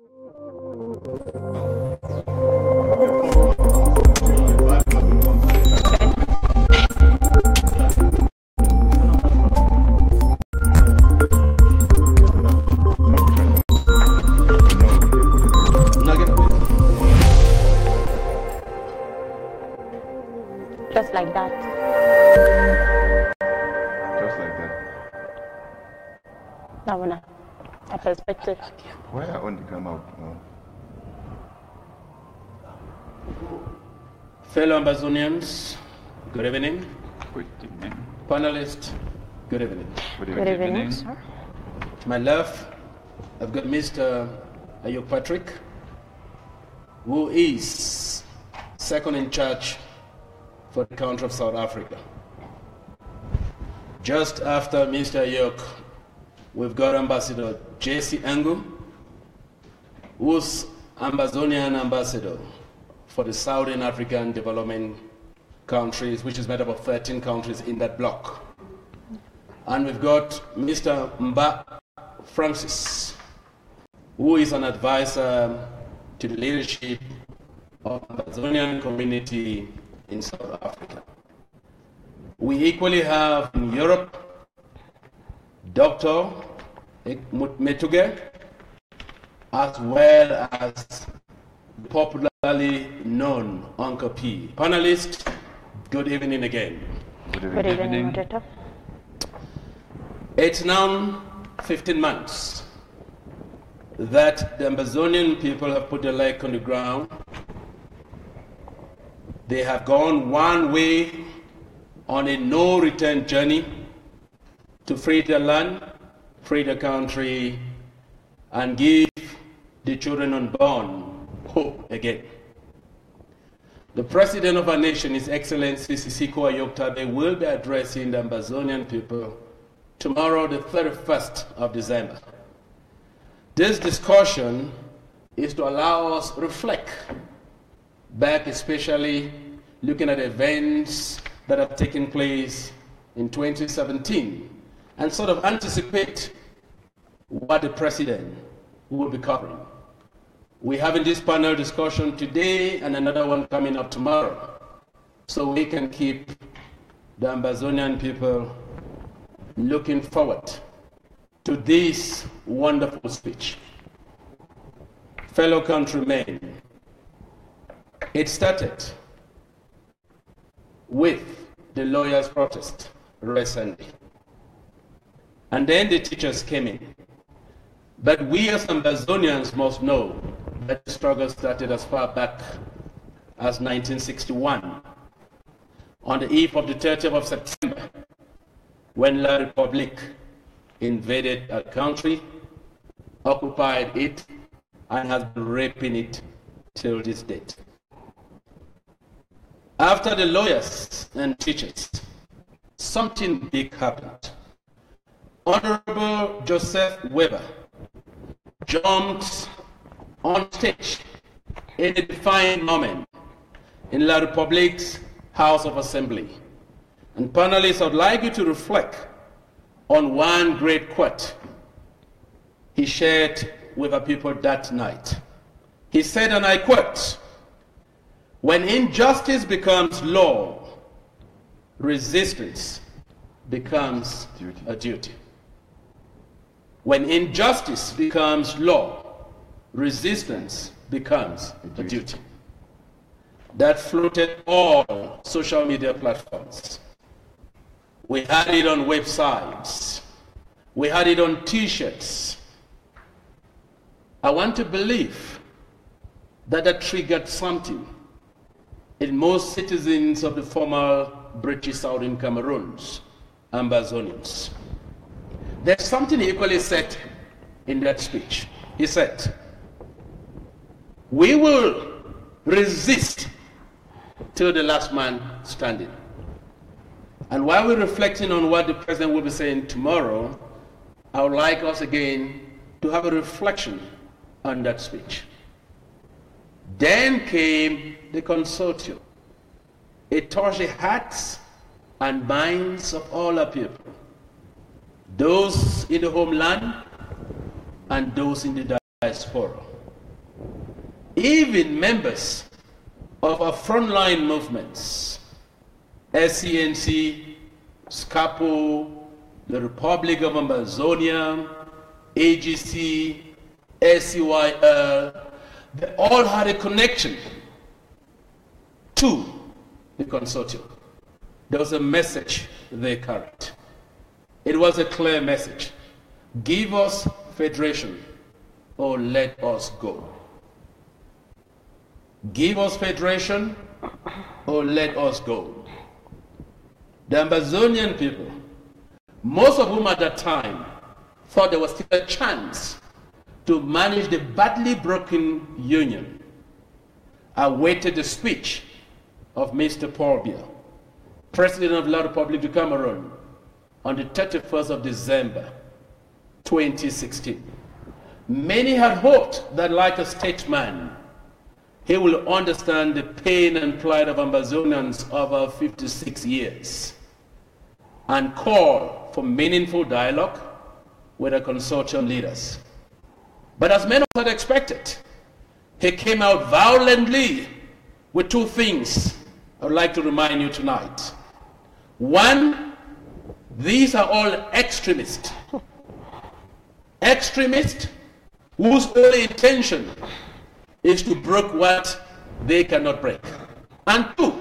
Just like that. Just like that. Now, a perspective. Why are on the come out now? Fellow Amazonians, good evening. Good evening. Panelists, good evening. Good evening, sir. To my left, I've got Mr. Ayuk Patrick, who is second in charge for the country of South Africa. Just after Mr. Ayuk, we've got Ambassador J.C. Angu, who's Amazonian ambassador for the Southern African Development countries, which is made up of 13 countries in that bloc. And we've got Mr. Mba Francis, who is an advisor to the leadership of the Amazonian community in South Africa. We equally have in Europe Dr. Metuge, as well as popularly known Uncle P. Panelists, good evening again. Good evening, moderator. It's now 15 months that the Amazonian people have put their leg on the ground. They have gone one way on a no-return journey to free their land, free the country, and give the children unborn hope again. The President of our nation, His Excellency Sisiko Ayuk Tabe, will be addressing the Amazonian people tomorrow, the 31st of December. This discussion is to allow us to reflect back, especially looking at events that have taken place in 2017, and sort of anticipate what the President will be covering. We're having this panel discussion today and another one coming up tomorrow, so we can keep the Amazonian people looking forward to this wonderful speech. Fellow countrymen, it started with the lawyers' protest recently, and then the teachers came in. But we as Amazonians must know that the struggle started as far back as 1961, on the eve of the 30th of September, when La Republic invaded our country, occupied it, and has been raping it till this date. After the lawyers and teachers, something big happened. Honorable Joseph Weber jumped on stage in a defining moment in La Republique's House of Assembly. And panelists, I'd like you to reflect on one great quote he shared with our people that night. He said, and I quote, "When injustice becomes law, resistance becomes a duty." When injustice becomes law, resistance becomes a duty. That floated all social media platforms. We had it on websites. We had it on T-shirts. I want to believe that that triggered something in most citizens of the former British Southern Cameroons, Amazonians. There's something he equally said in that speech. He said, "We will resist till the last man standing." And while we're reflecting on what the President will be saying tomorrow, I would like us again to have a reflection on that speech. Then came the consortium. It touched the hearts and minds of all our people, those in the homeland and those in the diaspora. even members of our frontline movements, SCNC, SCAPO, the Republic of Amazonia, AGC, SCYL, they all had a connection to the consortium. There was a message they carried. It was a clear message. Give us federation or let us go. Give us federation or let us go. The Amazonian people, most of whom at that time thought there was still a chance to manage the badly broken union, awaited the speech of Mr. Paul Biya, President of the Republic of Cameroon, on the 31st of December, 2016. Many had hoped that, like a statesman, he will understand the pain and plight of Amazonians over 56 years and call for meaningful dialogue with the consortium leaders. But as many had expected, he came out violently with two things I would like to remind you tonight. One, these are all extremists. Extremists whose only intention is to break what they cannot break. And two,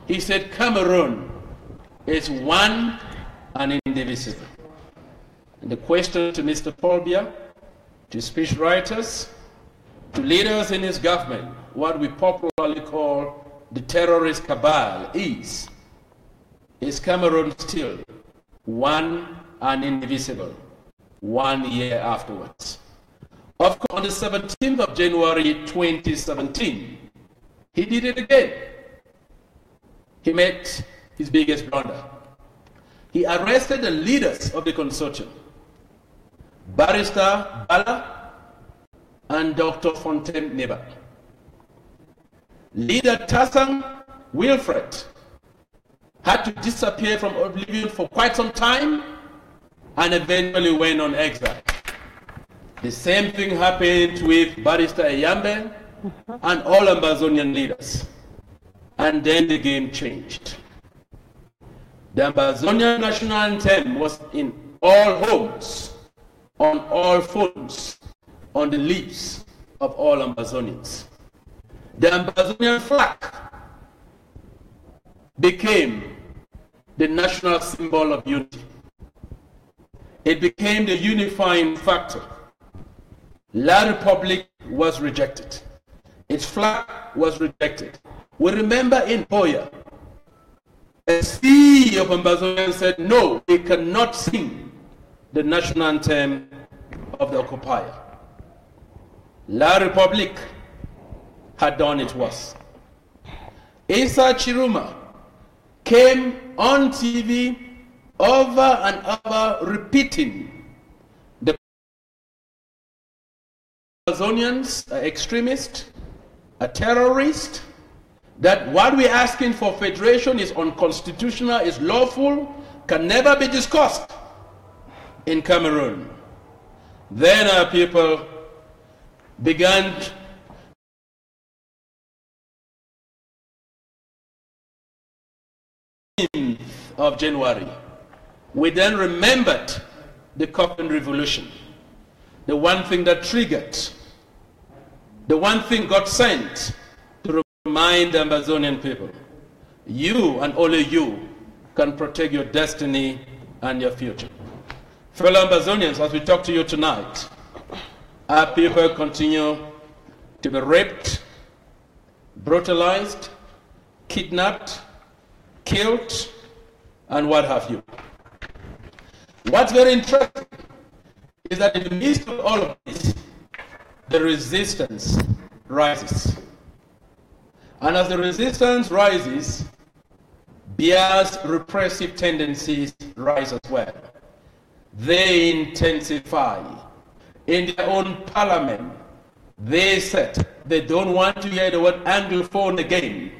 he said Cameroon is one and indivisible. And the question to Mr. Paul Biya, to speechwriters, to leaders in his government, what we popularly call the terrorist cabal, is Cameroon still one and indivisible 1 year afterwards? Of course, on the 17th of January 2017, he did it again. He made his biggest blunder. He arrested the leaders of the consortium, Barrister Bala and Dr. Fontaine Neba. Leader Tassang Wilfred had to disappear from oblivion for quite some time and eventually went on exile. The same thing happened with Barrister Eyambe and all Amazonian leaders. And then the game changed. The Amazonian national anthem was in all homes, on all phones, on the lips of all Amazonians. The Amazonian flag became the national symbol of unity. It became the unifying factor. La Republic was rejected. Its flag was rejected. We remember in Hoya, a sea of Amazonians said, no, they cannot sing the national anthem of the occupier. La Republic had done its worst. Issa Chiruma came on TV over and over repeating the Amazonians are extremists, a terrorist, that what we're asking for federation is unconstitutional, is lawful, can never be discussed in Cameroon. Then our people began of January. We then remembered the Cuban Revolution, the one thing that triggered, the one thing God sent to remind the Amazonian people, you and only you can protect your destiny and your future. Fellow Amazonians, as we talk to you tonight, our people continue to be raped, brutalized, kidnapped, killed, and what have you. What's very interesting is that in the midst of all of this, the resistance rises. And as the resistance rises, Biya's repressive tendencies rise as well. They intensify. In their own parliament, they said they don't want to hear the word Anglophone again.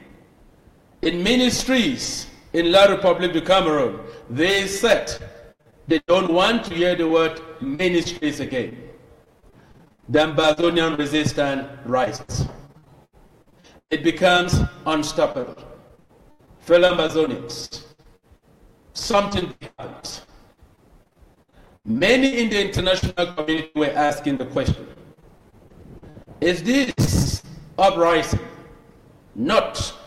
In ministries in La Republique du Cameroon, they said they don't want to hear the word ministries again. the Ambazonian resistance rises. It becomes unstoppable. Fellow Ambazonians, something happens. Many in the international community were asking the question, is this uprising not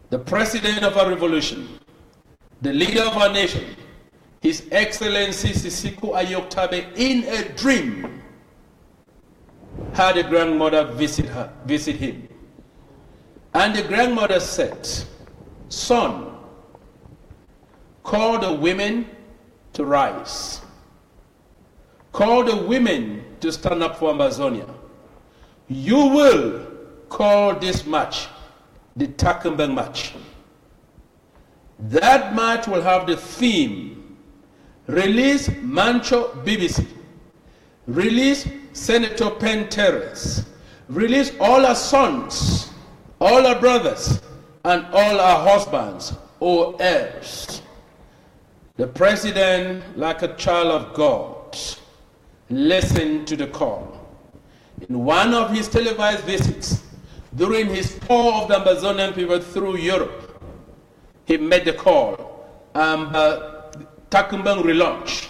the president of our revolution, the leader of our nation, His Excellency Sisiku Ayoktabe, in a dream, had a grandmother visit him. And the grandmother said, son, call the women to rise. Call the women to stand up for Amazonia. You will call this march the Takumbang March. That march will have the theme, release Mancho BBC, release Senator Penn Terrace, release all our sons, all our brothers, and all our husbands or heirs. The president, like a child of God, listened to the call. In one of his televised visits, during his tour of the Ambazonian people through Europe, he made the call, Takumbang relaunched.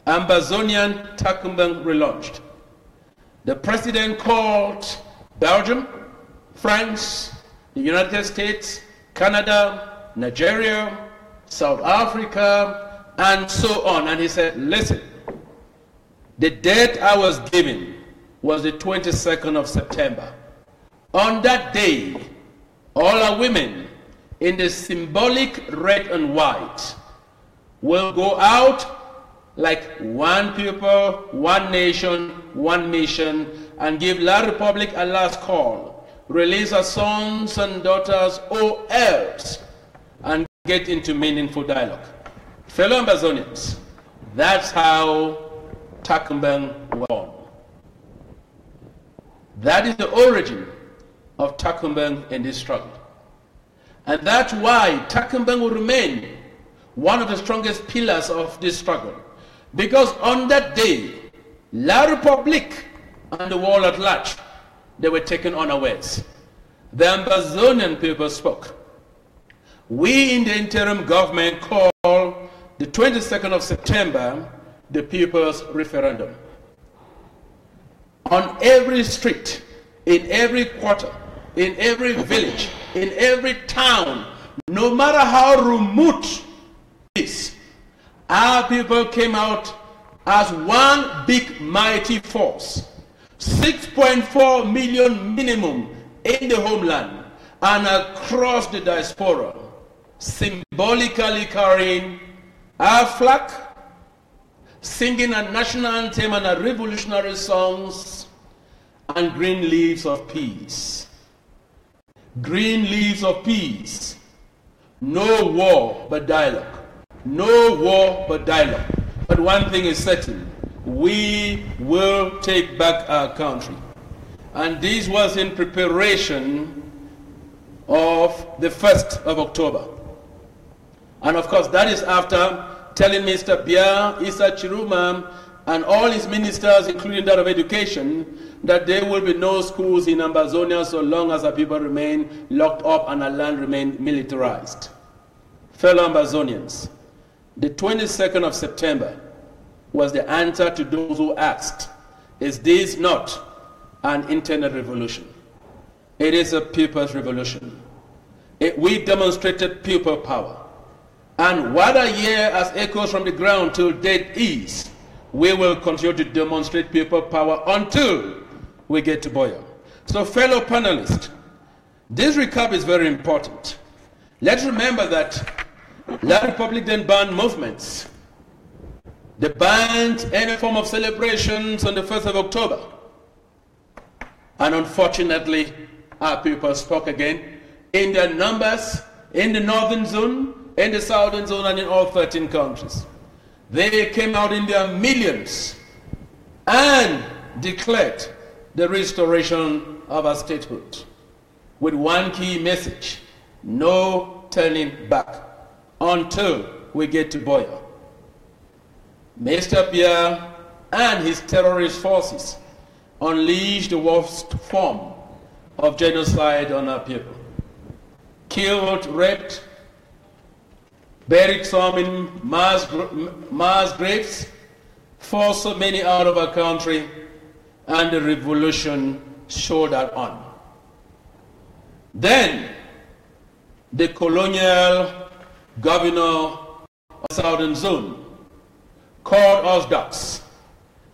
Ambazonian Takumbang relaunched. The president called Belgium, France, the United States, Canada, Nigeria, South Africa, and so on. And he said, listen, the date I was given was the 22nd of September. On that day, all our women in the symbolic red and white will go out like one people, one nation, one mission, and give La Republic a last call. Release our sons and daughters or else, and get into meaningful dialogue. Fellow Ambazonians, that's how Takumbang was born. That is the origin of Takumbang in this struggle. And that's why Takumbang will remain one of the strongest pillars of this struggle. Because on that day, La Republique and the world at large, they were taken unawares. The Ambazonian people spoke. We in the interim government call the 22nd of September the people's referendum. On every street, in every quarter, in every village, in every town, no matter how remote it is, our people came out as one big mighty force. 6.4 million minimum in the homeland and across the diaspora, symbolically carrying our flag, singing a national anthem and a revolutionary songs, and green leaves of peace. Green leaves of peace. No war but dialogue. No war but dialogue. But one thing is certain, we will take back our country. And this was in preparation of the 1st of October. And of course, that is after telling Mr. Bia, Issa Chiruma, and all his ministers, including that of education, that there will be no schools in Ambazonia so long as our people remain locked up and our land remain militarized. Fellow Ambazonians, the 22nd of September was the answer to those who asked, is this not an internet revolution? It is a people's revolution. We demonstrated people power. And what a year as echoes from the ground till death is, we will continue to demonstrate people power until we get to Boya. So fellow panelists, this recap is very important. Let's remember that La Republique then banned movements. They banned any form of celebrations on the 1st of October. And unfortunately, our people spoke again in their numbers in the northern zone, in the southern zone and in all 13 countries. They came out in their millions and declared the restoration of our statehood with one key message: no turning back until we get to Boya. Mr. Pierre and his terrorist forces unleashed the worst form of genocide on our people. Killed, raped, buried some in mass graves, forced so many out of our country, and the revolution showed that on. Then, the colonial governor of Southern Zone called us ducks.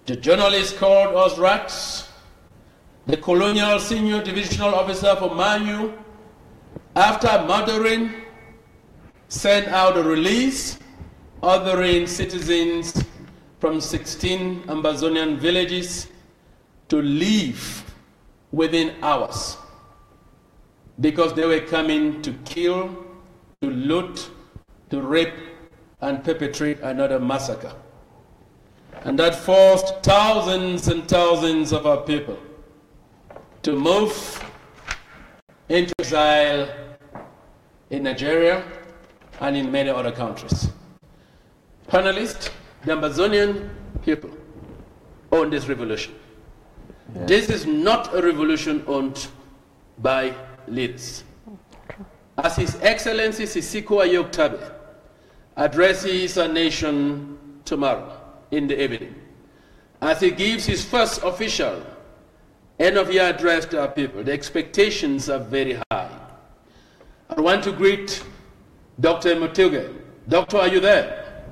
The journalists called us rats. The colonial senior divisional officer for Manu, after murdering, sent out a release ordering citizens from 16 Amazonian villages to leave within hours because they were coming to kill, to loot, to rape, and perpetrate another massacre. And that forced thousands and thousands of our people to move into exile in Nigeria and in many other countries. Panelists, the Amazonian people own this revolution. Yeah. This is not a revolution owned by leaders. As His Excellency Sisiko Ayoktabe addresses our nation tomorrow in the evening, as he gives his first official end-of-year address to our people, the expectations are very high. I want to greet Dr. Mutuge. Doctor, are you there?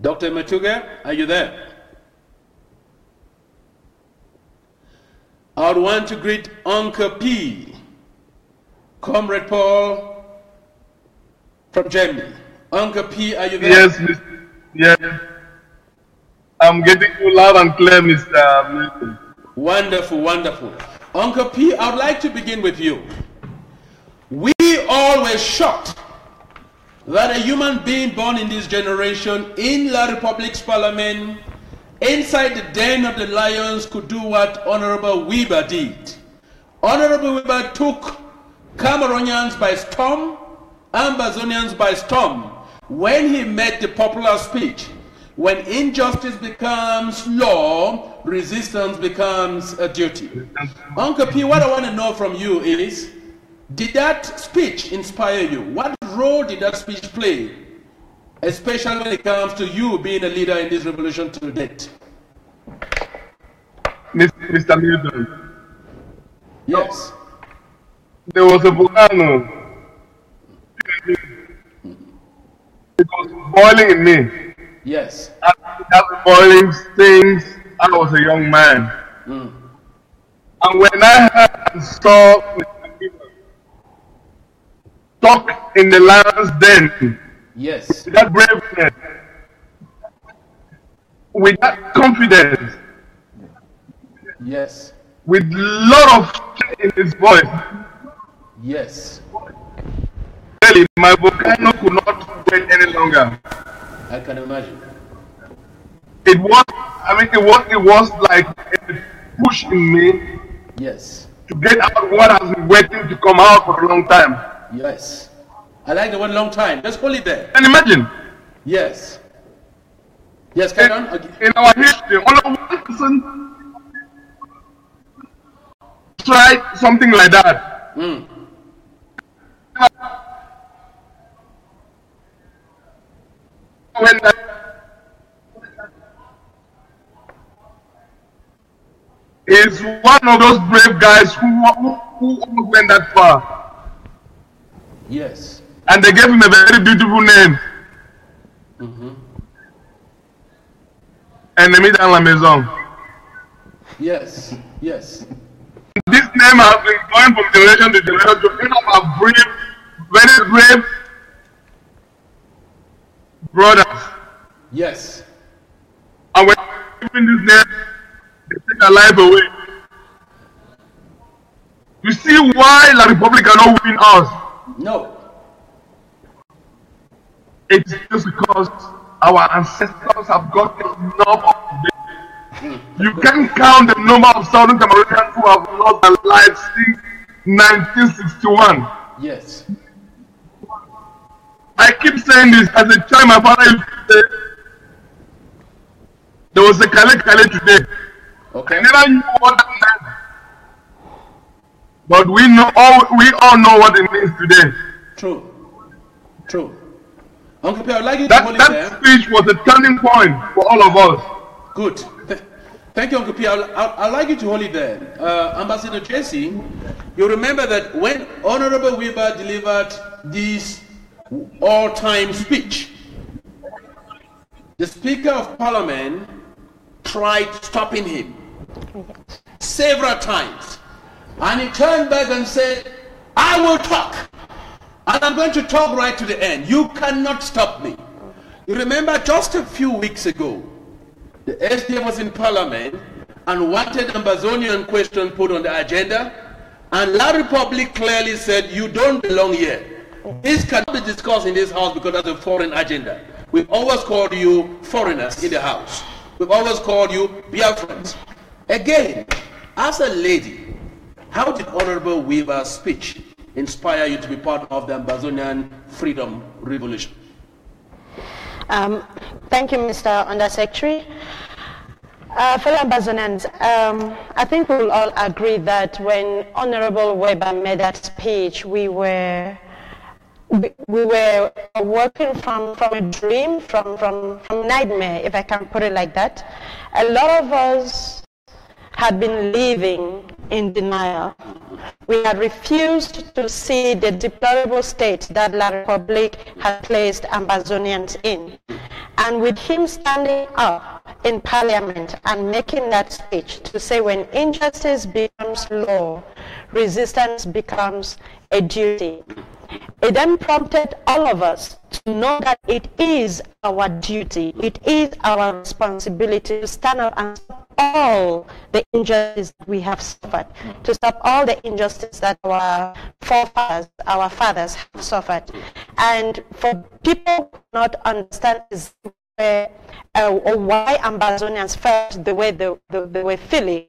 Dr. Mutuge, are you there? I would want to greet Uncle P, Comrade Paul from Germany. Uncle P, are you there? Yes, Mr. Yes. I'm getting you loud and clear, Mr. Milton. Wonderful, wonderful. Uncle P, I would like to begin with you. We all were shocked that a human being born in this generation in La Republic's parliament, inside the den of the lions, could do what Honorable Weber did. Honorable Weber took Cameroonians by storm, Amazonians by storm, when he made the popular speech. When injustice becomes law, resistance becomes a duty. Uncle P, what I want to know from you is, did that speech inspire you? What role did that speech play, especially when it comes to you being a leader in this revolution to date? Mr. Milton. Yes. There was a volcano. It was boiling in me. Yes. That boiling things. I was a young man. And when I heard and saw Mr. Milton talk in the lion's den, yes, with that braveness, with that confidence, yes, with a lot of strength in his voice, yes, really, my volcano could not wait any longer. I can imagine. It was, it was like a push in me. Yes. To get out what has been waiting to come out for a long time. Yes. I like the word long time. Just hold it there. And imagine. Yes. Yes, carry on. Okay. In our history, only one person tried something like that. When is one of those brave guys who went that far. Yes. And they gave him a very beautiful name. Ennemi dans la maison. Yes. Yes. This name has been going from generation to generation to end up a brave, very brave brothers. Yes. And when giving this name, they take their life away. You see why La Republic cannot win us. No. It's just because our ancestors have got enough of this. You can count the number of Southern Cameroonians who have lost their lives since 1961. Yes. I keep saying this as a child. My father used to say, there was a Kale today. Okay. I never knew what that meant. But we all know what it means today. True. True. Uncle P, I'd like you to hold it there. That speech was a turning point for all of us. Good. Thank you, Uncle P. I'd like you to hold it there. Ambassador Jesse, you remember that when Honorable Weber delivered this all-time speech, the Speaker of Parliament tried stopping him several times. And he turned back and said, I will talk. And I'm going to talk right to the end. You cannot stop me. You remember just a few weeks ago, the SDF was in Parliament and wanted Ambazonian question put on the agenda. And La Republic clearly said, you don't belong here. This cannot be discussed in this house because that's a foreign agenda. We've always called you foreigners in the house. We've always called you Biafrans. Again, as a lady, how did Honorable Weaver's speech inspire you to be part of the Ambazonian Freedom Revolution? Thank you, Mr. Undersecretary. Fellow Ambazonians, I think we will all agree that when Honorable Weber made that speech, we were working from a dream, from nightmare, if I can put it like that. A lot of us had been living in denial. We had refused to see the deplorable state that La Republic had placed Ambazonians in. And with him standing up in Parliament and making that speech to say when injustice becomes law, resistance becomes a duty, it then prompted all of us to know that it is our duty, it is our responsibility to stand up and stop all the injustice that we have suffered, to stop all the injustice that our forefathers, our fathers have suffered. And for people who not understand is or why Ambazonians felt the way they were feeling,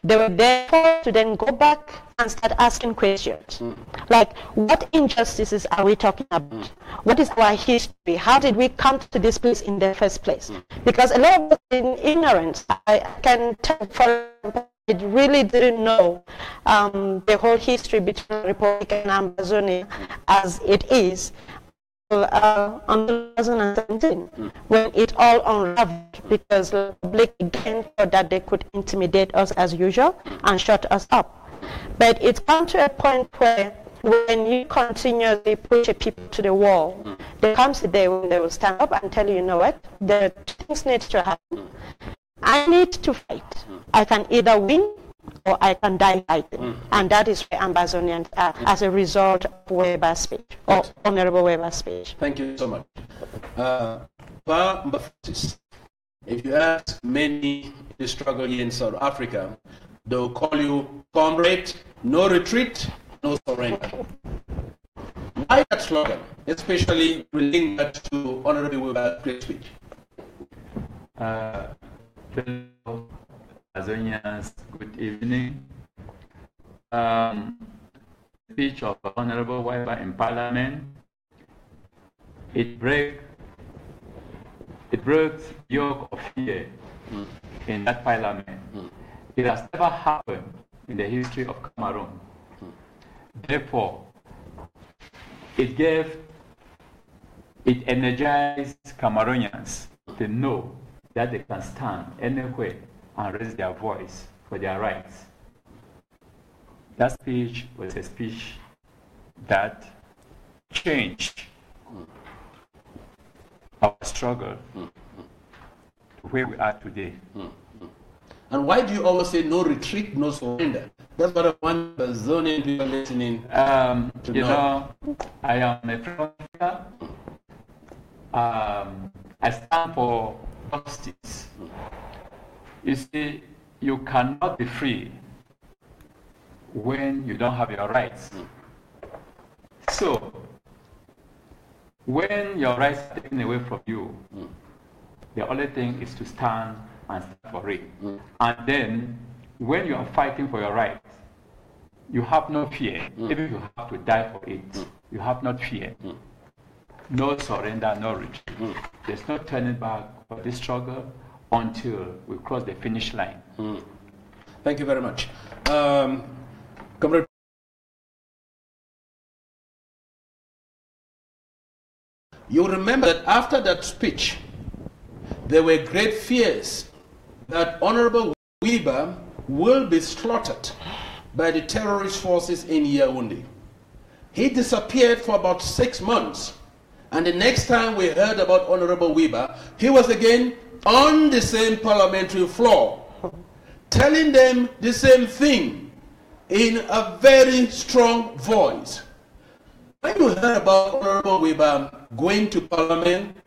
they were therefore to then go back and start asking questions. Like, what injustices are we talking about? What is our history? How did we come to this place in the first place? Because a lot of us in ignorance, I can tell, for example, it really didn't know the whole history between Republic and Ambazonia as it is. On 2017, when it all unraveled, because the public again thought that they could intimidate us as usual and shut us up. But it's come to a point where when you continuously push people to the wall, there comes a day when they will stand up and tell you, you know what, there are two things need to happen. I need to fight. I can either win or I can die fighting. And that is where Ambazonians are as a result of Weber's speech, or Honorable Weber's speech. Thank you so much. If you ask many in the struggle here in South Africa, they'll call you comrade, no retreat, no surrender. Why that slogan, especially relating that to Honorable Weber's great speech? Ambazonians, good evening. Speech of Honorable Weber in Parliament. It broke the yoke of fear in that Parliament. It has never happened in the history of Cameroon. Therefore, it energized Cameroonians to know that they can stand anywhere and raise their voice for their rights. That speech was a speech that changed our struggle to where we are today. And why do you always say no retreat, no surrender? That's what I want the zoning people listening to know. I am a frontier. I stand for justice. You see, you cannot be free when you don't have your rights. So, When your rights are taken away from you, the only thing is to stand and stand for it. And then, when you are fighting for your rights, you have no fear. Even if you have to die for it, you have no fear. No surrender, no retreat. There's no turning back for this struggle until we cross the finish line. Thank you very much. Comrade, you remember that after that speech, there were great fears that Honorable Weber will be slaughtered by the terrorist forces in Yaoundé. He disappeared for about 6 months, and the next time we heard about Honorable Weber, he was again on the same parliamentary floor, telling them the same thing in a very strong voice. When you heard about Honorable Weber going to Parliament,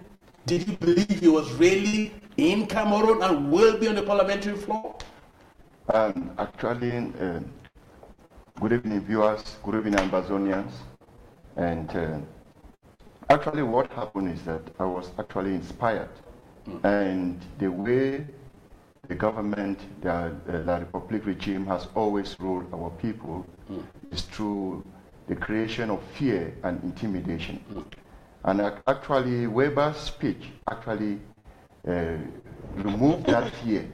did you believe he was really in Cameroon and will be on the parliamentary floor? Actually, good evening viewers, good evening Ambazonians. And actually what happened is that I was actually inspired. And the way the government, the Republic regime has always ruled our people is through the creation of fear and intimidation. And actually, Weber's speech actually removed that fear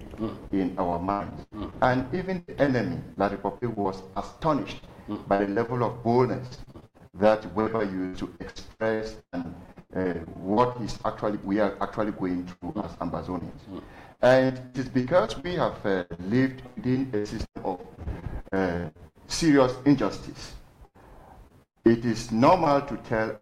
in our minds. And even the enemy, the Republic, was astonished by the level of boldness that Weber used to express and what is actually we are actually going through as Ambazonians. And it is because we have lived within a system of serious injustice. It is normal to tell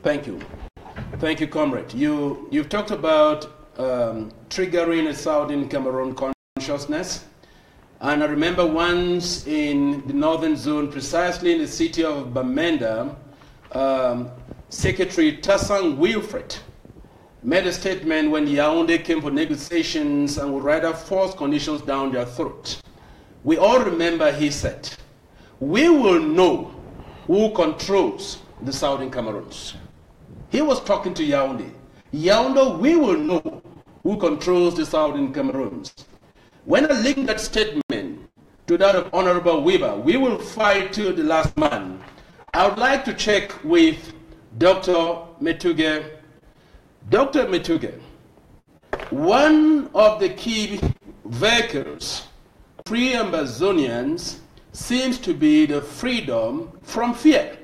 Thank you. Thank you, comrade. You've talked about triggering a Southern Cameroon consciousness. And I remember once in the northern zone, precisely in the city of Bamenda, Secretary Tassang Wilfred made a statement when Yaoundé came for negotiations and would rather force conditions down their throat. We all remember he said, "We will know who controls the Southern Cameroons." He was talking to Yaoundé. Yaoundé, we will know who controls the Southern Cameroons. When I link that statement to that of Honorable Weber, "We will fight till the last man," I would like to check with Dr. Metuge. Dr. Metuge, one of the key vehicles free Ambazonians seems to be the freedom from fear.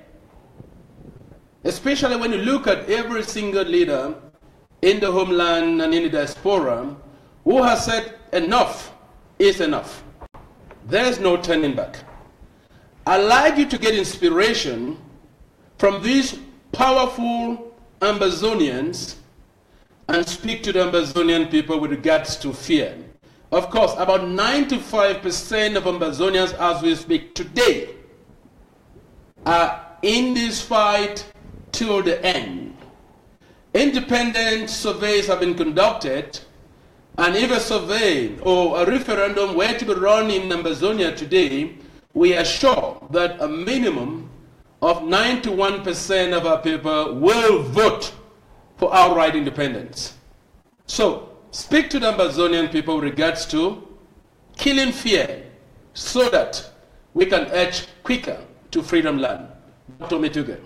Especially when you look at every single leader in the homeland and in the diaspora who has said enough is enough. There's no turning back. I'd like you to get inspiration from these powerful Ambazonians and speak to the Ambazonian people with regards to fear. Of course, about 95% of Ambazonians as we speak today are in this fight till the end. Independent surveys have been conducted, and if a survey or a referendum were to be run in Ambazonia today, we are sure that a minimum of 91% of our people will vote for outright independence. So, speak to the Ambazonian people with regards to killing fear so that we can edge quicker to freedom land. Dr. Metuge.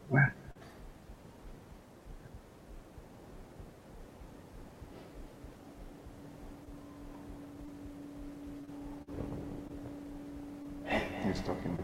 Where? He's talking.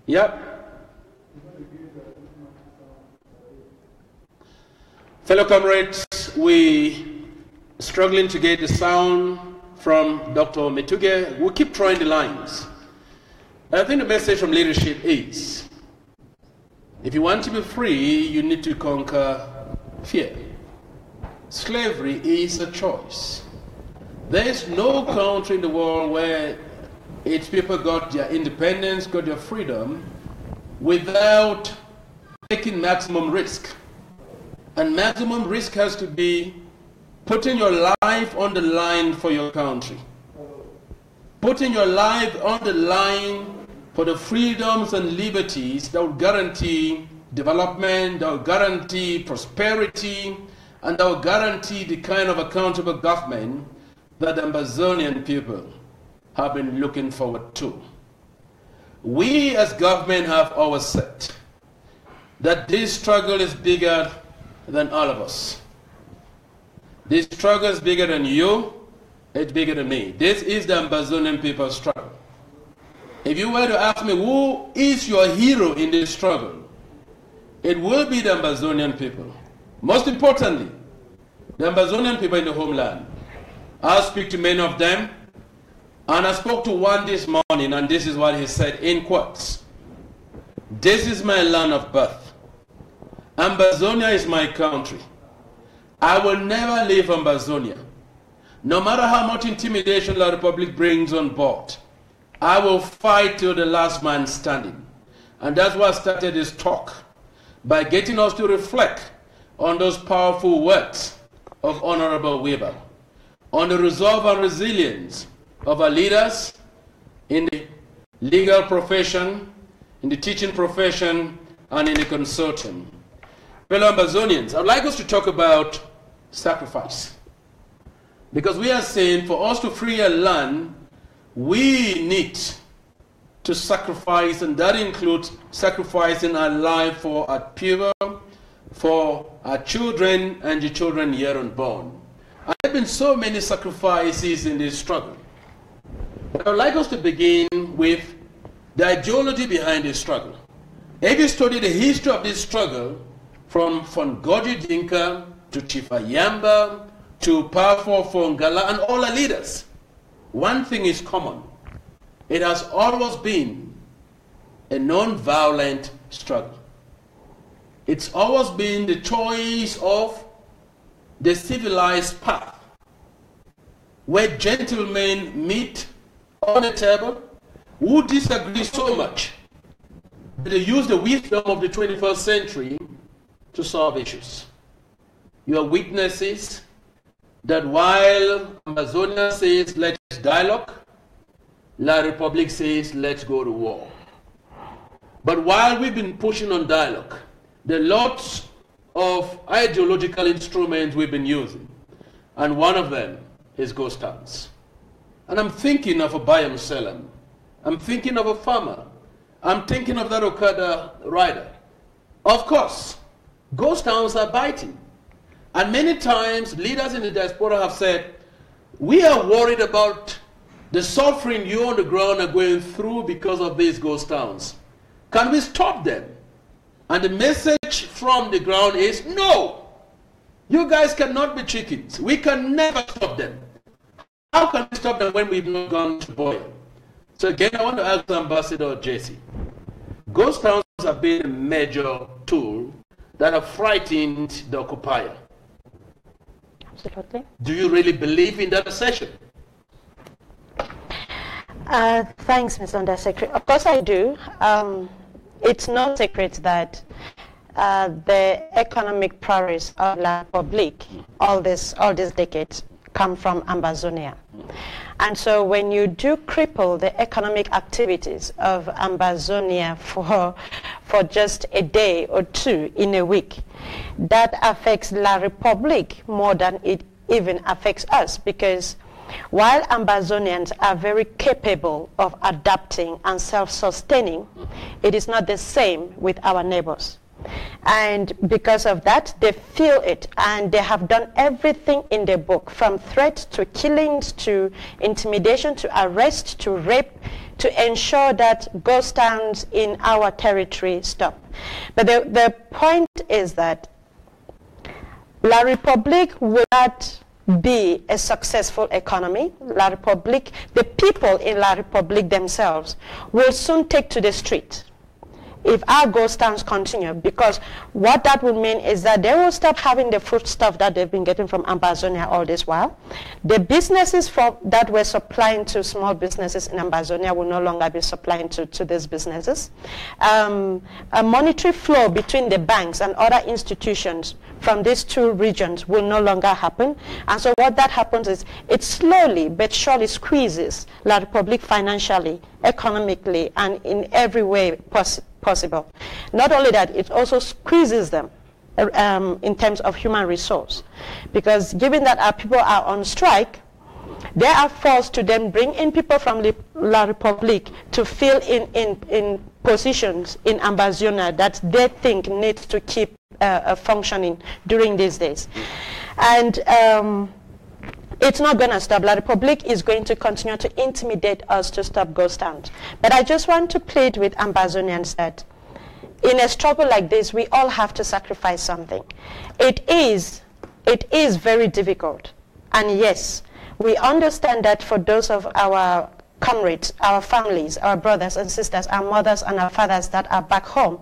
Yep. Fellow comrades, we struggling to get the sound from Dr. Metuge. We'll keep trying the lines. I think the message from leadership is, if you want to be free, you need to conquer fear. Slavery is a choice. There is no country in the world where its people got their independence, got their freedom, without taking maximum risk. And maximum risk has to be putting your life on the line for your country. Putting your life on the line for the freedoms and liberties that will guarantee development, that will guarantee prosperity, and that will guarantee the kind of accountable government that the Ambazonian people have been looking forward to. We as government have always said that this struggle is bigger than all of us. This struggle is bigger than you, it's bigger than me. This is the Ambazonian people's struggle. If you were to ask me who is your hero in this struggle, it will be the Ambazonian people. Most importantly, the Ambazonian people in the homeland. I'll speak to many of them, and I spoke to one this morning, and this is what he said in quotes. This is my land of birth. Ambazonia is my country. I will never leave Ambazonia. No matter how much intimidation the Republic brings on board, I will fight till the last man standing. And that's what started this talk, by getting us to reflect on those powerful words of Honorable Weber, on the resolve and resilience of our leaders, in the legal profession, in the teaching profession, and in the consortium. Fellow Ambazonians, I'd like us to talk about sacrifice. Because we are saying for us to free a land, we need to sacrifice, and that includes sacrificing our life for our people, for our children and the children yet unborn. And there have been so many sacrifices in this struggle. But I'd like us to begin with the ideology behind this struggle. If you study the history of this struggle, from Fongoji Dinka to Chief Ayamba to Powerful Fongala and all our leaders, one thing is common. It has always been a non-violent struggle. It's always been the choice of the civilized path, where gentlemen meet on a table who disagree so much that they use the wisdom of the 21st century to solve issues. You are witnesses that while Amazonia says let's dialogue, La Republic says let's go to war. But while we've been pushing on dialogue, there are lots of ideological instruments we've been using, and one of them is ghost towns. And I'm thinking of a Bayam Selam. I'm thinking of a farmer. I'm thinking of that Okada rider. Of course, ghost towns are biting. And many times, leaders in the diaspora have said, we are worried about the suffering you on the ground are going through because of these ghost towns. Can we stop them? And the message from the ground is, no, you guys cannot be chickens. We can never stop them. How can we stop them when we've not gone to boil? So again, I want to ask Ambassador Jesse. Ghost towns have been a major tool that have frightened the occupier. Absolutely. Do you really believe in that assertion? Thanks, Mr. Undersecretary. Of course I do. It's no secret that the economic prowess of La Republic all these decades come from Ambazonia. And so when you do cripple the economic activities of Ambazonia for just a day or two in a week, that affects La Republic more than it even affects us, because while Ambazonians are very capable of adapting and self-sustaining, it is not the same with our neighbors. And because of that, they feel it, and they have done everything in the book, from threats to killings to intimidation to arrest to rape, to ensure that ghost towns in our territory stop. But the point is that La Republic will not be a successful economy. La Republic, the people in La Republic themselves will soon take to the street if our ghost towns continue, because what that would mean is that they will stop having the food stuff that they've been getting from Ambazonia all this while. The businesses that were supplying to small businesses in Ambazonia will no longer be supplying to these businesses. A monetary flow between the banks and other institutions from these two regions will no longer happen. And so what that happens is it slowly but surely squeezes La Republic financially, economically, and in every way possible. Not only that, it also squeezes them in terms of human resource, because given that our people are on strike, they are forced to then bring in people from La Republic to fill in positions in Ambazonia that they think needs to keep functioning during these days. And it's not going to stop. La Republic is going to continue to intimidate us to stop ghost towns. But I just want to plead with Ambazonians that in a struggle like this, we all have to sacrifice something. It is very difficult. And yes, we understand that for those of our comrades, our families, our brothers and sisters, our mothers and our fathers that are back home,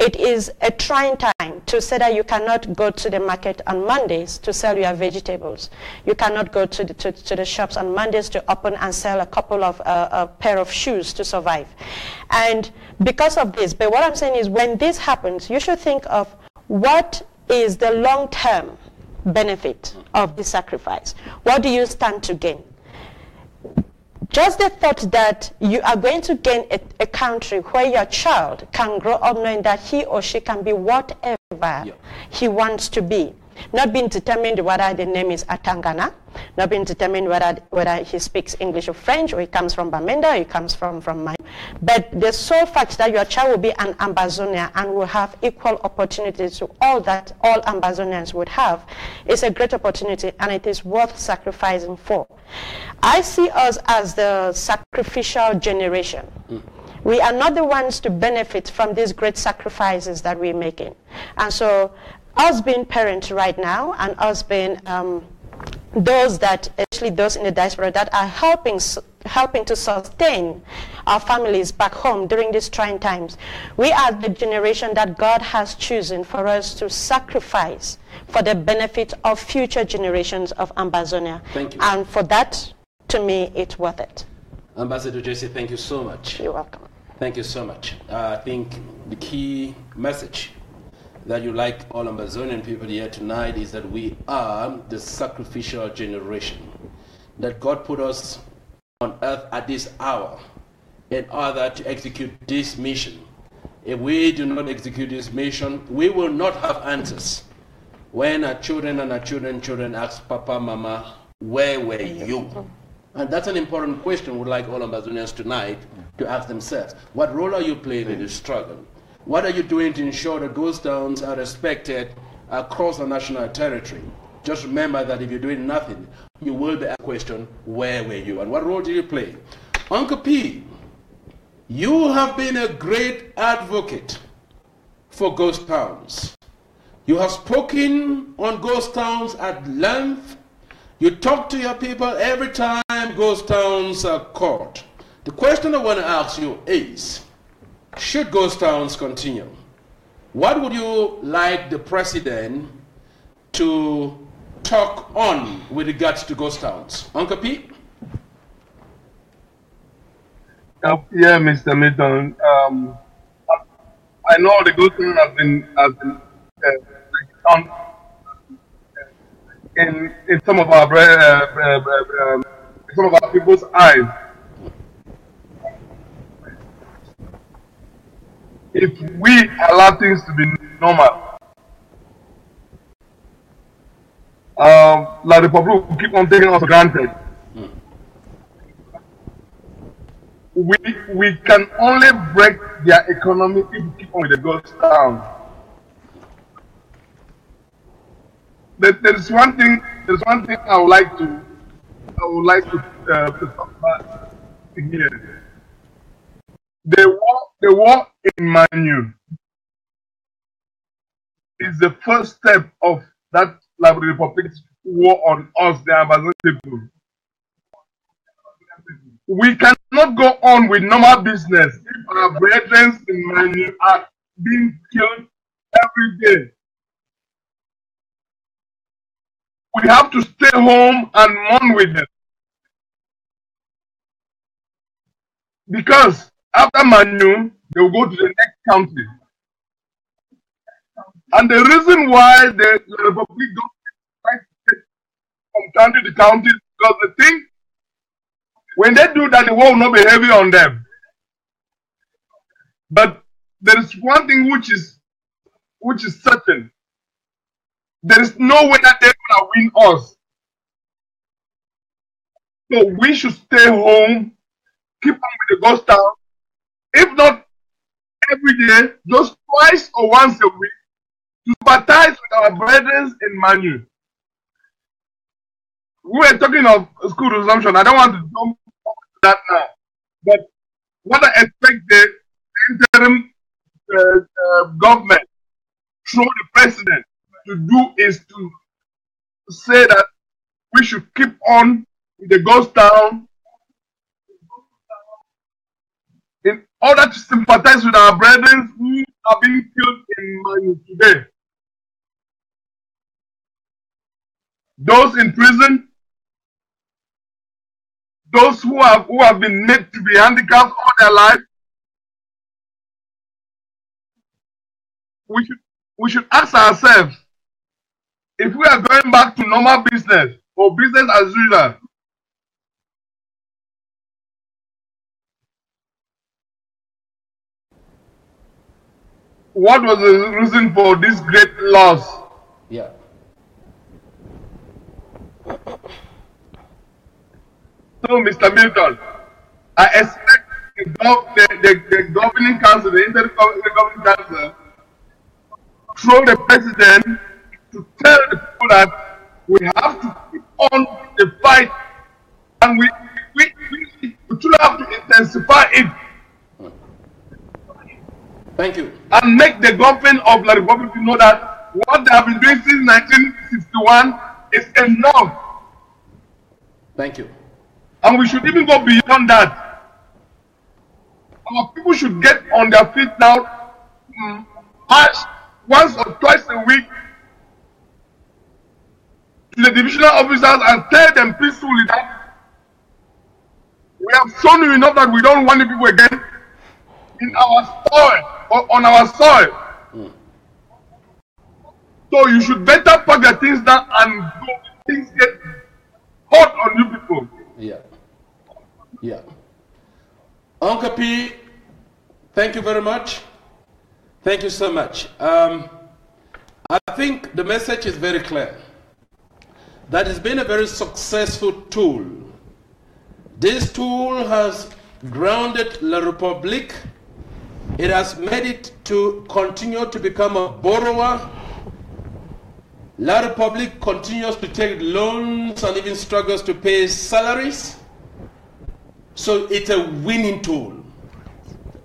it is a trying time to say that you cannot go to the market on Mondays to sell your vegetables. You cannot go to the shops on Mondays to open and sell a couple of a pair of shoes to survive. And because of this, but what I'm saying is when this happens, you should think of what is the long-term benefit of this sacrifice. What do you stand to gain? Just the thought that you are going to gain a country where your child can grow up knowing that he or she can be whatever he wants to be. Not being determined whether the name is Atangana, not being determined whether he speaks English or French, or he comes from Bamenda, or he comes from Mali. But the sole fact that your child will be an Ambazonian and will have equal opportunities to all that all Ambazonians would have is a great opportunity, and it is worth sacrificing for. I see us as the sacrificial generation. We are not the ones to benefit from these great sacrifices that we're making. And so us being parents right now, and us being those that, actually those in the diaspora that are helping to sustain our families back home during these trying times, we are the generation that God has chosen for us to sacrifice for the benefit of future generations of Ambazonia. Thank you. And for that, to me, it's worth it. Ambassador Jesse, thank you so much. You're welcome. Thank you so much. I think the key message that you like all Ambazonian people here tonight is that we are the sacrificial generation, that God put us on earth at this hour in order to execute this mission. If we do not execute this mission, we will not have answers when our children and our children ask Papa, Mama, where were you? And that's an important question we'd like all Ambazonians tonight to ask themselves. What role are you playing in this struggle? What are you doing to ensure that ghost towns are respected across the national territory? Just remember that if you're doing nothing, you will be asked the question, where were you? And what role did you play? Uncle P, you have been a great advocate for ghost towns. You have spoken on ghost towns at length. You talk to your people every time ghost towns are caught. The question I want to ask you is, should ghost towns continue? What would you like the president to talk on with regards to ghost towns? Uncle P? Yeah, Mr. Milton. I know the ghost town has been in some of our some of our people's eyes. If we allow things to be normal, like the public will keep on taking us for granted. We can only break their economy if we keep on with the ghost town. There's one thing I would like to talk about here. The war in Manu is the first step of that Liberal Republic's war on us, the Amazon people. We cannot go on with normal business if our brethren in Manu are being killed every day. We have to stay home and mourn with them. Because after Manu, they will go to the next county. And the reason why the Republic don't try to take from county to county is because they think when they do that, the war will not be heavy on them. But there is one thing which is certain. There is no way that they're gonna win us. So we should stay home, keep on with the ghost town. If not every day, just twice or once a week, to sympathize with our brethren in Manu. We were talking of school resumption. I don't want to jump to that now. But what I expect the interim government through the president to do is to say that we should keep on with the ghost town in order to sympathize with our brethren who are being killed in Manu today. Those in prison, those who have been made to be handicapped all their life, we should ask ourselves if we are going back to normal business or business as usual. what was the reason for this great loss? Yeah. So, Mr. Milton, I expect the governing council, the intergoverning council, through the president to tell the people that we have to keep on the fight, and we truly have to intensify it. Thank you. And make the government of the Republic to know that what they have been doing since 1961 is enough. Thank you. And we should even go beyond that. Our people should get on their feet now, march once or twice a week to the divisional officers and tell them peacefully that we have shown you enough that we don't want the people again in our soil or on our soil. So you should better pack the things down and go. Things get hot on you people. Yeah. Yeah. Uncle P, thank you very much. Thank you so much. I think the message is very clear. That has been a very successful tool. This tool has grounded La République. It has made it to continue to become a borrower. La République continues to take loans and even struggles to pay salaries. So it's a winning tool.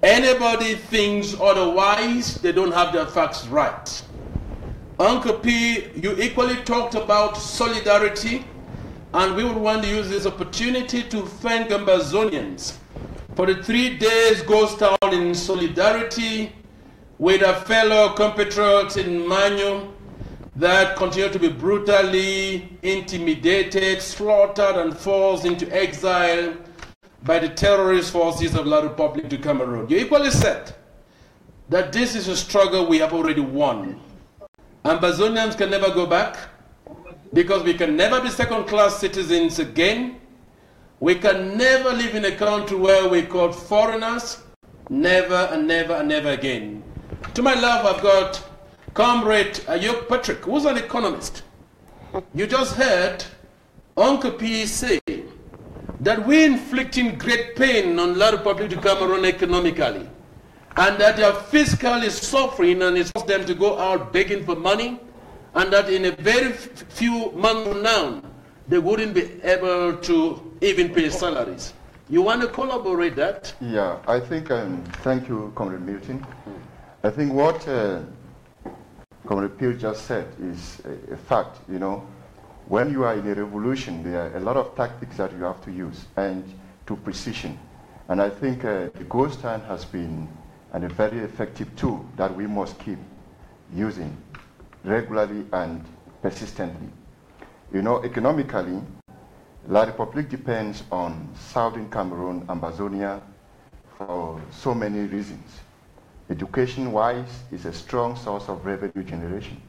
Anybody thinks otherwise, they don't have their facts right. Uncle P, you equally talked about solidarity, and we would want to use this opportunity to thank Ambazonians for the 3 days ghost town in solidarity with our fellow compatriots in Manu that continue to be brutally intimidated, slaughtered, and forced into exile by the terrorist forces of La République du Cameroon. You equally said that this is a struggle we have already won. Ambazonians can never go back because we can never be second-class citizens again. We can never live in a country where we call foreigners. Never and never and never again. To my left, I've got Comrade Ayuk Patrick, who's an economist. You just heard Uncle P say that we're inflicting great pain on La République du Cameroon economically, and that they are fiscally suffering, and it's forced them to go out begging for money, and that in a very few months from now, they wouldn't be able to even pay salaries. You want to collaborate that? Yeah, I think, thank you, Comrade Milton. I think what Comrade Peel just said is a fact. You know, when you are in a revolution, there are a lot of tactics that you have to use, and to precision. And I think the ghost town has been a very effective tool that we must keep using regularly and persistently. You know, economically, La République depends on Southern Cameroon, Ambazonia, for so many reasons. Education-wise, it's a strong source of revenue generation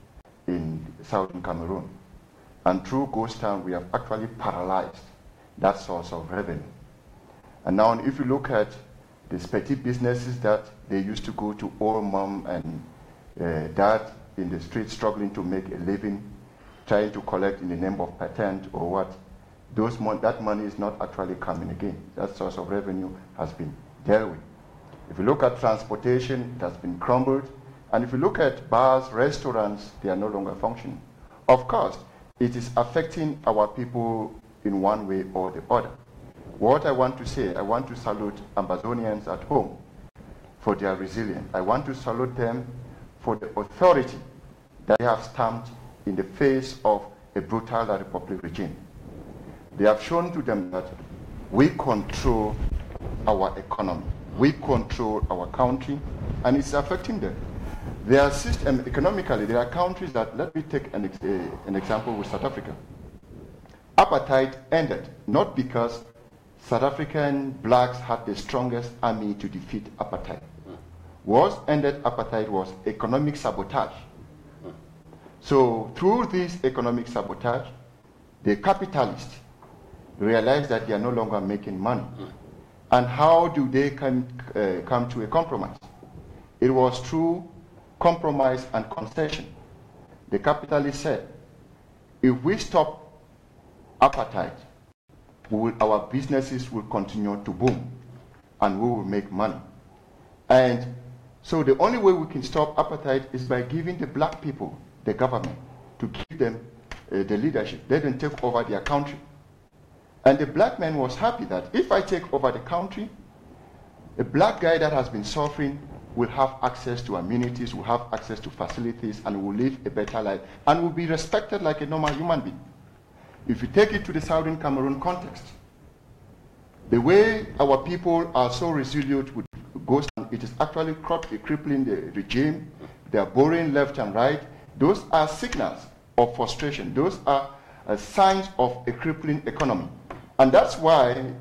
in Southern Cameroon. And through Ghost Town, we have actually paralyzed that source of revenue. And now, if you look at the petty businesses that they used to go to old mom and dad in the street struggling to make a living, trying to collect in the name of patent or what, that money is not actually coming again. That source of revenue has been dealt with. If you look at transportation, it has been crumbled. And if you look at bars, restaurants, they are no longer functioning. Of course, it is affecting our people in one way or the other. What I want to say, I want to salute Ambazonians at home for their resilience. I want to salute them for the authority that they have stamped in the face of a brutal La République regime. They have shown to them that we control our economy, we control our country, and it's affecting them. Their system, economically, there are countries that, let me take an example with South Africa. Apartheid ended, not because South African blacks had the strongest army to defeat apartheid. What ended apartheid was economic sabotage. So through this economic sabotage, the capitalists realized that they are no longer making money. And how do they come to a compromise? It was through compromise and concession. The capitalist said, if we stop apartheid, our businesses will continue to boom and we will make money. And so the only way we can stop apartheid is by giving the black people the government, to give them the leadership. Let them take over their country. And the black man was happy that if I take over the country, a black guy that has been suffering will have access to amenities, will have access to facilities, and will live a better life, and will be respected like a normal human being. If you take it to the Southern Cameroon context, the way our people are so resilient with ghosts, it is actually crippling the regime. They are borrowing left and right. Those are signals of frustration. Those are signs of a crippling economy. And that's why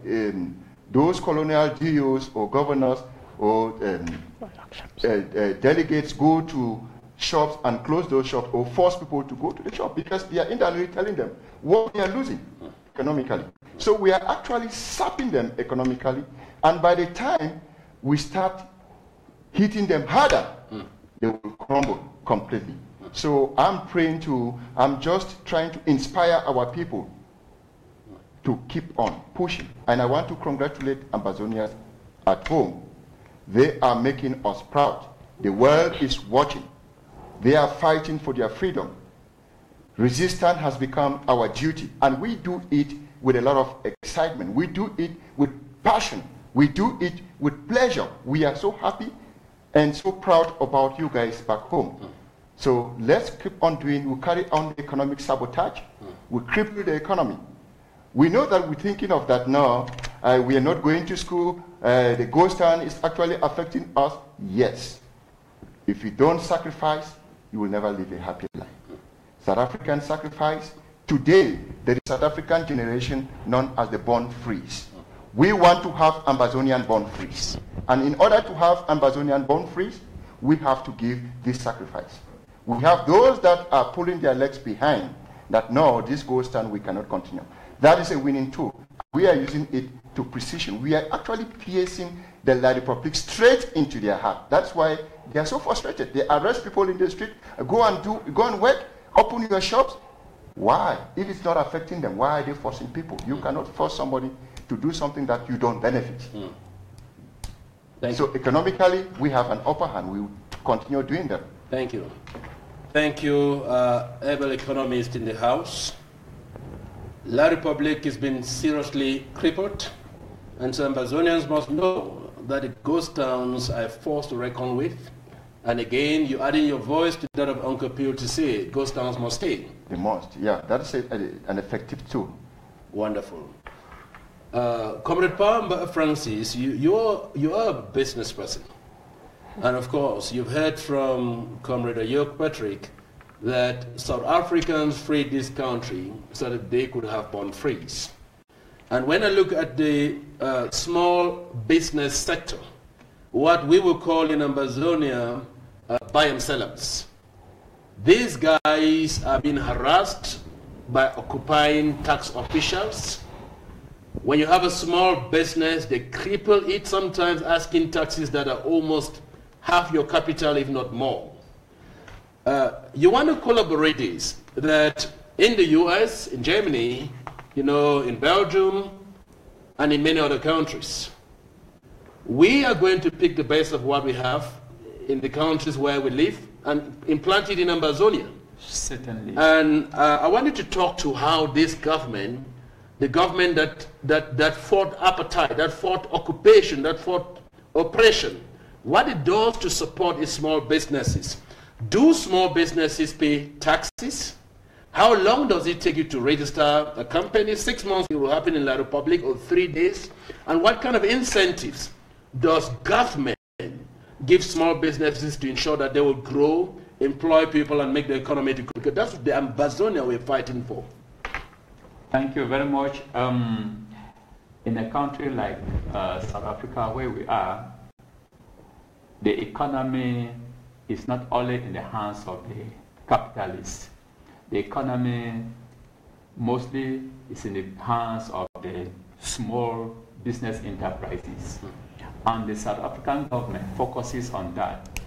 those colonial DOs or governors or delegates go to shops and close those shops or force people to go to the shop, because they are indirectly telling them what they are losing economically. So we are actually sapping them economically, and by the time we start hitting them harder, they will crumble completely. So I'm just trying to inspire our people to keep on pushing. And I want to congratulate Ambazonians at home. They are making us proud. The world is watching. They are fighting for their freedom. Resistance has become our duty, and we do it with a lot of excitement. We do it with passion. We do it with pleasure. We are so happy and so proud about you guys back home. So let's keep on doing, we carry on the economic sabotage. We cripple the economy. We know that we're thinking of that now. We are not going to school. The ghost town is actually affecting us. Yes. If you don't sacrifice, you will never live a happy life. South African sacrifice. Today, there is South African generation known as the born frees. We want to have Ambazonian born frees. And in order to have Ambazonian born frees, we have to give this sacrifice. We have those that are pulling their legs behind, that no, this ghost town, we cannot continue. That is a winning tool. We are using it to precision. We are actually piercing the La Republic straight into their heart. That's why they are so frustrated. They arrest people in the street, go and work, open your shops. Why? If it's not affecting them, why are they forcing people? You cannot force somebody to do something that you don't benefit. So economically, we have an upper hand. We will continue doing that. Thank you. Thank you, able economist in the House. La Republic has been seriously crippled, and so Ambazonians must know that the ghost towns are a force to reckon with. And again, you're adding your voice to that of Uncle Pio to say ghost towns must stay. They must, yeah. That's an effective tool. Wonderful. Comrade Palm Francis, you are a business person. And of course, you've heard from Comrade Ayok Patrick that South Africans freed this country so that they could have born frees. And when I look at the small business sector, what we will call in Ambazonia buy and sellers, these guys are being harassed by occupying tax officials. When you have a small business, they cripple it, sometimes asking taxes that are almost half your capital, if not more. You want to collaborate this, that in the US, in Germany, you know, in Belgium, and in many other countries, we are going to pick the best of what we have in the countries where we live and implant it in Ambazonia. Certainly. And I wanted to talk to how this government, the government that fought apartheid, that fought occupation, that fought oppression, what it does to support its small businesses. Do small businesses pay taxes? How long does it take you to register a company? 6 months it will happen in La Republic, or 3 days? And what kind of incentives does government give small businesses to ensure that they will grow, employ people, and make the economy to grow? That's the Ambazonia we're fighting for. Thank you very much. In a country like South Africa, where we are, the economy is not only in the hands of the capitalists. The economy mostly is in the hands of the small business enterprises. And the South African government focuses on that.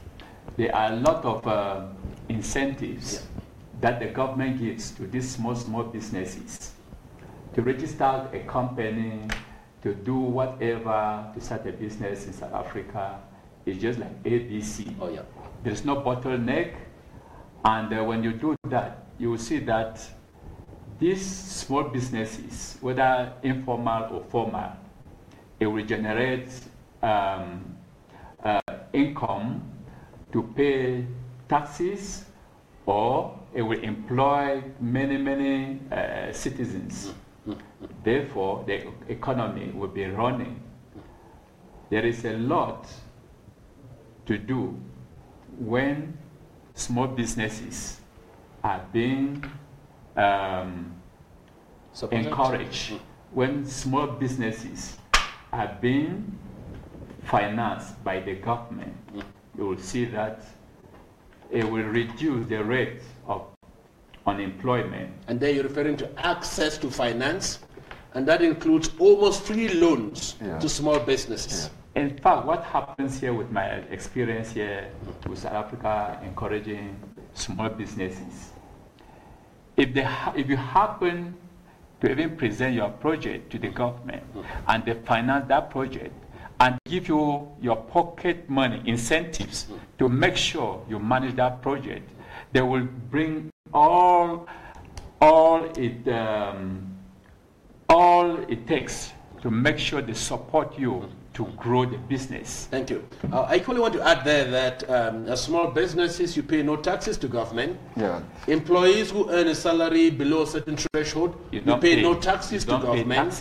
there are a lot of incentives that the government gives to these small businesses to register a company, to do whatever, to start a business in South Africa. It's just like ABC. Oh, yeah. There's no bottleneck. And when you do that, you will see that these small businesses, whether informal or formal, it will generate income to pay taxes, or it will employ many citizens. Therefore, the economy will be running. There is a lot to do when small businesses are being encouraged, when small businesses are being financed by the government. You will see that it will reduce the rate of unemployment. And then you're referring to access to finance, and that includes almost free loans to small businesses. In fact, what happens here with my experience here with South Africa encouraging small businesses, if you happen to even present your project to the government and they finance that project and give you your pocket money incentives to make sure you manage that project, they will bring all it takes to make sure they support you to grow the business. Thank you. I equally want to add there that as small businesses, you pay no taxes to government. Yeah. Employees who earn a salary below a certain threshold, you pay no taxes to government.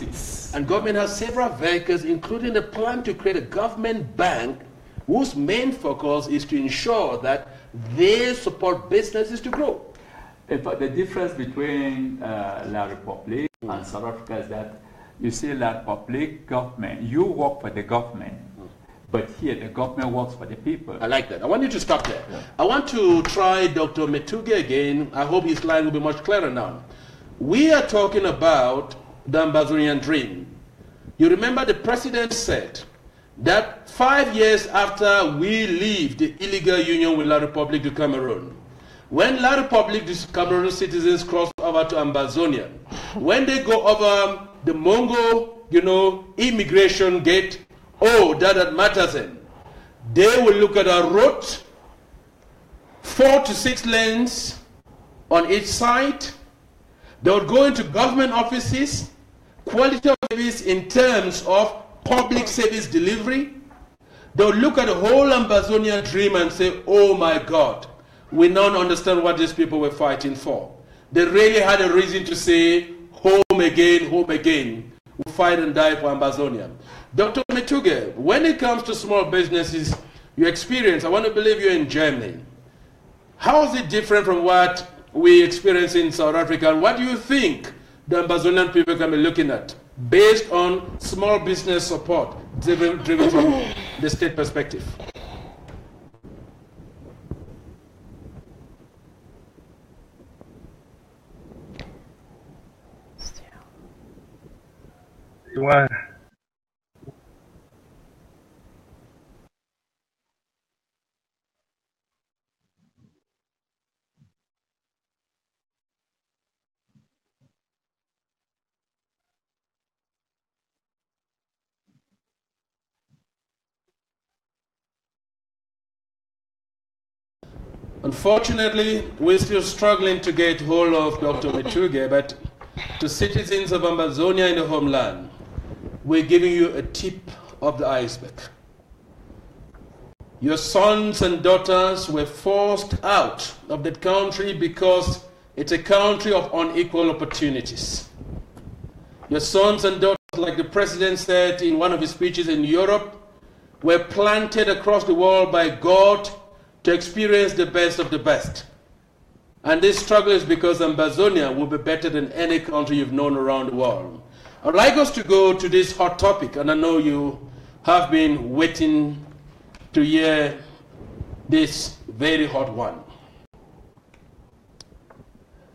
And government has several vehicles, including the plan to create a government bank whose main focus is to ensure that they support businesses to grow. In fact, the difference between La Republique and South Africa is that you see, La Republique government, you work for the government, but here the government works for the people. I like that. I want you to stop there. Yeah. I want to try Dr. Metuge again. I hope his line will be much clearer now. We are talking about the Ambazonian dream. You remember the president said that 5 years after we leave the illegal union with La Republique du Cameroon, when La Republique du Cameroon citizens cross over to Ambazonia, when they go over the Mongo, immigration gate, that matters then. They will look at a road, 4 to 6 lanes on each side. They would go into government offices, quality of service in terms of public service delivery. They would look at the whole Ambazonian dream and say, oh my God, we now understand what these people were fighting for. They really had a reason to say, home again, we'll fight and die for Ambazonia. Dr. Metuge, when it comes to small businesses, your experience, I want to believe you're in Germany. How is it different from what we experience in South Africa? And what do you think the Ambazonian people can be looking at based on small business support driven from the state perspective? Why? Unfortunately, we're still struggling to get hold of Dr. Metuge, but to citizens of Ambazonia in the homeland, we're giving you a tip of the iceberg. Your sons and daughters were forced out of that country because it's a country of unequal opportunities. Your sons and daughters, like the president said in one of his speeches in Europe, were planted across the world by God to experience the best of the best. And this struggle is because Ambazonia will be better than any country you've known around the world. I'd like us to go to this hot topic, and I know you have been waiting to hear this very hot one.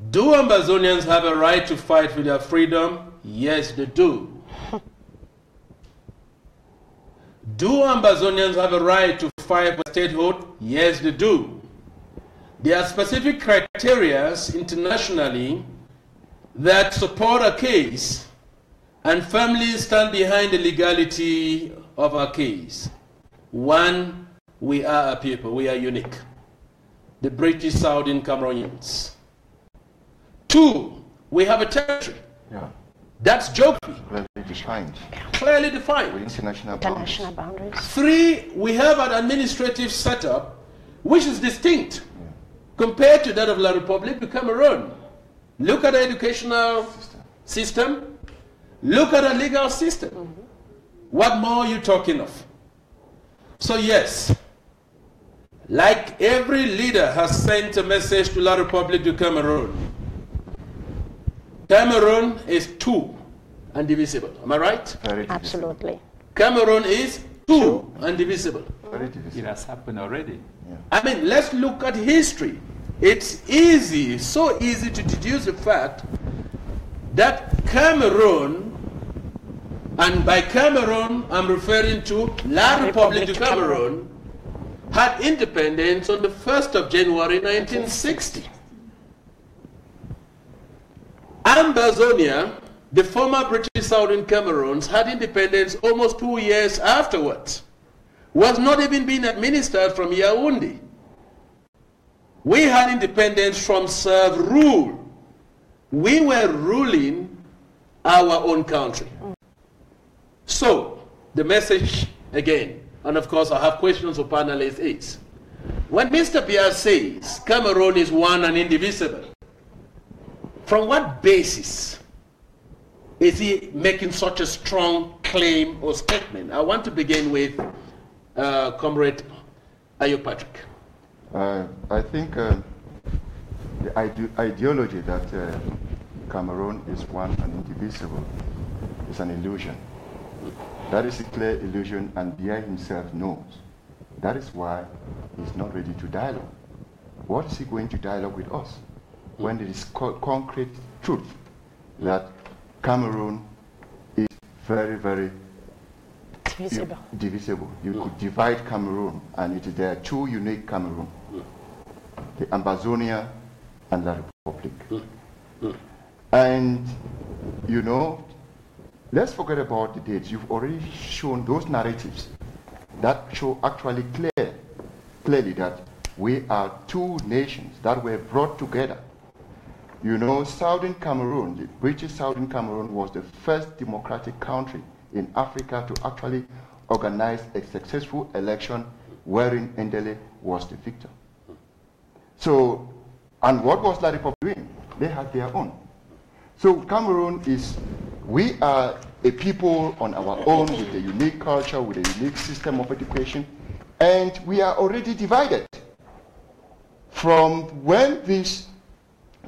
Do Ambazonians have a right to fight for their freedom? Yes, they do. Do Ambazonians have a right to qualify for statehood? Yes, they do. There are specific criteria internationally that support a case and firmly stand behind the legality of our case. One, we are a people, we are unique. The British Southern Cameroonians. Two, we have a territory. Yeah. That's geography. Clearly defined. Clearly defined. With international International boundaries. boundaries. Three, we have an administrative setup which is distinct compared to that of La Republic of Cameroon. Look at the educational system. Look at the legal system. What more are you talking of? So yes, like every leader has sent a message to La Republic of Cameroon. Cameroon is two and divisible. Am I right? Very divisible. Absolutely. Cameroon is two and divisible. Very divisible. It has happened already. I mean, let's look at history. It's easy, so easy to deduce the fact that Cameroon, and by Cameroon I'm referring to La Republic of Cameroon, had independence on the 1st of January 1960. Ambazonia, the former British Southern Cameroons, had independence almost 2 years afterwards. Was not even being administered from Yaoundé. We had independence from serf rule. We were ruling our own country. So, the message again, and of course I have questions for panelists, is, when Mr. Biya says Cameroon is one and indivisible, from what basis is he making such a strong claim or statement? I want to begin with Comrade Ayok Patrick. I think the ideology that Cameroon is one and indivisible is an illusion. That is a clear illusion, and Biya himself knows. That is why he's not ready to dialogue. What is he going to dialogue with us when there is concrete truth that Cameroon is very, very divisible. You could divide Cameroon, and there are two unique Cameroon, the Ambazonia and La Republic. And, you know, let's forget about the dates. You've already shown those narratives that show actually clearly that we are two nations that were brought together. You know, Southern Cameroon, the British Southern Cameroon, was the first democratic country in Africa to actually organize a successful election wherein Ndele was the victor. So, and what was La Republic doing? They had their own. So Cameroon is, we are a people on our own with a unique culture, with a unique system of education, and we are already divided. From when this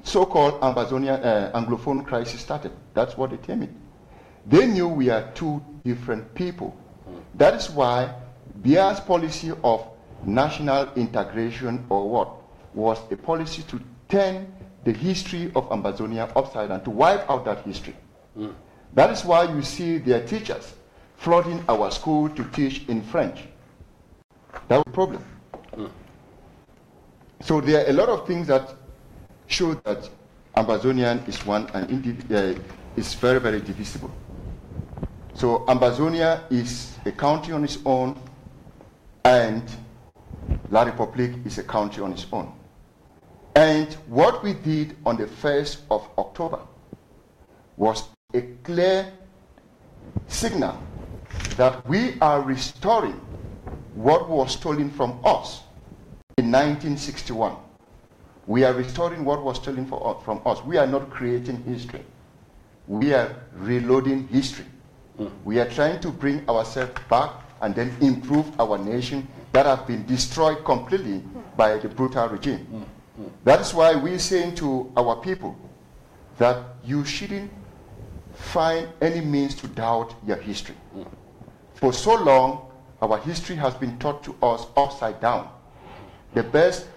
so-called Anglophone crisis started, that's what they termed it. They knew we are two different people. That is why Biya's policy of national integration, or what, was a policy to turn the history of Ambazonia upside down, to wipe out that history. That is why you see their teachers flooding our school to teach in French. That was the problem. So there are a lot of things that show that Ambazonian is one and is very, very divisible. So Ambazonia is a country on its own, and La Republique is a country on its own. And what we did on the 1st of October was a clear signal that we are restoring what was stolen from us in 1961. We are restoring what was stolen from us. We are not creating history. We are reloading history. We are trying to bring ourselves back and then improve our nation that has been destroyed completely by the brutal regime. That is why we're saying to our people that you shouldn't find any means to doubt your history. For so long, our history has been taught to us upside down. The best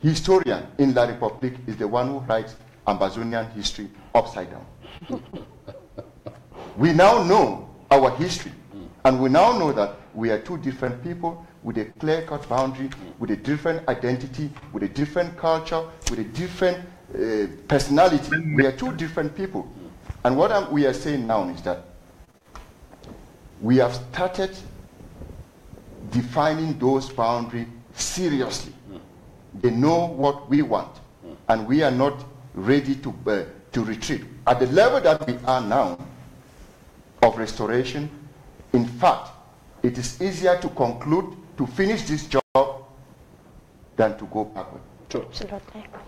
historian in La Republique is the one who writes Ambazonian history upside down. We now know our history, and we now know that we are two different people with a clear-cut boundary, with a different identity, with a different culture, with a different personality. We are two different people. And what we are saying now is that we have started defining those boundaries seriously. They know what we want, and we are not ready to retreat. At the level that we are now of restoration, in fact, it is easier to conclude, to finish this job, than to go backward. True.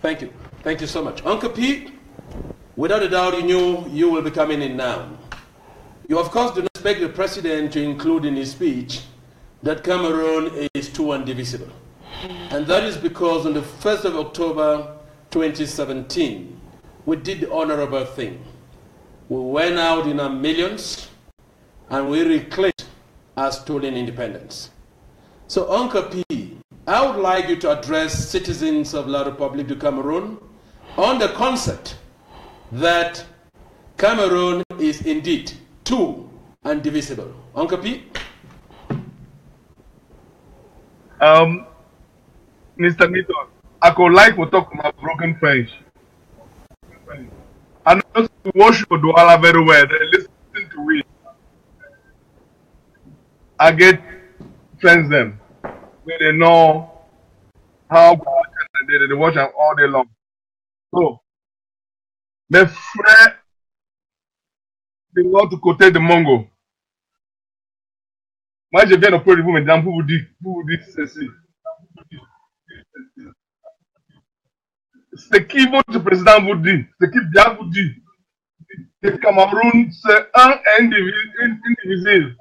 Thank you. Thank you so much. Uncle P, without a doubt, you knew you will be coming in now. You, of course, do not expect the president to include in his speech that Cameroon is too indivisible. And that is because on the 1st of October 2017, we did the honorable thing. We went out in our millions and we reclaimed our stolen independence. So, Uncle P, I would like you to address citizens of La République du Cameroon on the concept that Cameroon is indeed too indivisible. Uncle P? Mr. Milton, I could like to talk about broken French. I know to watch your Douala very well. They listen to it. I get friends them where they know how they watch them all day long. So, mes frères, de l'autre côté de Mongo. Moi, je viens auprès de vous maintenant pour vous dire ceci. Ce qui votre président vous dit, ce qui bien vous dit, que le Cameroun c'est un indivisible.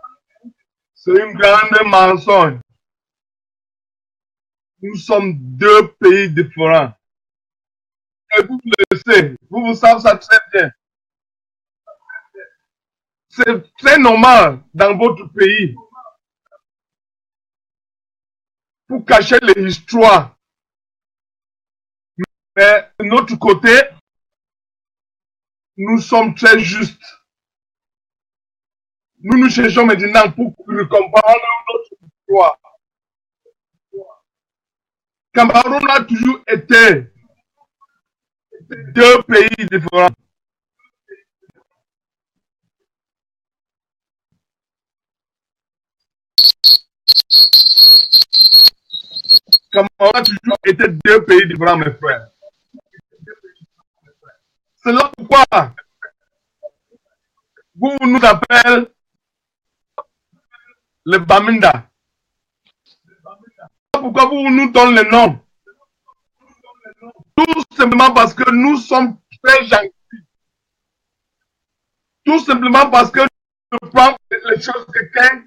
C'est une grande mensonge. Nous sommes deux pays différents. Et vous le savez, vous savez ça très bien. C'est très normal dans votre pays pour cacher l'histoire. Mais de notre côté, nous sommes très justes. Nous nous cherchons maintenant pour comprendre notre histoire. Cameroun a toujours été deux pays différents. Cameroun a toujours été deux pays différents, mes frères. C'est là pourquoi vous nous appelez le Baminda. Pourquoi vous nous donnez le nom? Tout simplement parce que nous sommes très gentils. Tout simplement parce que nous prenons les choses de quelqu'un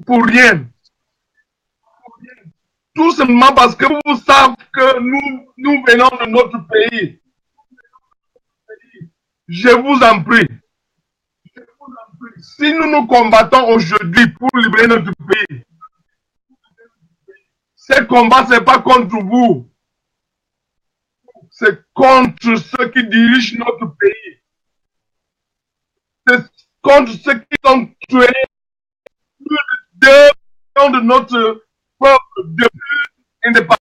pour rien. Tout simplement parce que vous savez que nous venons de notre pays. Je vous en prie. Si nous nous combattons aujourd'hui pour libérer notre pays, ce combat, ce n'est pas contre vous. C'est contre ceux qui dirigent notre pays. C'est contre ceux qui ont tué plus de 2 millions de notre peuple depuis l'indépendance.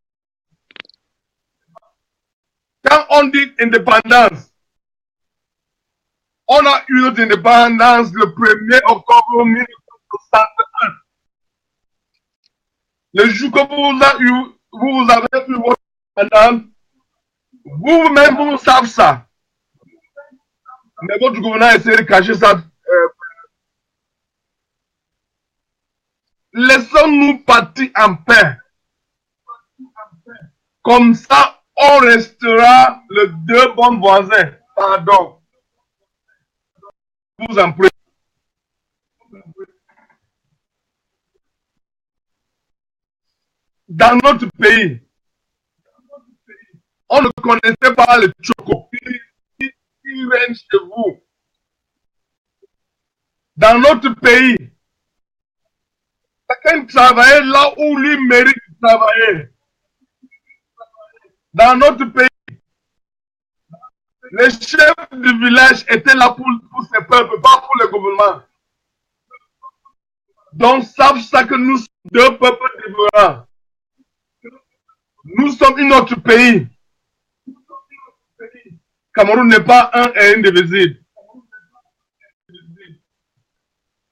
Quand on dit indépendance, on a eu notre indépendance le 1er octobre 1961. Le jour que vous avez eu votre indépendance, vous-même, vous savez ça. Mais votre gouvernement essaie de cacher ça. Laissons-nous partir en paix. Comme ça, on restera les deux bons voisins. Pardon. Je vous en prie. Dans notre pays, on ne connaissait pas le choco qui règne chez vous. Dans notre pays, chacun travaille là où lui mérite de travailler. Dans notre pays, les chefs du village étaient là pour ces peuples, pas pour le gouvernement. Donc, savent ça que nous sommes deux peuples différents. Nous sommes un autre pays. Cameroun n'est pas un et indivisible.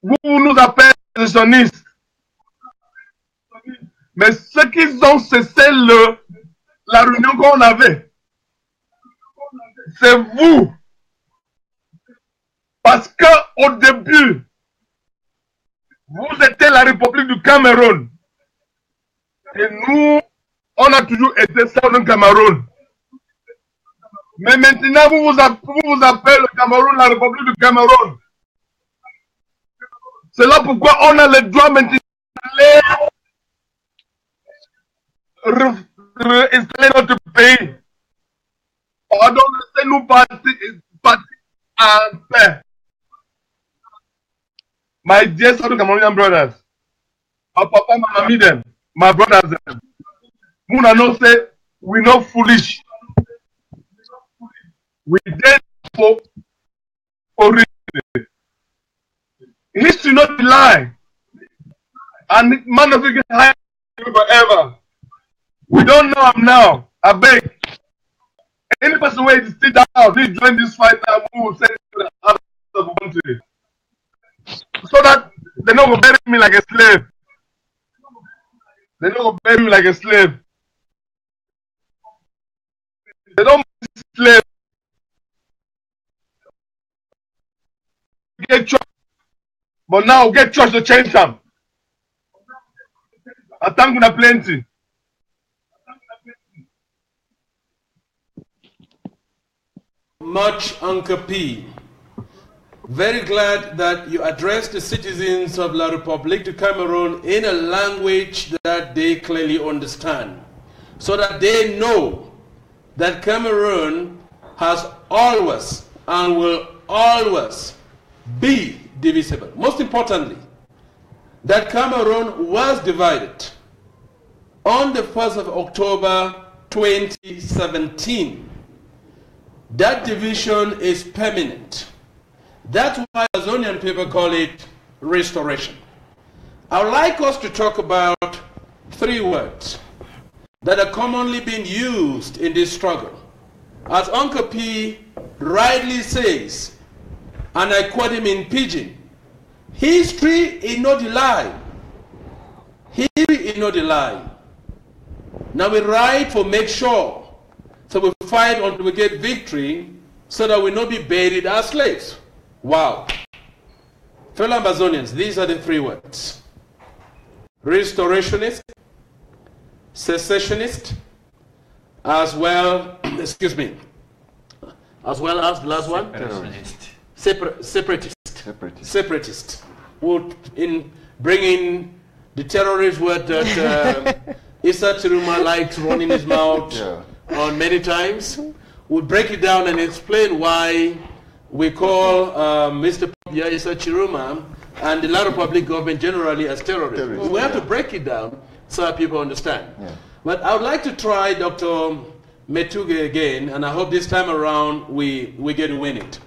Vous nous appelez sécessionnistes. Mais ce qu'ils ont, c'est la réunion qu'on avait. C'est vous. Parce que au début, vous étiez la République du Cameroun. Et nous, on a toujours été Southern Cameroun. Mais maintenant, vous vous appelez le Cameroun la République du Cameroun. C'est là pourquoi on a le droit maintenant d'aller réinstaller notre pays. Pardon, laissez-nous partir en paix. My dear Southern Cameroonian brothers, my papa, my mommy, them, my brothers, them. Muna no say we not foolish. We dead for reason. History not the lie. And man of it high forever. We don't know him now. I beg. Any person where is sit down, please join this fight now. We will send to the other country. So that they don't go bury me like a slave. They don't go bury me like a slave. They don't be slave. Get church. But now get church to change them. I thank you plenty. Much, Uncle P. Very glad that you addressed the citizens of La République du Cameroon in a language that they clearly understand, so that they know that Cameroon has always and will always be divisible. Most importantly, that Cameroon was divided on the 1st of October 2017. That division is permanent. That's why Amazonian people call it restoration. I would like us to talk about 3 words that are commonly being used in this struggle. As Uncle P rightly says, and I quote him in Pidgin, history is not a lie. History is not a lie. Now we write for make sure, so we fight until we get victory, so that we not be buried as slaves. Wow. Fellow Amazonians, these are the 3 words. Restorationist, secessionist, as well, excuse me, as well as the last one? Separatist. Separatist. Would in bringing the terrorist word that Issa Chiruma likes running his mouth on many times, would break it down and explain why we call Mr. Popia Issa Chiruma and the La Republic government generally as terrorists. We have to break it down so that people understand. But I would like to try Dr. Metuge again, and I hope this time around we get to win it.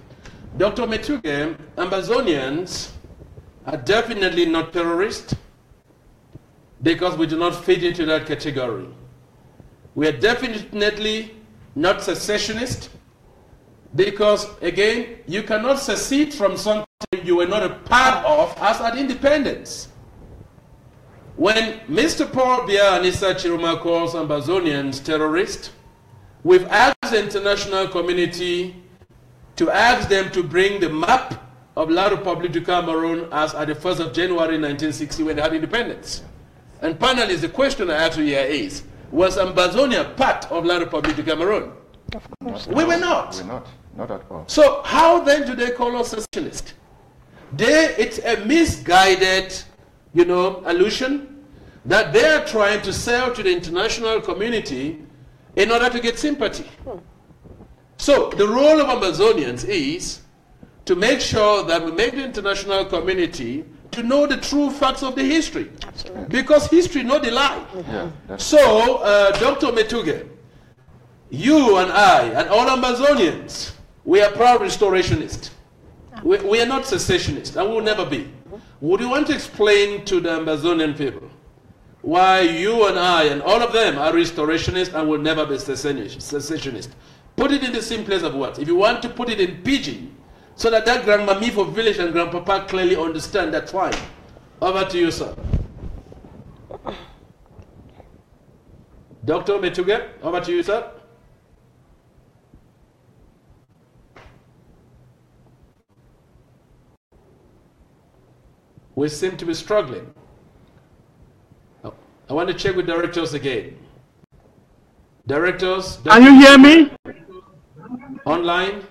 Dr. Metuge, Amazonians are definitely not terrorists because we do not fit into that category. We are definitely not secessionists because, again, you cannot secede from something you were not a part of as an independence. When Mr. Paul Biya and Issa Chiruma calls Amazonians terrorists, we've asked the international community to ask them to bring the map of La République du Cameroun as at the 1st of January 1960 when they had independence. And panelists, the question I ask you here is, was Ambazonia part of La République du Cameroun? Of course. We were not. We're not at all. So how then do they call us secessionists? It's a misguided, allusion that they are trying to sell to the international community in order to get sympathy. So the role of Amazonians is to make sure that we make the international community to know the true facts of the history. Absolutely. Because history not the lie. So, Dr. Metuge, you and I and all Amazonians, we are proud restorationists. We are not secessionists, and we will never be. Would you want to explain to the Amazonian people why you and I and all of them are restorationists and will never be cessationists? Put it in the simplest of words. If you want to put it in pidgin, so that grandmammy for village and grandpapa clearly understand, that's fine. Over to you, sir. Dr. Metuge, over to you, sir. We seem to be struggling. I want to check with directors again. Directors, can you hear me? Online,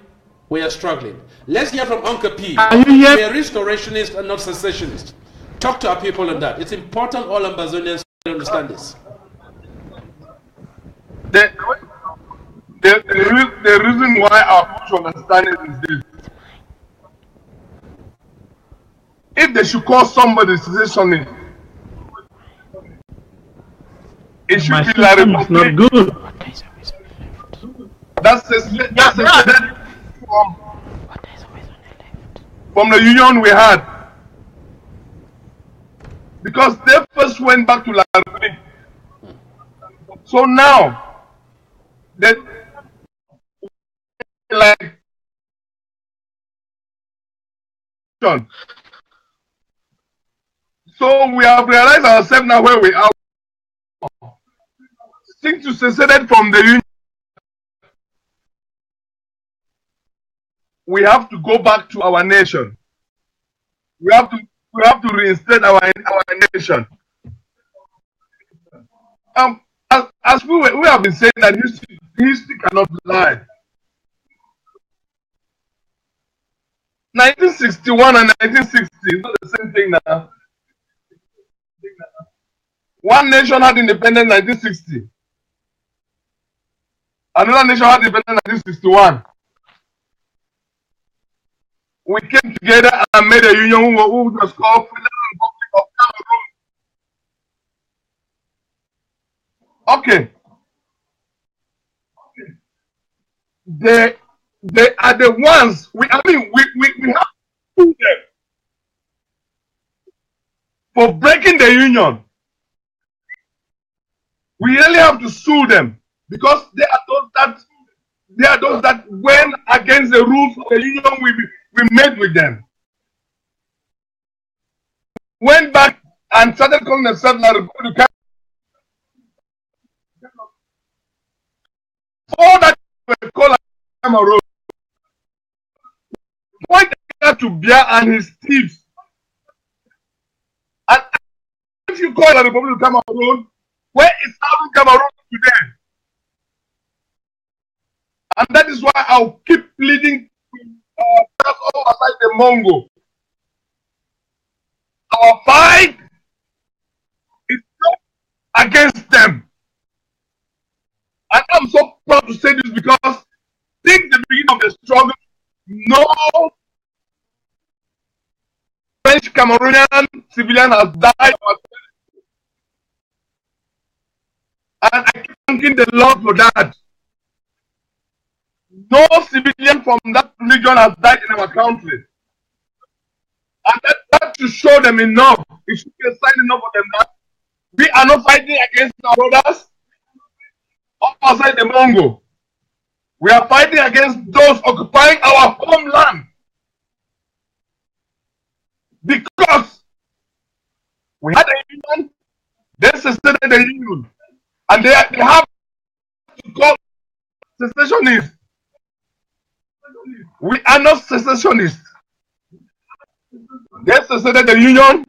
we are struggling. Let's hear from Uncle P. Can you hear? We are restorationists and not cessationists. Talk to our people on that. It's important all Ambazonians understand this. The reason why our mutual understanding is this. If they should call somebody cessationist, it should be like not good. That's from the union we had. Because they first went back to La République. So now, they like so we have realized ourselves now where we are. Since you seceded from the union, we have to go back to our nation. We have to reinstate our nation. As we have been saying that history cannot lie. 1961 and 1960 is not the same thing now. One nation had independence in 1960. Another nation had independence in 1961. We came together and made a union who was called Federal Republic of Cameroon. Okay. They are the ones we have to sue them for breaking the union. We really have to sue them because they are those that went against the rules of the union we made with them. Went back and started calling themselves La République. All that were called Cameroon. Point to Bia and his thieves. And if you call La République of Cameroon, where is Southern Cameroon today? And that is why I'll keep pleading to all aside the Mongo. Our fight is not against them. And I'm so proud to say this because since the beginning of the struggle, no French Cameroonian civilian has died. And I keep thanking the Lord for that. No civilian from that religion has died in our country. And that should show them enough. It should be a sign enough for them that we are not fighting against our brothers outside the Mongo. We are fighting against those occupying our homeland. Because we had a union, they seceded the union. And they have to call secessionists. We are not secessionists. They seceded the union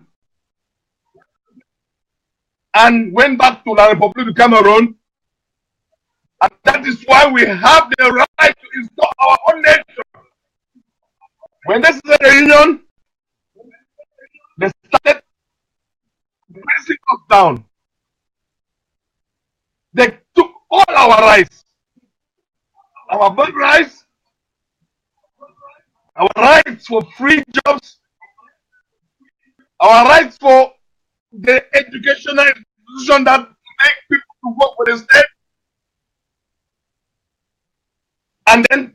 and went back to La République of Cameroon. And that is why we have the right to install our own nation. When they seceded the union, they started pressing us down. They took all our rights, our birth rights, our rights for free jobs, our rights for the educational institution that make people to work for the state, and then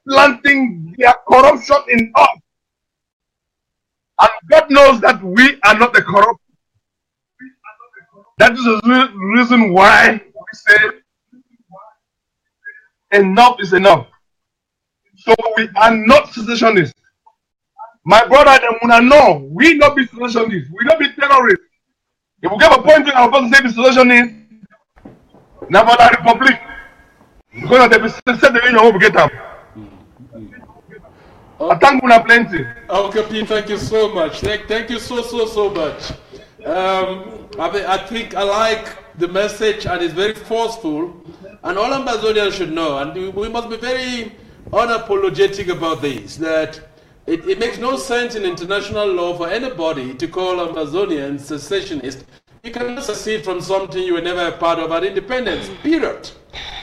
planting their corruption in us. And God knows that we are not the corrupt. That is the reason why we say enough is enough. So we are not secessionists. My brother, no, we not be secessionists. We not be terrorists. If we get a point to our person say be secessionists, now for the republic, because they be set the union we get them. I thank you plenty. Okay, Pete, thank you so much. Thank you so much. I think I like the message, and it's very forceful, and all Ambazonians should know, and we must be very unapologetic about this, that it makes no sense in international law for anybody to call Ambazonians secessionists. You cannot secede from something you were never a part of at independence, period.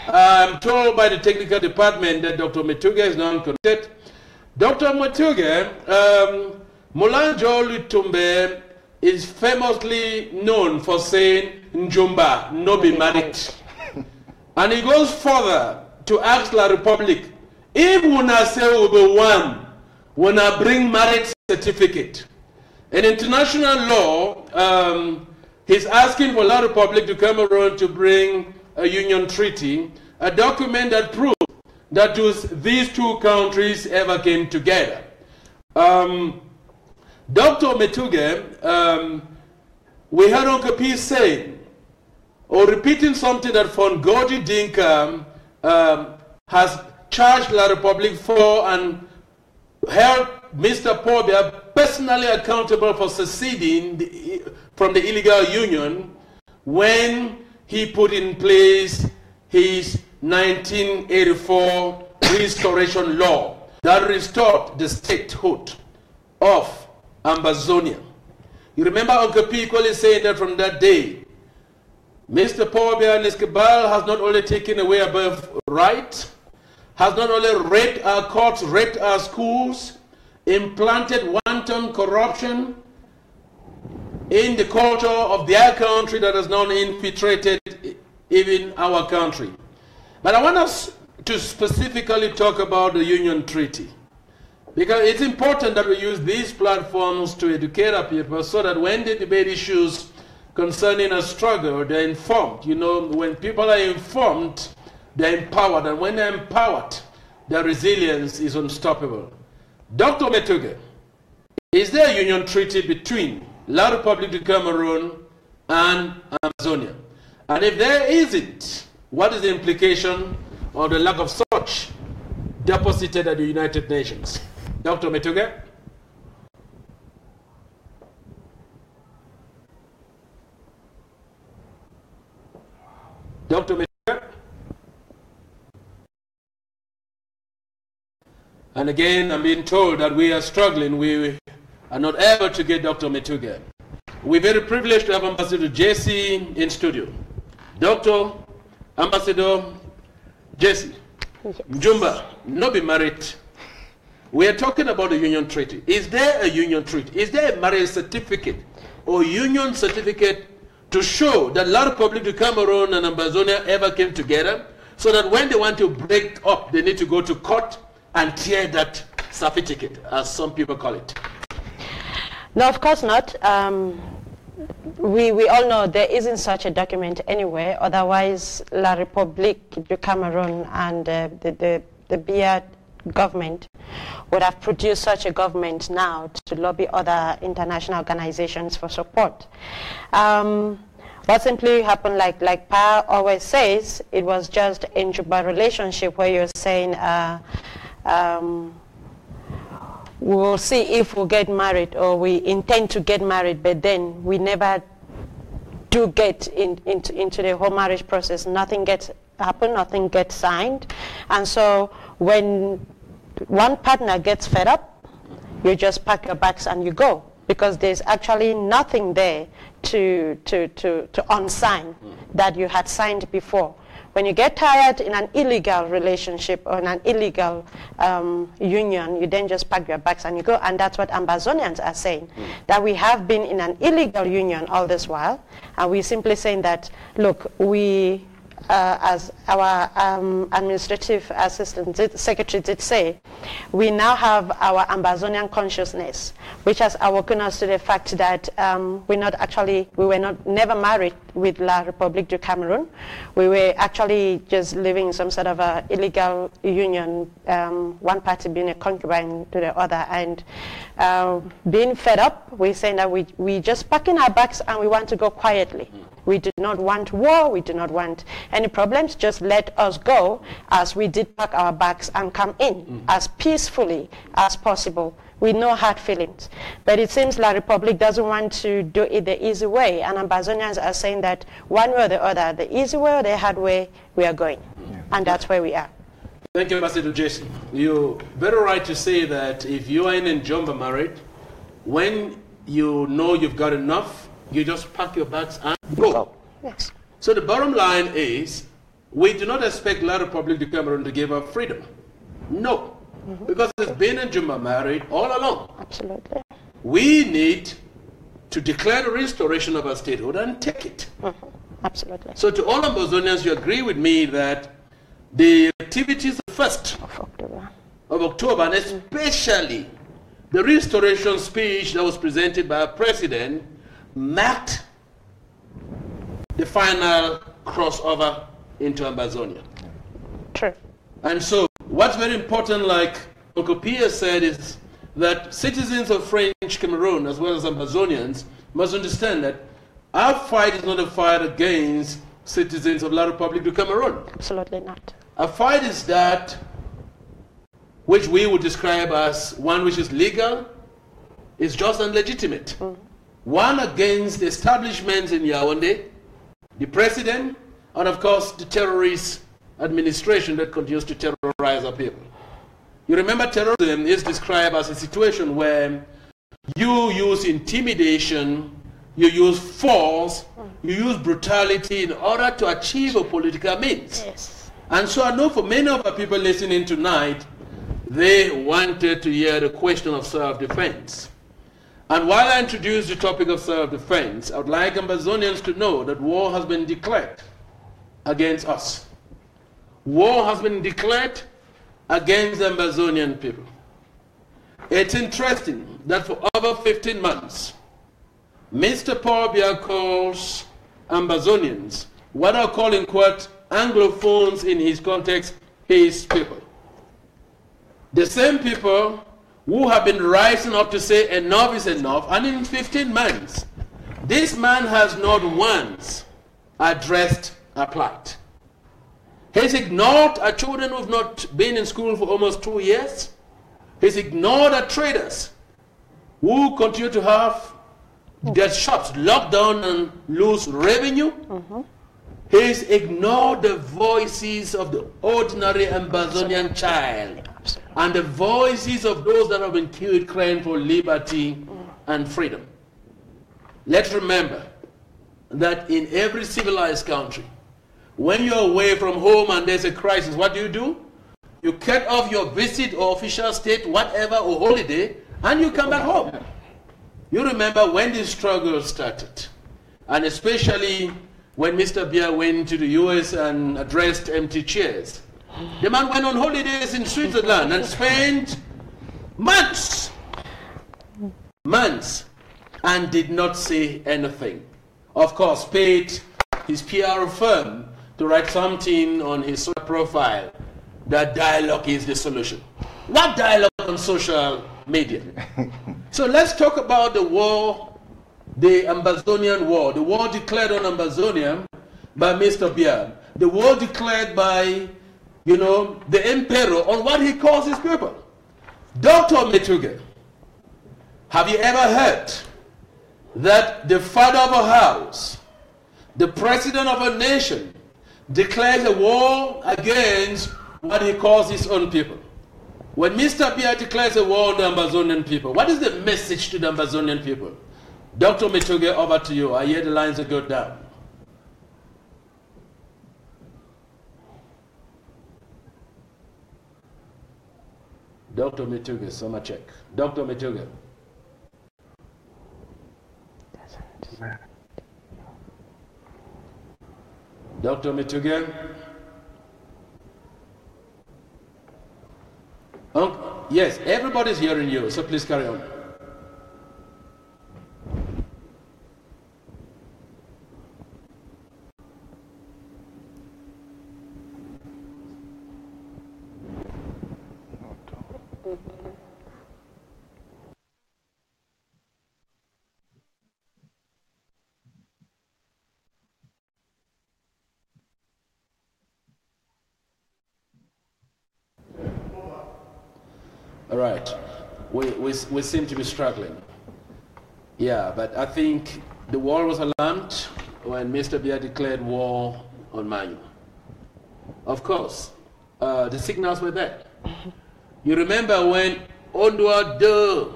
I'm told by the technical department that Dr. Metuge is non-connected. Dr. Metuge, Mulanjo Lutumbe is famously known for saying, Njumba, no be married. And he goes further to ask La Republic, if una say we one, wanna bring marriage certificate. In international law, he's asking for La Republic to come around to bring a union treaty, a document that proves that these two countries ever came together. Dr. Metuge, we heard Uncle P saying, or repeating something that Fongoji Dinka has charged La Republic for and held Mr. Pobia personally accountable for seceding from the illegal union when he put in place his 1984 restoration law that restored the statehood of Ambazonia. You remember Uncle P equally saying that from that day, Mr. Pobia and Escobar has not only taken away above right, has not only raped our courts, raped our schools, implanted wanton corruption in the culture of their country that has now infiltrated even our country. But I want us to specifically talk about the Union Treaty, because it's important that we use these platforms to educate our people so that when they debate issues concerning a struggle, they're informed. You know, when people are informed, they're empowered, and when they're empowered, their resilience is unstoppable. Dr. Metuge, is there a Union Treaty between La Republic du Cameroon and Amazonia? And if there isn't, what is the implication of the lack of such deposited at the United Nations? Dr. Metuge? Dr. Metuge? And again, I'm being told that we are struggling. We are not able to get Dr. Metuge. We're very privileged to have Ambassador Jesse in studio. Dr. Ambassador Jesse, yes. Njumba, no be married. We are talking about the Union Treaty. Is there a Union Treaty? Is there a marriage certificate or Union certificate to show that La Republic du Cameroon and Ambazonia ever came together, so that when they want to break up, they need to go to court and tear that certificate, as some people call it? No, of course not. We all know there isn't such a document anywhere. Otherwise, La Republique du Cameroon and the BR government would have produced such a government now to lobby other international organizations for support. What simply happened, like Pa always says, it was just a Njuba relationship where you're saying, we'll see if we'll get married, or we intend to get married, but then we never do get into the whole marriage process. Nothing gets happen, nothing gets signed. And so when one partner gets fed up, you just pack your bags and you go, because there's actually nothing there to unsign that you had signed before. When you get tired in an illegal relationship or in an illegal union, you then just pack your bags and you go. And that's what Ambazonians are saying, that we have been in an illegal union all this while, and we're simply saying that, look, we as our administrative assistant secretary did say, we now have our Ambazonian consciousness, which has awoken us to the fact that we were never married with La République du Cameroon. We were actually just living in some sort of a illegal union, one party being a concubine to the other, and being fed up, we're saying that we just pack in our bags and we want to go quietly. We do not want war, we do not want any problems, just let us go as we did pack our bags and come in as peacefully as possible with no hard feelings. But it seems La République doesn't want to do it the easy way, and Ambazonians are saying that one way or the other, the easy way or the hard way, we are going. And that's where we are. Thank you, Ambassador Jason. You're very right to say that if you are in Njomba married, when you know you've got enough, you just pack your bags and go. Yes. So the bottom line is, we do not expect La République du Cameroon to give up freedom. No. Because it's been Njomba married all along. Absolutely. We need to declare the restoration of our statehood and take it. Absolutely. So to all Ambazonians, you agree with me that the activities of 1st of October, and especially the restoration speech that was presented by our president, marked the final crossover into Ambazonia. True. And so what's very important, like Uncle Pierre said, is that citizens of French Cameroon, as well as Ambazonians, must understand that our fight is not a fight against citizens of La République du Cameroon. Absolutely not. A fight is that which we would describe as one which is legal, is just and legitimate. One against the establishments in Yaoundé, the president, and of course the terrorist administration that continues to terrorize our people. You remember, terrorism is described as a situation where you use intimidation, you use force, you use brutality in order to achieve a political means. Yes. And so I know for many of our people listening tonight, they wanted to hear the question of self-defense. And while I introduce the topic of self-defense, I would like Ambazonians to know that war has been declared against us. War has been declared against the Ambazonian people. It's interesting that for over 15 months, Mr. Paul Biya calls Ambazonians, what I call in quote, Anglophones in his context, his people. The same people who have been rising up to say enough is enough, and in 15 months, this man has not once addressed a plight. He's ignored our children who have not been in school for almost 2 years. He's ignored our traders who continue to have their shops locked down and lose revenue. He's ignored the voices of the ordinary Ambazonian child and the voices of those that have been killed crying for liberty and freedom. Let's remember that in every civilized country, when you're away from home and there's a crisis, what do? You cut off your visit or official state, whatever, or holiday, and you come back home. You remember when this struggle started, and especially when Mr. Biya went to the US and addressed empty chairs. The man went on holidays in Switzerland and spent months, and did not say anything. Of course, paid his PR firm to write something on his social profile that dialogue is the solution. What dialogue on social media? So let's talk about the war, the Ambazonian war, the war declared on Ambazonia by Mr. Biya, the war declared by, the emperor on what he calls his people. Dr. Metuge, have you ever heard that the father of a house, the president of a nation, declares a war against what he calls his own people? When Mr. Biya declares a war on the Ambazonian people, what is the message to the Ambazonian people? Dr. Metuge, over to you. I hear the lines are going down. Dr. Metuge, summer check. Dr. Metuge. Dr. Mituge? Yes, everybody's hearing you, so please carry on. All right, we seem to be struggling. Yeah, but I think the world was alarmed when Mr. Biya declared war on Manu. Of course, the signals were there. You remember when Ondwa Do,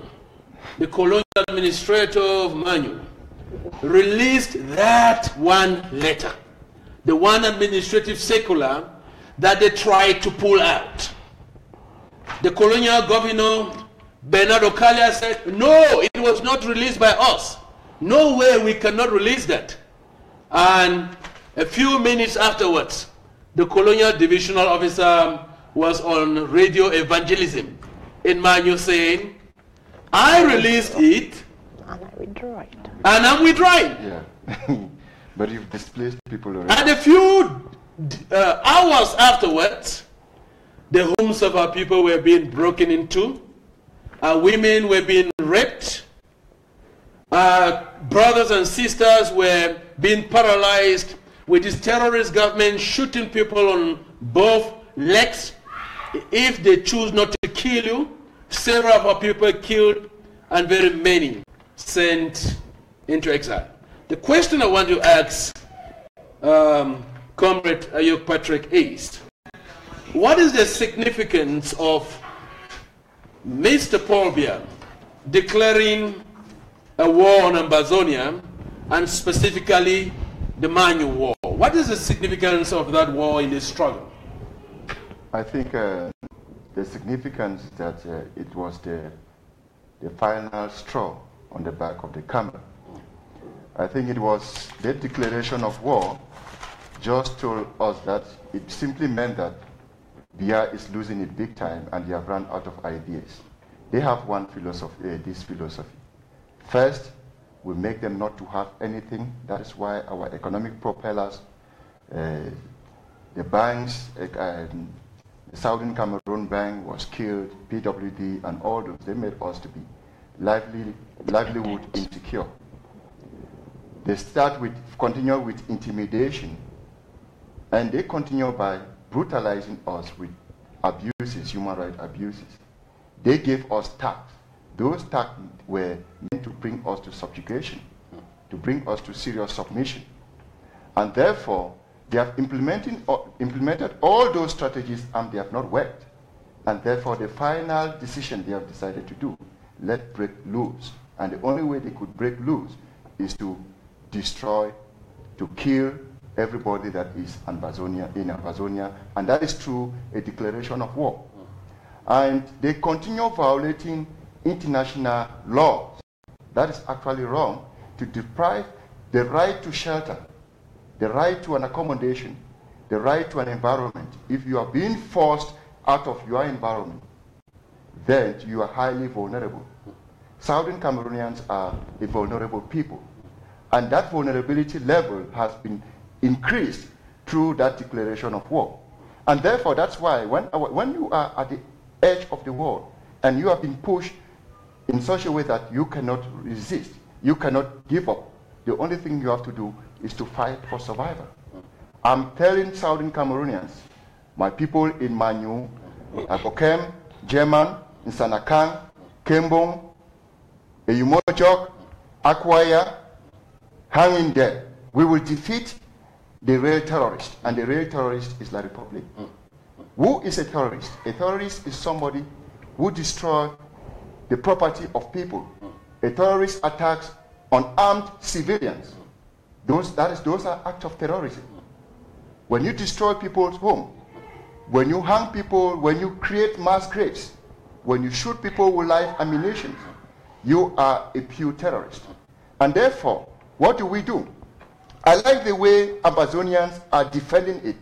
the colonial administrator of Manu, released that one letter, the one administrative circular that they tried to pull out. The colonial governor, Bernardo Kalia, said, no, it was not released by us. No way, we cannot release that. And a few minutes afterwards, the colonial divisional officer was on radio evangelism in Manu saying, I released it, and I withdraw it. And I'm withdrawing. Yeah. But you've displaced people already. And a few hours afterwards, the homes of our people were being broken into. Our women were being raped. Our brothers and sisters were being paralyzed with this terrorist government shooting people on both legs. If they choose not to kill you, several of our people killed and very many sent into exile. The question I want to ask Comrade Ayok Patrick is, what is the significance of Mr. Paul Biya declaring a war on Ambazonia and specifically the Manu War? What is the significance of that war in this struggle? I think the significance is that it was the final straw on the back of the camel. I think it was the declaration of war just told us that it simply meant that Biya is losing it big time and they have run out of ideas. They have one philosophy, this philosophy. First, we make them not to have anything. That is why our economic propellers, the banks, the Southern Cameroon Bank was killed, PWD and all those, they made us to be livelihood insecure. They continue with intimidation, and they continue by brutalizing us with abuses, human rights abuses. They gave us tax. Those tax were meant to bring us to subjugation, to bring us to serious submission. And therefore, they have implemented all those strategies and they have not worked. And therefore, the final decision they have decided to do, let's break loose. And the only way they could break loose is to destroy, to kill everybody that is in Ambazonia, and that is through a declaration of war. And they continue violating international laws. That is actually wrong, to deprive the right to shelter, the right to an accommodation, the right to an environment. If you are being forced out of your environment, then you are highly vulnerable. Southern Cameroonians are a vulnerable people, and that vulnerability level has been increased through that declaration of war. And therefore, that's why when you are at the edge of the war and you have been pushed in such a way that you cannot resist, you cannot give up, the only thing you have to do is to fight for survival. I'm telling Southern Cameroonians, my people in Manu, Abokem, German, Nsanakan, Kembong, Eyumojok, Akwaya, hang in there. We will defeat the real terrorist, and the real terrorist is La Republic. Who is a terrorist? A terrorist is somebody who destroys the property of people. A terrorist attacks unarmed civilians. Those are acts of terrorism. When you destroy people's home, when you hang people, when you create mass graves, when you shoot people with live ammunition, you are a pure terrorist. And therefore, what do? I like the way Ambazonians are defending it.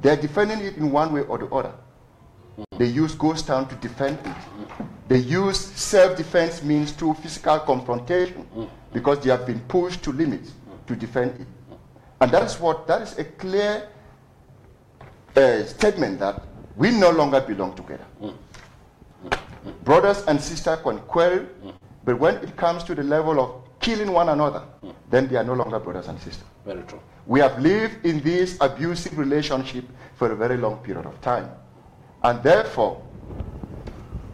They're defending it in one way or the other. They use ghost town to defend it. They use self-defense means through physical confrontation because they have been pushed to limits to defend it. And that is a clear statement that we no longer belong together. Brothers and sisters can quarrel, but when it comes to the level of killing one another, then they are no longer brothers and sisters. Very true. We have lived in this abusive relationship for a very long period of time. And therefore,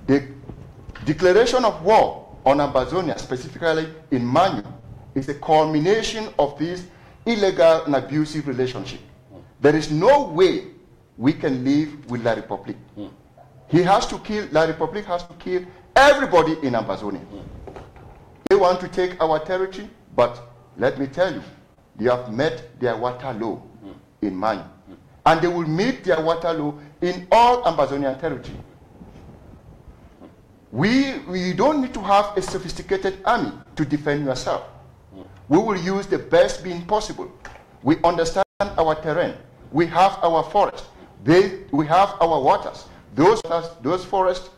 the declaration of war on Ambazonia, specifically in Manu, is a culmination of this illegal and abusive relationship. There is no way we can live with La Republic. La Republic has to kill everybody in Ambazonia. They want to take our territory, but let me tell you, they have met their Waterloo in Manu. And they will meet their Waterloo in all Ambazonian territory. We don't need to have a sophisticated army to defend yourself. We will use the best being possible. We understand our terrain. We have our forests. We have our waters. Those forests,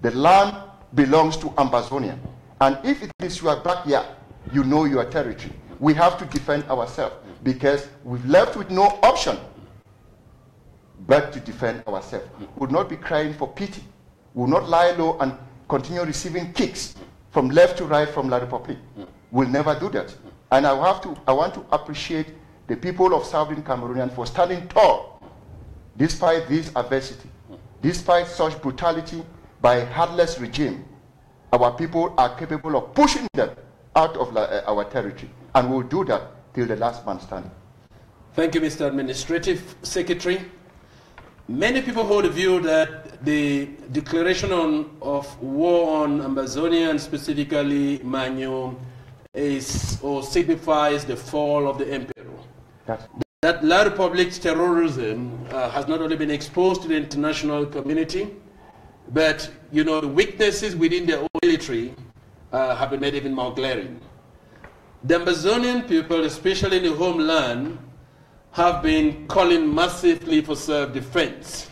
the land belongs to Ambazonia. And if it is your backyard, you know your territory. We have to defend ourselves because we've left with no option but to defend ourselves. We will not be crying for pity. We will not lie low and continue receiving kicks from left to right from La Republic. We'll never do that. And I want to appreciate the people of Southern Cameroon for standing tall despite this adversity, despite such brutality by a heartless regime. Our people are capable of pushing them out of our territory, and we'll do that till the last man standing. Thank you, Mr. Administrative Secretary. Many people hold the view that the declaration of war on Ambazonia, and specifically Manu, signifies the fall of the emperor. That La Republic's terrorism has not only been exposed to the international community, but the weaknesses within their own military have been made even more glaring. The Ambazonian people, especially in the homeland, have been calling massively for self-defense.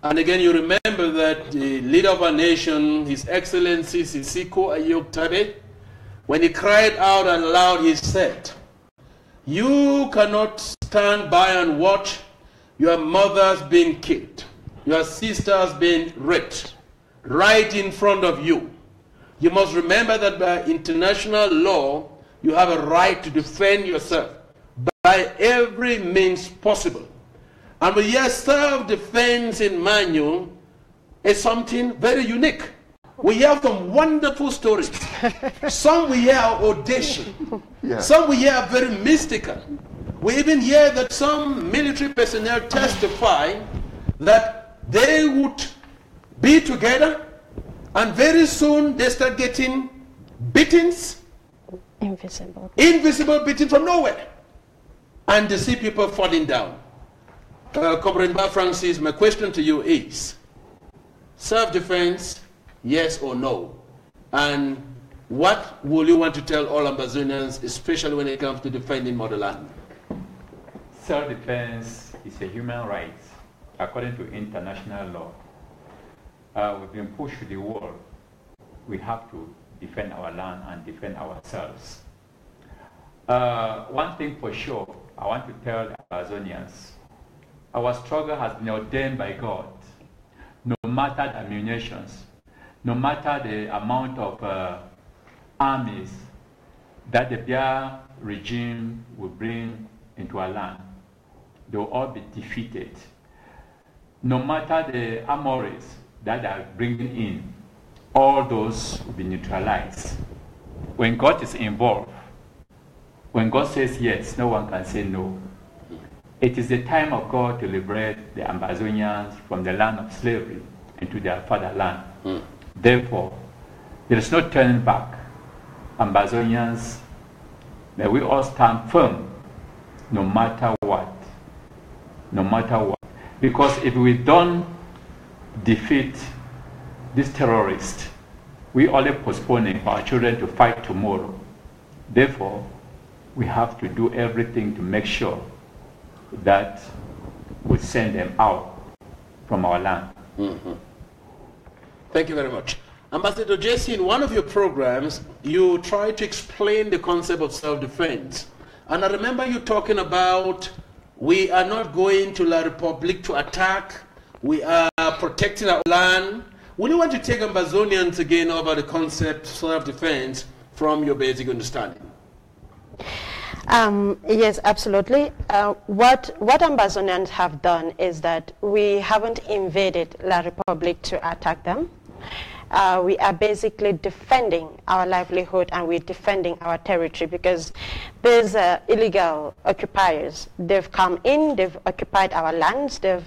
And again, you remember that the leader of our nation, His Excellency Sisiko Ayok Tabe, when he cried out and loud, he said, "You cannot stand by and watch your mothers being killed, your sisters being raped, right in front of you. You must remember that by international law, you have a right to defend yourself by every means possible." And we hear self-defense in Manu is something very unique. We hear some wonderful stories. Some we hear are audacious. Some we hear are very mystical. We even hear that some military personnel testify that they would be together and very soon they start getting beatings. Invisible beatings from nowhere. And they see people falling down. Comrade Francis, my question to you is, self-defense, yes or no? And what will you want to tell all Ambazonians, especially when it comes to defending motherland? Self-defense is a human right according to international law. We've been pushed to the wall. We have to defend our land and defend ourselves. One thing for sure, I want to tell the Amazonians, our struggle has been ordained by God. No matter the ammunitions, no matter the amount of armies that the Bia regime will bring into our land, they will all be defeated. No matter the armories that they are bringing in, all those will be neutralized. When God is involved, when God says yes, no one can say no. It is the time of God to liberate the Ambazonians from the land of slavery into their fatherland. Therefore, there is no turning back. Ambazonians, may we all stand firm no matter what. No matter what. Because if we don't defeat this terrorist, we only postponing for our children to fight tomorrow. Therefore, we have to do everything to make sure that we send them out from our land. Mm-hmm. Thank you very much. Ambassador Jesse, in one of your programs, you tried to explain the concept of self-defense. And I remember you talking about we are not going to La Republic to attack, we are protecting our land. Would you want to take Ambazonians again over the concept of self-defense from your basic understanding? Yes, absolutely. What Ambazonians have done is that we haven't invaded La Republic to attack them. We are basically defending our livelihood and we're defending our territory because there's illegal occupiers. They've come in, they've occupied our lands, they've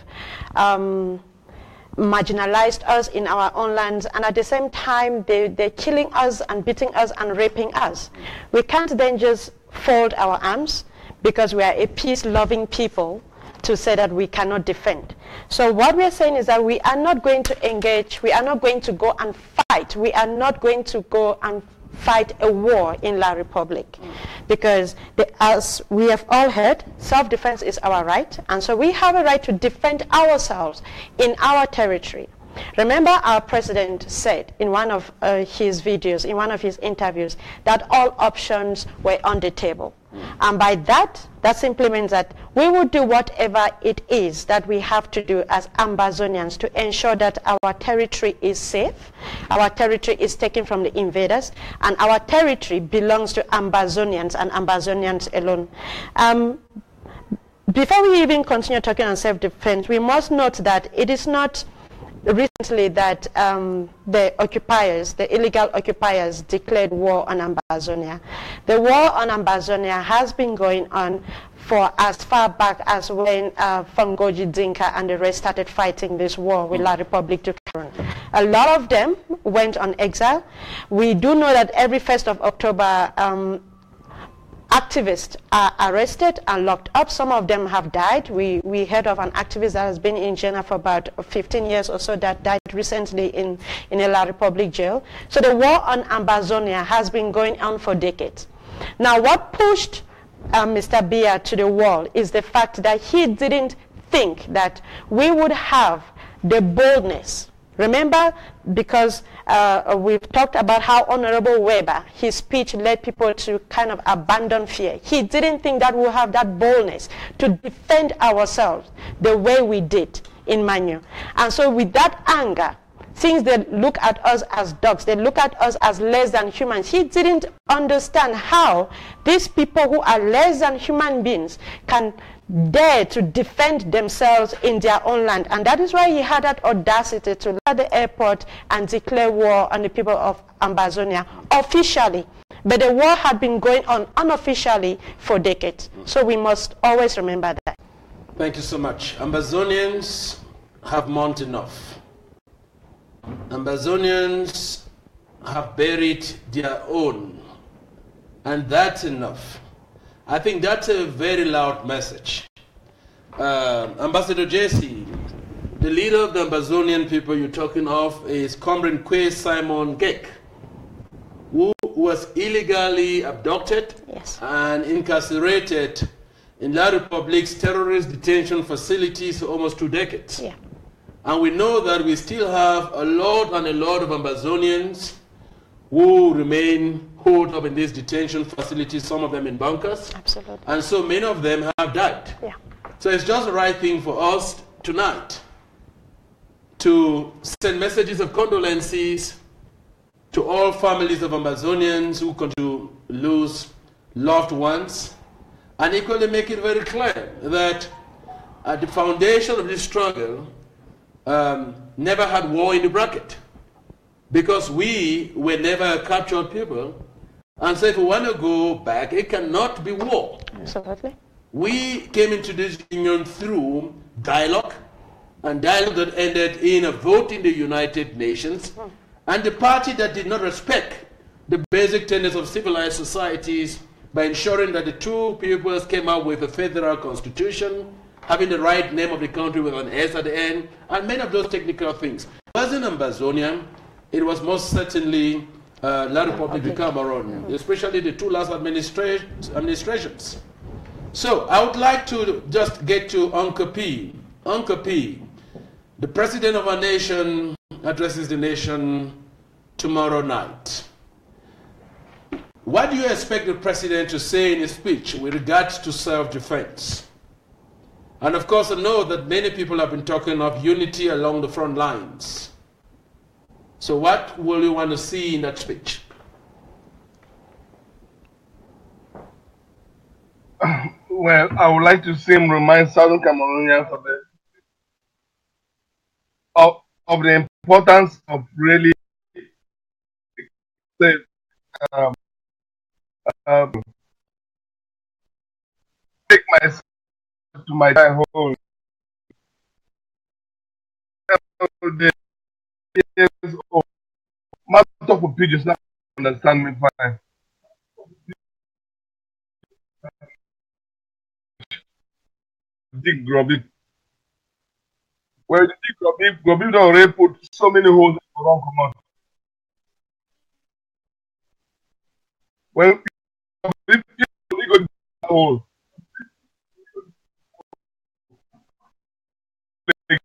marginalized us in our own lands, and at the same time they're killing us and beating us and raping us. We can't then just fold our arms because we are a peace-loving people to say that we cannot defend. So what we are saying is that we are not going to engage, we are not going to go and fight, we are not going to go and fight a war in La Republic. Because as we have all heard, self-defense is our right, and so we have a right to defend ourselves in our territory. Remember, our president said in one of his videos, in one of his interviews, that all options were on the table. And by that simply means that we will do whatever it is that we have to do as Ambazonians to ensure that our territory is safe, our territory is taken from the invaders, and our territory belongs to Ambazonians and Ambazonians alone. Before we even continue talking on self-defense, we must note that it is not recently that the occupiers, the illegal occupiers, declared war on Ambazonia. The war on Ambazonia has been going on for as far back as when Fongoji Dinka and the rest started fighting this war with La Republic du Cameroon. A lot of them went on exile. We do know that every 1st of October, activists are arrested and locked up. Some of them have died. We heard of an activist that has been in Jena for about 15 years or so that died recently in a La Republic jail. So the war on Ambazonia has been going on for decades. Now what pushed Mr. Biya to the wall is the fact that he didn't think that we would have the boldness. Remember, because we've talked about how Honorable Weber, his speech led people to kind of abandon fear. He didn't think that we'll have that boldness to defend ourselves the way we did in Manu. And so with that anger, since they look at us as dogs, they look at us as less than humans, he didn't understand how these people who are less than human beings can dare to defend themselves in their own land. And that is why he had that audacity to leave the airport and declare war on the people of Ambazonia officially. But the war had been going on unofficially for decades. So we must always remember that. Thank you so much. Ambazonians have mourned enough. Ambazonians have buried their own. And that's enough. I think that's a very loud message. Ambassador Jesse, the leader of the Ambazonian people you're talking of is Comrade Kwe Simon Gek, who was illegally abducted and incarcerated in La Republic's terrorist detention facilities for almost 2 decades. Yeah. And we know that we still have a lot of Ambazonians who remain holed up in these detention facilities, some of them in bunkers. Absolutely. And so many of them have died. Yeah. So it's just the right thing for us tonight to send messages of condolences to all families of Ambazonians who continue to lose loved ones, and equally make it very clear that at the foundation of this struggle never had war in the bracket, because we were never captured people. And so if we want to go back, it cannot be war. Absolutely. We came into this union through dialogue, and dialogue that ended in a vote in the United Nations. And the party that did not respect the basic tenets of civilized societies by ensuring that the two peoples came out with a federal constitution, having the right name of the country with an S at the end, and many of those technical things. It wasn't Ambazonia. It was most certainly La Republic of Cameroon, especially the two last administrations. So I would like to just get to Uncle P. Uncle P, the president of our nation addresses the nation tomorrow night. What do you expect the president to say in his speech with regards to self-defense? And of course, I know that many people have been talking of unity along the front lines. So what will you want to see in that speech? Well, I would like to see him remind Southern Cameroonians of the importance of really um, take myself to my home. My talk with pigeons now understand me fine. Dig grubby. Well, the dig grubby don't already put so many holes in the wrong command. Well, if you go hole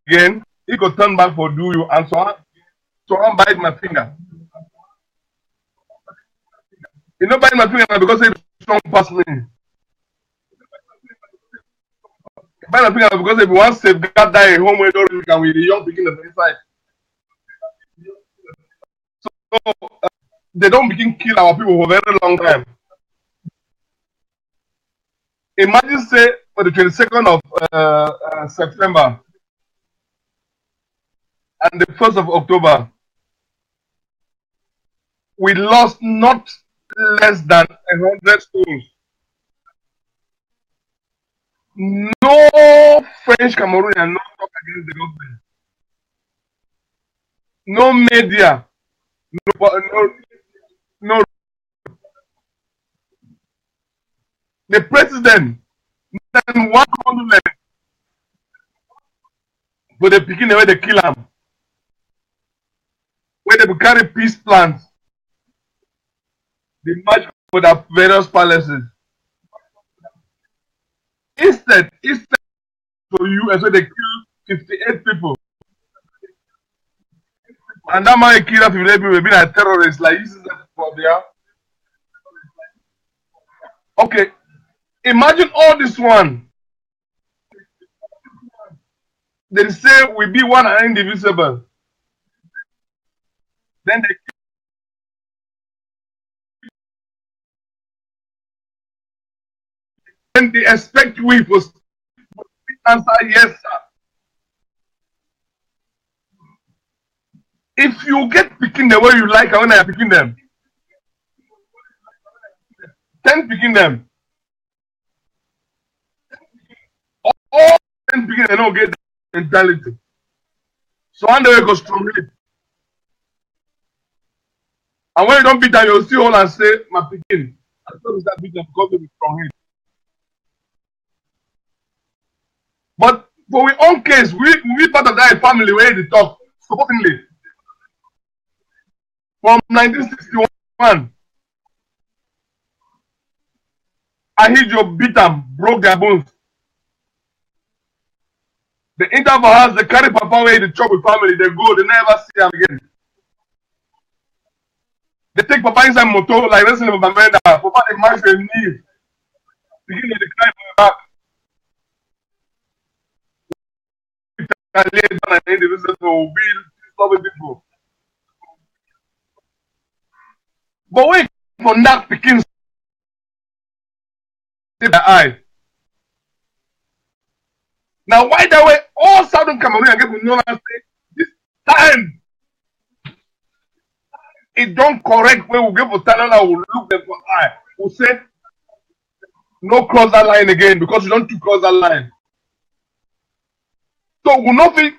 again, he could turn back for do you and so I bite my finger. You know, bite my finger because it's strong past me. Bite my finger because if you want safeguard die at home, we don't can with the young begin the inside. So they don't begin kill our people for a very long time. Imagine say for the 22nd of September and the 1st of October, we lost not less than 100 schools. No French Cameroonian no talk against the government. No media. No. The president send one condolence for the beginning where they kill him. Where they carry peace plans. They march for the various palaces. Instead to you and so they kill 58 people. And that man kill 58 people being a terrorist like this is for there. Okay. Imagine all this one. They say we be one and indivisible. Then they expect we to answer yes, sir. If you get picking the way you like when I am picking them, 10 picking them, all 10 picking they don't get that mentality. So one day we go strongly. And when you don't beat them, you'll see all and say, my picking. I thought we start beating them because they be strongly. But for our own case, we part of that family where they talk supportingly. From 1961, Ahijo beat them, broke their bones. The interval has they carry Papa where they chop with family, they go, they never see them again. They take Papa inside motor like wrestling with Bamenda. Papa they march their knees. Begin to cry for back. People. But wait for that picking the eye. Now why that way all Southern Cameroon get to know and say this time it don't correct when we get for talent and we look them for eye. We say no cross that line again because you don't cross that line. So we not feel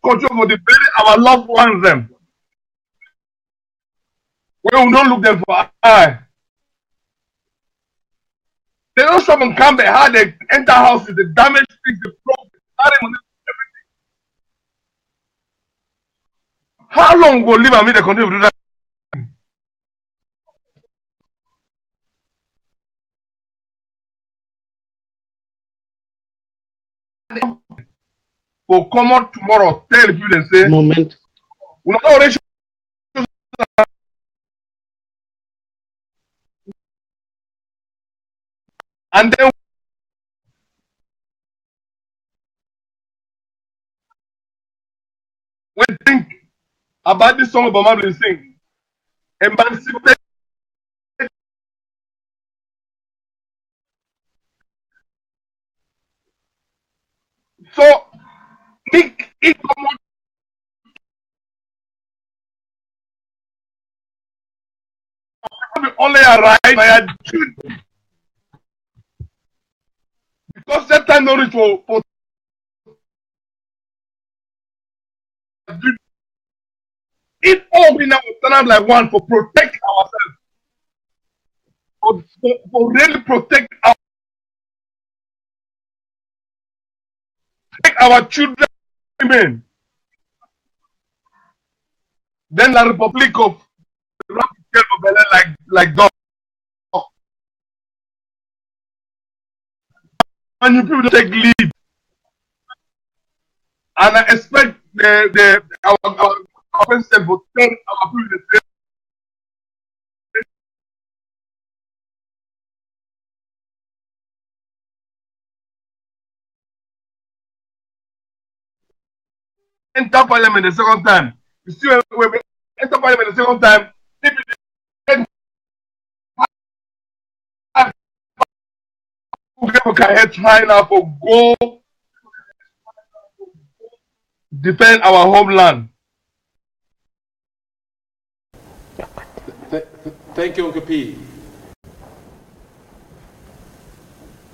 control for the very our loved ones them. When we don't look them for eye. They don't show them come back how they enter houses, the damage things, the problems, everything. How long will live and make the country do that? will come out tomorrow, tell you and say, moment. we not already and then we think about this song Obama will sing. Emancipate. So, think it only arrive by June. Because that time no reach for it all we now stand up like one for protect ourselves. For really protect our children. Amen. Then the Republic of like dog. And you people take lead. And I expect our president will tell our people the same. Enter parliament the second time. You see when we enter parliament the second time, people can try now for go defend our homeland. Thank you, Uncle P.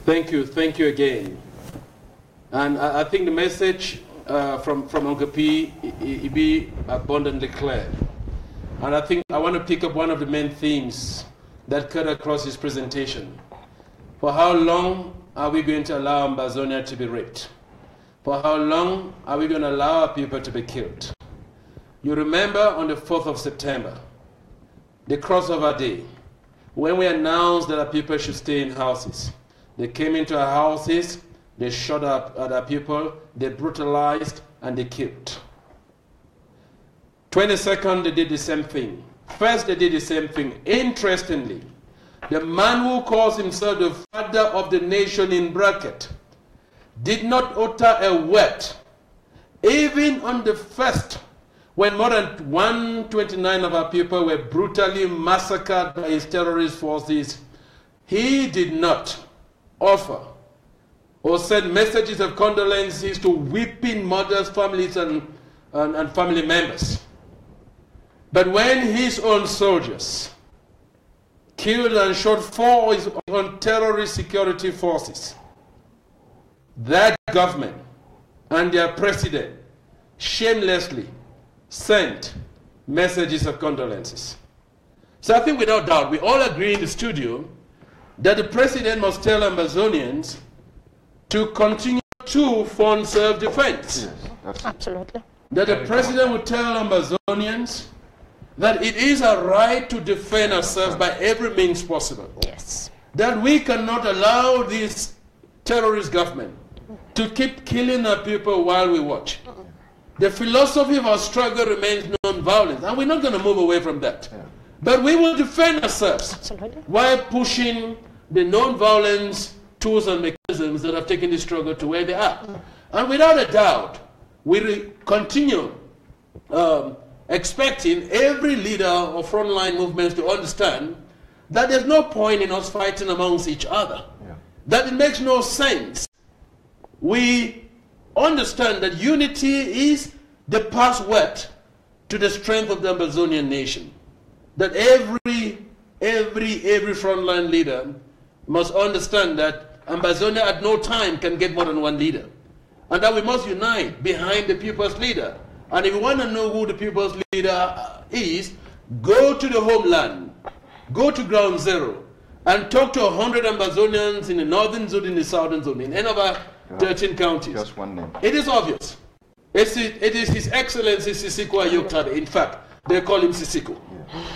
Thank you again. And I think the message from Uncle P be abundantly clear. And I think I want to pick up one of the main themes that cut across his presentation. For how long are we going to allow Ambazonia to be raped? For how long are we going to allow our people to be killed? You remember on the 4th of September, the crossover day, when we announced that our people should stay in houses. They came into our houses, they shot up at our people, they brutalized, and they killed. 22nd, they did the same thing. First, they did the same thing. Interestingly, the man who calls himself the father of the nation in bracket did not utter a word. Even on the first, when more than 129 of our people were brutally massacred by his terrorist forces, he did not offer or send messages of condolences to weeping mothers, families, and family members. But when his own soldiers killed and shot 4 of his own terrorist security forces, that government and their president shamelessly sent messages of condolences. So I think without doubt, we all agree in the studio that the president must tell Ambazonians to continue to fund self-defense. Yes, Absolutely. That the president would tell Ambazonians that it is our right to defend ourselves by every means possible. Yes. That we cannot allow this terrorist government to keep killing our people while we watch. The philosophy of our struggle remains non-violence, and we're not going to move away from that. Yeah. But we will defend ourselves Absolutely. while pushing the non-violence tools and mechanisms that have taken the struggle to where they are. And without a doubt, we continue expecting every leader of frontline movements to understand that there's no point in us fighting amongst each other. Yeah. That it makes no sense. We understand that unity is the password to the strength of the Ambazonian nation. That every frontline leader must understand that Ambazonia at no time can get more than one leader. And that we must unite behind the people's leader. And if you want to know who the people's leader is, go to the homeland, go to ground zero, and talk to 100 Ambazonians in the northern zone, in the southern zone, in any of our 13 counties. Just one name. It is obvious. It is His Excellency Sisiko Ayoktabe. In fact, they call him Sisiko.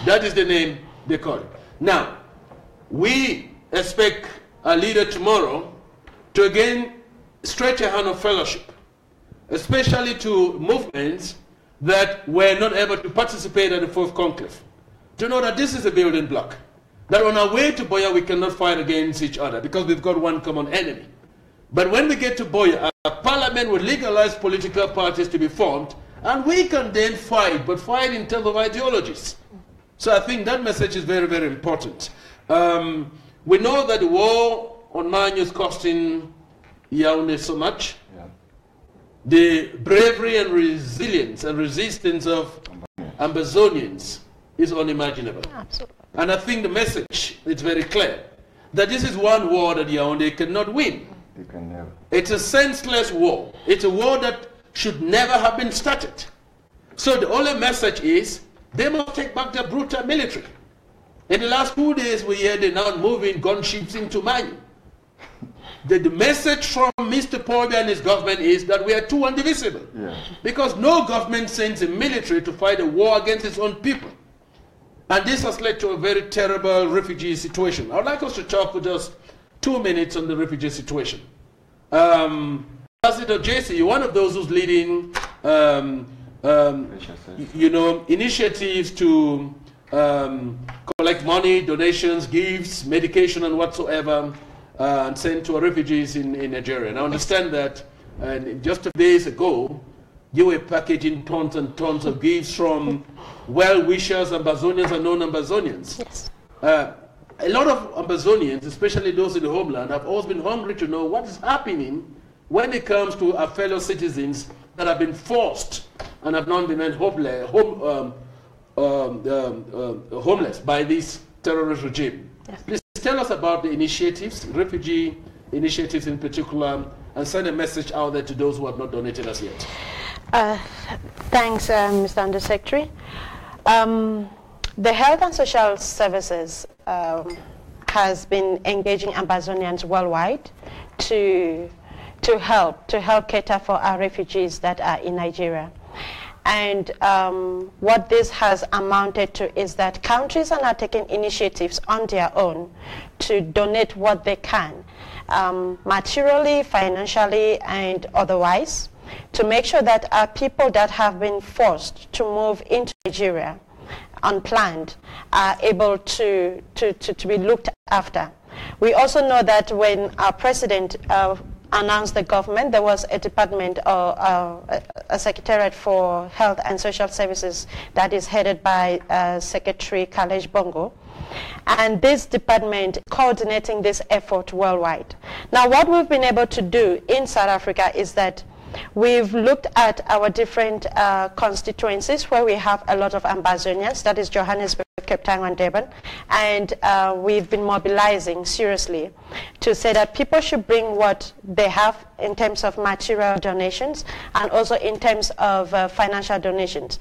That is the name they call him. Now, we expect a leader tomorrow to again stretch a hand of fellowship, especially to movements that were not able to participate at the fourth conclave, to know that this is a building block, that on our way to Boya we cannot fight against each other because we've got one common enemy. But when we get to Boya, a parliament will legalize political parties to be formed, and we can then fight, but fight in terms of ideologies. So I think that message is very, very important. We know that the war on Manu is costing Yaoundé so much. Yeah. The bravery and resilience and resistance of Ambazonians is unimaginable. Absolutely. And I think the message is very clear, that this is one war that Yaoundé cannot win. They can never. It's a senseless war. It's a war that should never have been started. So the only message is, they must take back their brutal military. In the last 2 days, we hear they're now moving gunships into Manu. The message from Mr. Paul and his government is that we are too indivisible. Yeah. Because no government sends a military to fight a war against its own people. And this has led to a very terrible refugee situation. I would like us to talk for just 2 minutes on the refugee situation. Ambassador JC, you're one of those who's leading initiatives to collect money, donations, gifts, medication, and whatsoever, and send to our refugees in Nigeria. And I understand that just a few days ago, you were packaging tons and tons of gifts from well-wishers, Ambazonians and non-Ambazonians. Yes. A lot of Ambazonians, especially those in the homeland, have always been hungry to know what is happening when it comes to our fellow citizens that have been forced and have not been made homeless by this terrorist regime. Yes. Please tell us about the initiatives, refugee initiatives in particular, and send a message out there to those who have not donated as yet. Thanks, Mr. Undersecretary. The Health and Social Services has been engaging Ambazonians worldwide to help cater for our refugees that are in Nigeria. And what this has amounted to is that countries are now taking initiatives on their own to donate what they can, materially, financially, and otherwise, to make sure that our people that have been forced to move into Nigeria unplanned are able to be looked after. We also know that when our president announced the government, there was a department or a secretariat for health and social services that is headed by Secretary Kalesh Bongo. And this department coordinating this effort worldwide. Now what we've been able to do in South Africa is that we've looked at our different constituencies where we have a lot of Ambazonians, that is Johannesburg, Cape Town and Durban, and we've been mobilizing seriously to say that people should bring what they have in terms of material donations and also in terms of financial donations.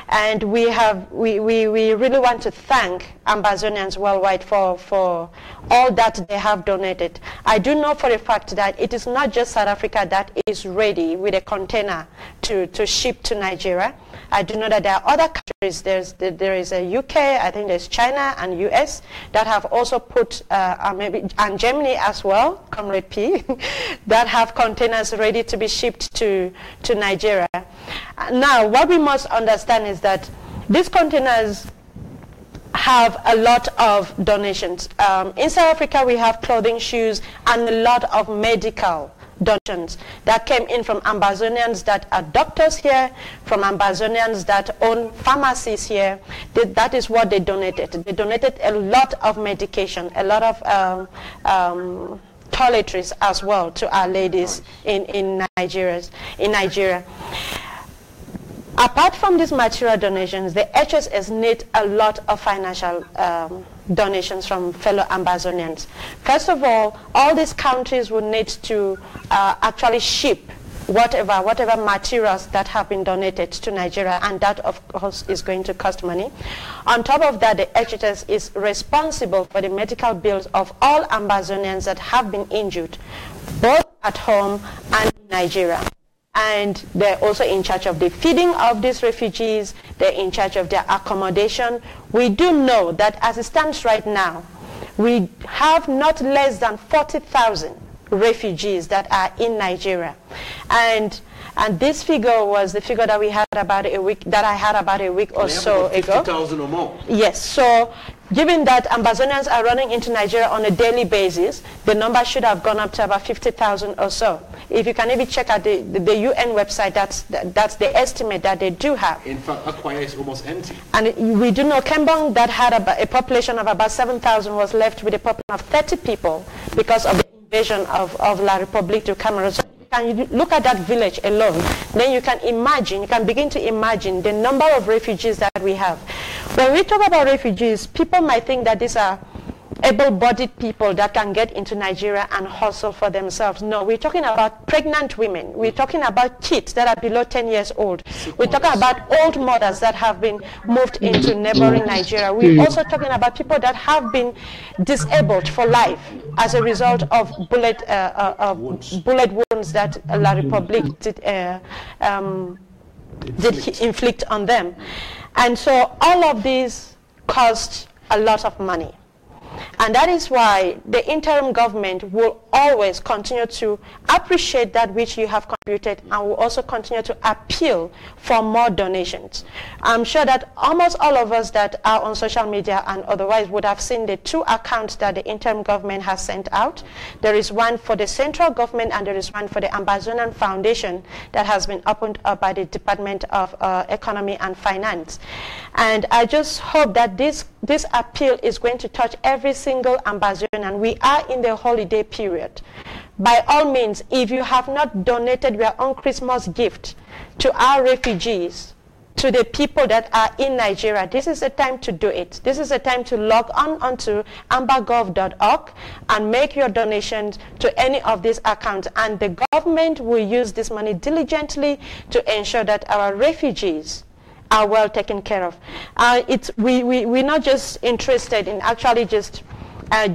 And we really want to thank Ambazonians worldwide for all that they have donated. I do know for a fact that it is not just South Africa that is ready with a container to ship to Nigeria. I do know that there are other countries. There is a UK, I think there's China and US that have also put, and Germany as well, Comrade P, that have containers ready to be shipped to Nigeria. Now, what we must understand is that these containers have a lot of donations. In South Africa, we have clothing, shoes, and a lot of medical donations that came in from Ambazonians that are doctors here, from Ambazonians that own pharmacies here. That is what they donated. They donated a lot of medication, a lot of toiletries as well to our ladies in Nigeria. Apart from these material donations, the HSS need a lot of financial donations from fellow Ambazonians. First of all these countries would need to actually ship whatever materials that have been donated to Nigeria, and that of course is going to cost money. On top of that, the HSS is responsible for the medical bills of all Ambazonians that have been injured, both at home and in Nigeria. And they're also in charge of the feeding of these refugees. They're in charge of their accommodation. We do know that as it stands right now, we have not less than 40,000 refugees that are in Nigeria. And this figure was the figure that we had about a week, that I had about a week or so ago. 50,000 or more. Yes, so given that Ambazonians are running into Nigeria on a daily basis, the number should have gone up to about 50,000 or so. If you can even check out the UN website, that's the estimate that they do have. In fact, F.R.A is almost empty. And we do know Kembong, that had a population of about 7,000, was left with a population of 30 people because of the invasion of La République du Cameroon. So you look at that village alone, then you can imagine, you can begin to imagine the number of refugees that we have. When we talk about refugees, people might think that these are able-bodied people that can get into Nigeria and hustle for themselves. No, we're talking about pregnant women. We're talking about kids that are below 10 years old. We're talking about old mothers that have been moved into neighboring Nigeria. We're also talking about people that have been disabled for life as a result of bullet wounds that La République did inflict on them. And so all of these cost a lot of money. And that is why the interim government will always continue to appreciate that which you have contributed, and will also continue to appeal for more donations. I'm sure that almost all of us that are on social media and otherwise would have seen the two accounts that the interim government has sent out. There is one for the central government and there is one for the Ambazonian Foundation that has been opened up by the Department of Economy and Finance. And I just hope that this appeal is going to touch every single Ambazonian. We are in the holiday period. By all means, if you have not donated your own Christmas gift to our refugees, to the people that are in Nigeria, this is the time to do it. This is the time to log on onto ambagov.org and make your donations to any of these accounts. And the government will use this money diligently to ensure that our refugees are well taken care of. We're not just interested in actually just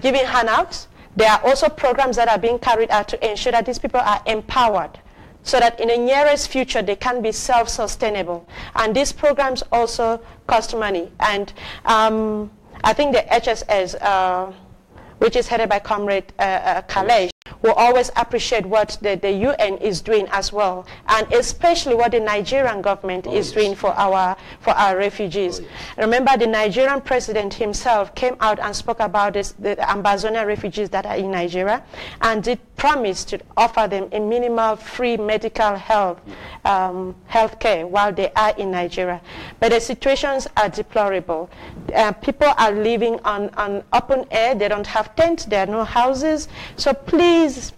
giving handouts. There are also programs that are being carried out to ensure that these people are empowered so that in the nearest future they can be self-sustainable. And these programs also cost money. And I think the HSS, which is headed by Comrade Kalesh, will always appreciate what the UN is doing as well, and especially what the Nigerian government is doing for our refugees. Remember, the Nigerian president himself came out and spoke about the Ambazonian refugees that are in Nigeria, and did promise to offer them a minimal free medical health care while they are in Nigeria. But the situations are deplorable. People are living on open air. They don't have tents. There are no houses. So please,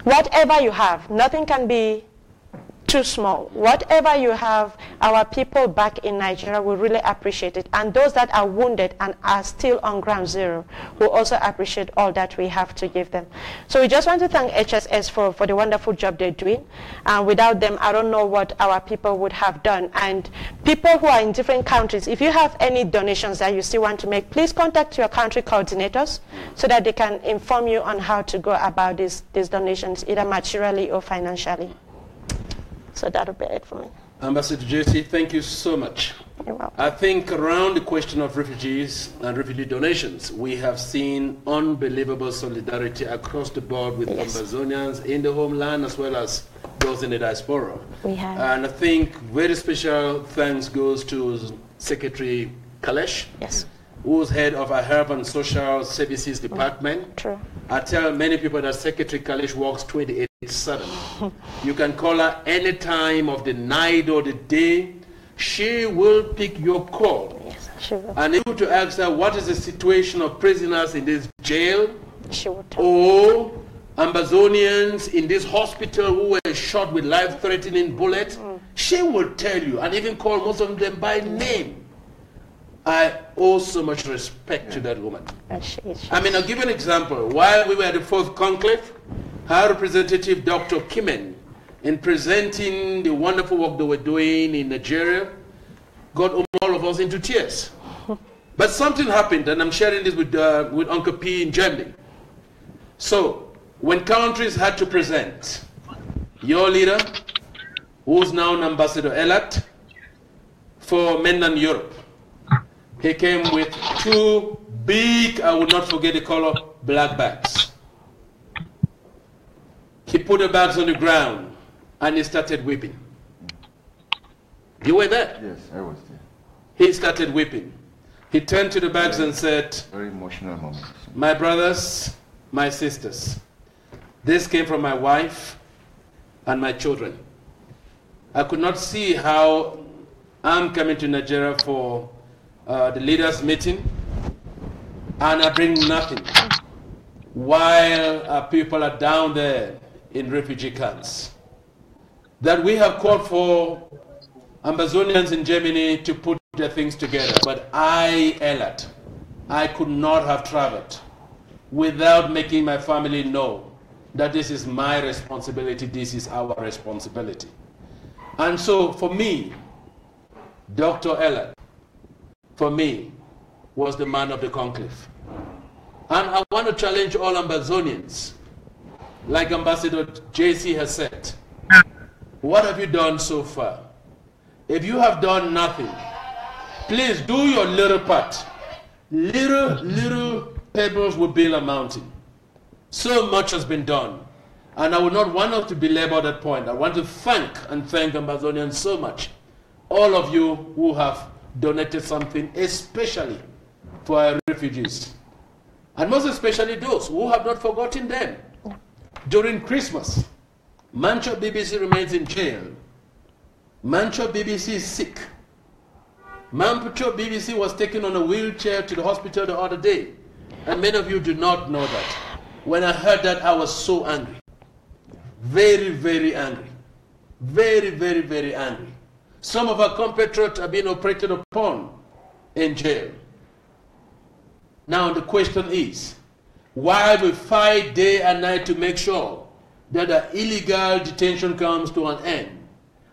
whatever you have, nothing can be too small. Whatever you have, our people back in Nigeria will really appreciate it. And those that are wounded and are still on ground zero will also appreciate all that we have to give them. So we just want to thank HSS for the wonderful job they're doing. And without them, I don't know what our people would have done. And people who are in different countries, if you have any donations that you still want to make, please contact your country coordinators so that they can inform you on how to go about these donations, either materially or financially. So that'll be it for me. Ambassador JC, thank you so much. You're welcome. I think around the question of refugees and refugee donations, we have seen unbelievable solidarity across the board with Ambazonians in the homeland as well as those in the diaspora. We have. And I think very special thanks goes to Secretary Kalesh, who's head of our Health and Social Services Department. True. I tell many people that Secretary Kalesh works 28/7. You can call her any time of the night or the day. She will pick your call. Yes, she will. And able to ask her what is the situation of prisoners in this jail, she will tell. or Ambazonians in this hospital who were shot with life-threatening bullets. She will tell you, and even call most of them by name. I owe so much respect to that woman. I mean, I'll give you an example. While we were at the fourth conclave, High Representative Dr. Kimen, in presenting the wonderful work they were doing in Nigeria, got all of us into tears. But something happened, and I'm sharing this with Uncle P in Germany. So, when countries had to present, your leader, who's now an ambassador-elect for mainland Europe, he came with two big, I will not forget the color, black bags. He put the bags on the ground and he started weeping. You were there? Yes, I was there. He started weeping. He turned to the bags and said, very emotional moment. my brothers, my sisters, this came from my wife and my children. I could not see how I'm coming to Nigeria for the leaders' meeting and I bring nothing while our people are down there in refugee camps. That we have called for Amazonians in Germany to put their things together, but I, Elliot, I could not have traveled without making my family know that this is my responsibility, this is our responsibility. And so for me, Dr. Elliot, for me, was the man of the conclave. And I want to challenge all Amazonians, like Ambassador JC has said, what have you done so far? If you have done nothing, please do your little part. Little pebbles will build a mountain. So much has been done. And I would not want us to belabor that point. I want to thank Amazonians so much. All of you who have donated something, especially for our refugees. And most especially those who have not forgotten them. During Christmas, Mancho BBC remains in jail. Mancho BBC is sick. Mancho BBC was taken on a wheelchair to the hospital the other day. And many of you do not know that. When I heard that, I was so angry. Very, very angry. Very, very, very angry. Some of our compatriots are being operated upon in jail. Now the question is, why we fight day and night to make sure that the illegal detention comes to an end?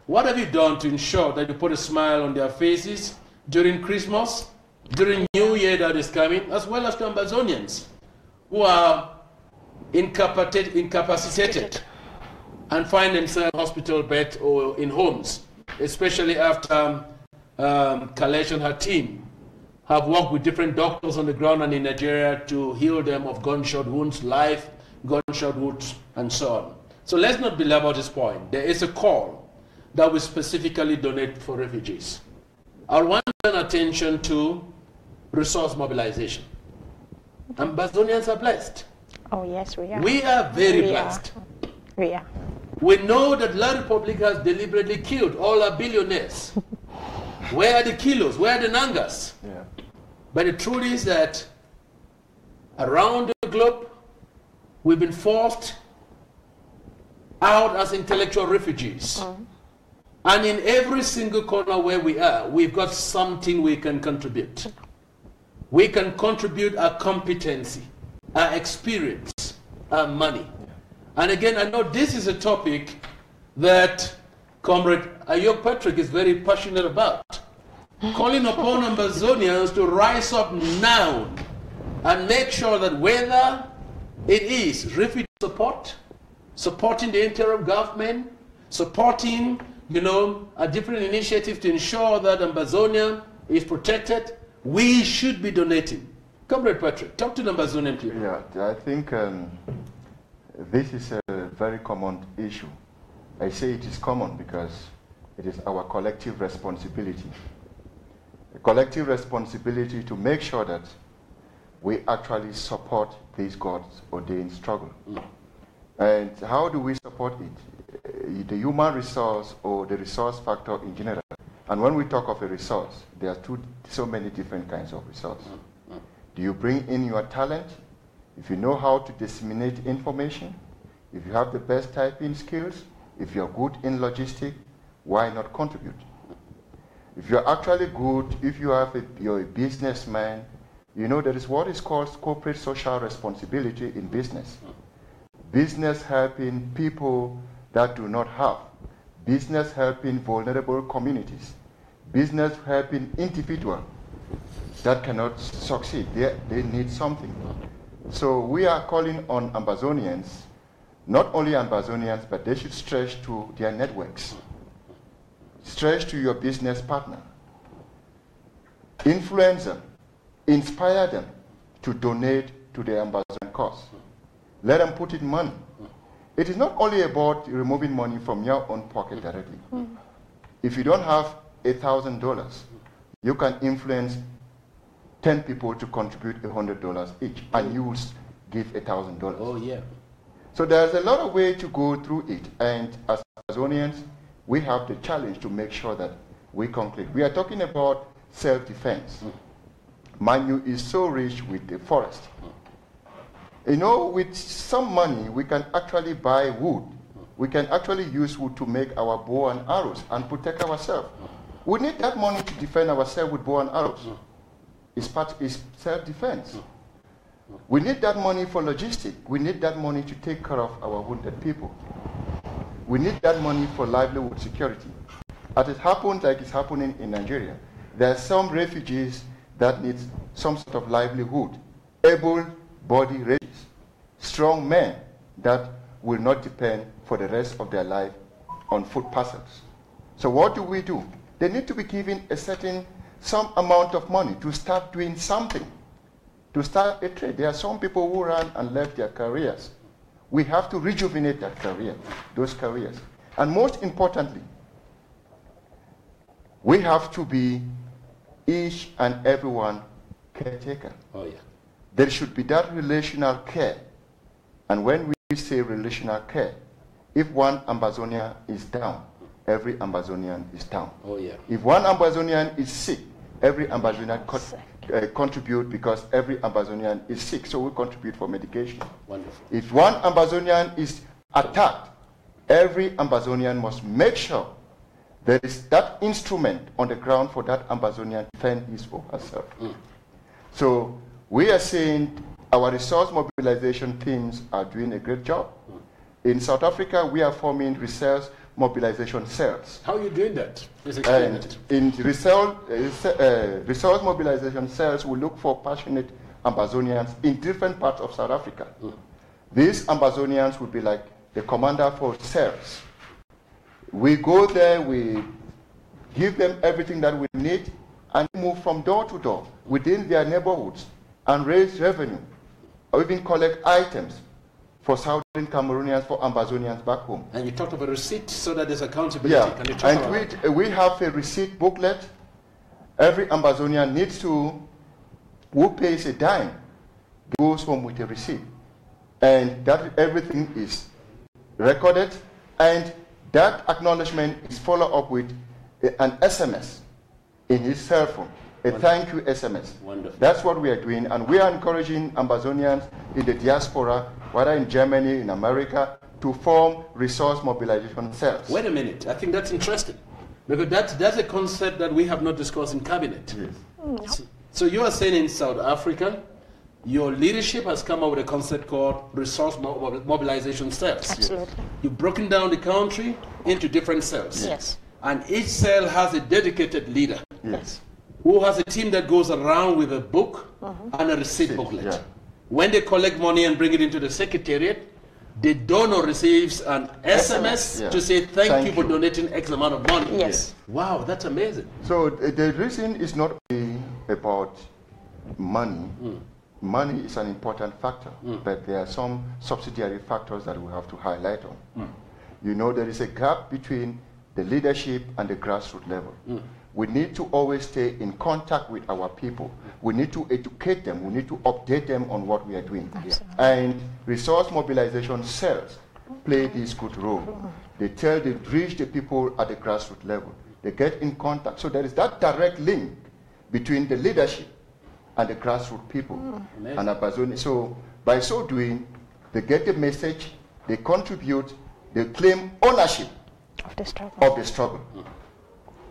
What have you done to ensure that you put a smile on their faces during Christmas, during New Year that is coming, as well as to Amazonians who are incapacitated and find themselves in hospital bed or in homes, especially after Kalesh and her team have worked with different doctors on the ground and in Nigeria to heal them of gunshot wounds, live gunshot wounds, and so on. So let's not belabor this point. There is a call that we specifically donate for refugees. I want to turn attention to resource mobilization. Ambazonians are blessed. Oh, yes, we are. We are very blessed. We are. We know that La Republic has deliberately killed all our billionaires. Where are the kilos? Where are the Nangas? Yeah. But the truth is that around the globe, we've been forced out as intellectual refugees. And in every single corner where we are, we've got something we can contribute. We can contribute our competency, our experience, our money. And again, I know this is a topic that Comrade Ayok Patrick is very passionate about. Calling upon Ambazonians to rise up now and make sure that whether it is refugee support, supporting the interim government, supporting, a different initiative to ensure that Ambazonia is protected, we should be donating. Comrade Patrick, talk to the Ambazonian people. Yeah, I think this is a very common issue. I say it is common because it is our collective responsibility. A collective responsibility to make sure that we actually support this God's ordained struggle. And how do we support it? The human resource or the resource factor in general. And when we talk of a resource, there are so many different kinds of resource. Do you bring in your talent? If you know how to disseminate information, if you have the best typing skills, if you're good in logistics, why not contribute? If you're actually good, if you're a businessman, there is what is called corporate social responsibility in business. Business helping people that do not have. Business helping vulnerable communities. Business helping individuals that cannot succeed. They need something. So we are calling on Ambazonians, not only Ambazonians, but they should stretch to their networks. Stretch to your business partner. Influence them. Inspire them to donate to the Ambazonian cause. Let them put in money. it is not only about removing money from your own pocket directly. If you don't have $1,000, you can influence 10 people to contribute $100 each, and you will give $1,000. Oh, yeah. So there's a lot of way to go through it, and as Amazonians, we have the challenge to make sure that we conclude. We are talking about self-defense. Manu is so rich with the forest. You know, with some money, we can actually buy wood. We can actually use wood to make our bow and arrows and protect ourselves. We need that money to defend ourselves with bow and arrows. It's self-defense. We need that money for logistics. We need that money to take care of our wounded people. We need that money for livelihood security. As it happens, like it's happening in Nigeria, there are some refugees that need some sort of livelihood. Able-bodied refugees, strong men that will not depend for the rest of their life on food parcels. So what do? They need to be given some amount of money to start doing something, to start a trade. There are some people who ran and left their careers. We have to rejuvenate those careers. And most importantly, we have to be each and everyone caretaker. Oh, yeah. There should be that relational care. And when we say relational care, if one Ambazonian is down, every Ambazonian is down. Oh, yeah. If one Ambazonian is sick, every Ambazonian contribute because every Ambazonian is sick, so we contribute for medication. Wonderful. If one Ambazonian is attacked, every Ambazonian must make sure there is that instrument on the ground for that Ambazonian to defend his or herself. So we are saying our resource mobilization teams are doing a great job. In South Africa, we are forming resource mobilization cells. How are you doing that? And in resource mobilization cells, we look for passionate Ambazonians in different parts of South Africa. These Ambazonians will be like the commander for cells. We go there, we give them everything that we need, and move from door to door within their neighborhoods and raise revenue, or even collect items for Southern Cameroonians, for Ambazonians back home. And you talked about a receipt so that there's accountability. Yeah, Can you talk and we have a receipt booklet. Every Ambazonian needs to, who pays a dime, goes home with a receipt. And that everything is recorded, and that acknowledgement is followed up with an SMS in his cell phone, a thank you SMS. Wonderful. That's what we are doing, and we are encouraging Ambazonians in the diaspora, whether in Germany, in America, to form resource mobilization cells. Wait a minute, I think that's interesting. Because that's a concept that we have not discussed in cabinet. Yes. So you are saying in South Africa, your leadership has come up with a concept called resource mobilization cells. Absolutely. You've broken down the country into different cells. Yes. And each cell has a dedicated leader. Yes. Who has a team that goes around with a book and a receipt booklet. Yeah. When they collect money and bring it into the secretariat, the donor receives an SMS to say thank you for donating X amount of money. Yes. Wow, that's amazing. So the reason is not only about money. Money is an important factor, but there are some subsidiary factors that we have to highlight on. You know, there is a gap between the leadership and the grassroots level. We need to always stay in contact with our people. We need to educate them. We need to update them on what we are doing. Absolutely. And resource mobilization cells play this good role. They reach the people at the grassroots level. They get in contact. So there is that direct link between the leadership and the grassroots people. And Ambazonians. So by so doing, they get the message, they contribute, they claim ownership Of the struggle. of the struggle.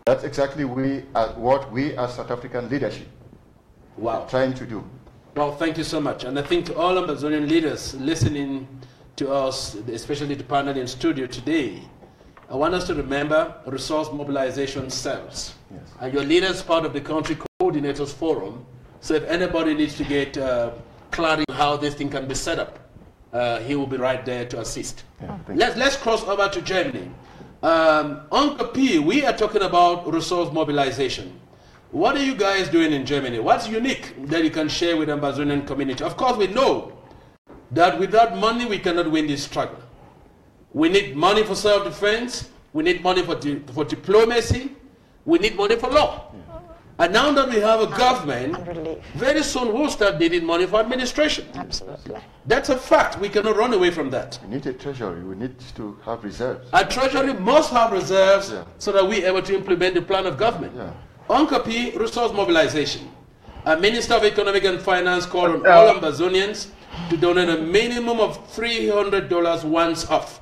That's exactly what we as South African leadership are trying to do. Well, thank you so much. And I think to all Ambazonian leaders listening to us, especially the panel in studio today, I want us to remember resource mobilization cells. Yes. And your leaders part of the Country Coordinators Forum. So if anybody needs to get clarity on how this thing can be set up, he will be right there to assist. Yeah, Let's cross over to Germany. Uncle P, we are talking about resource mobilization. What are you guys doing in Germany? What's unique that you can share with the Ambazonian community? Of course, we know that without money, we cannot win this struggle. We need money for self-defense. We need money for diplomacy. We need money for law. And now that we have a government, very soon we'll start needing money for administration. Absolutely. That's a fact. We cannot run away from that. We need a treasury. We need to have reserves. A treasury must have reserves so that we're able to implement the plan of government. Uncle P, resource mobilization. A Minister of Economic and Finance called on all Ambazonians to donate a minimum of $300 once off.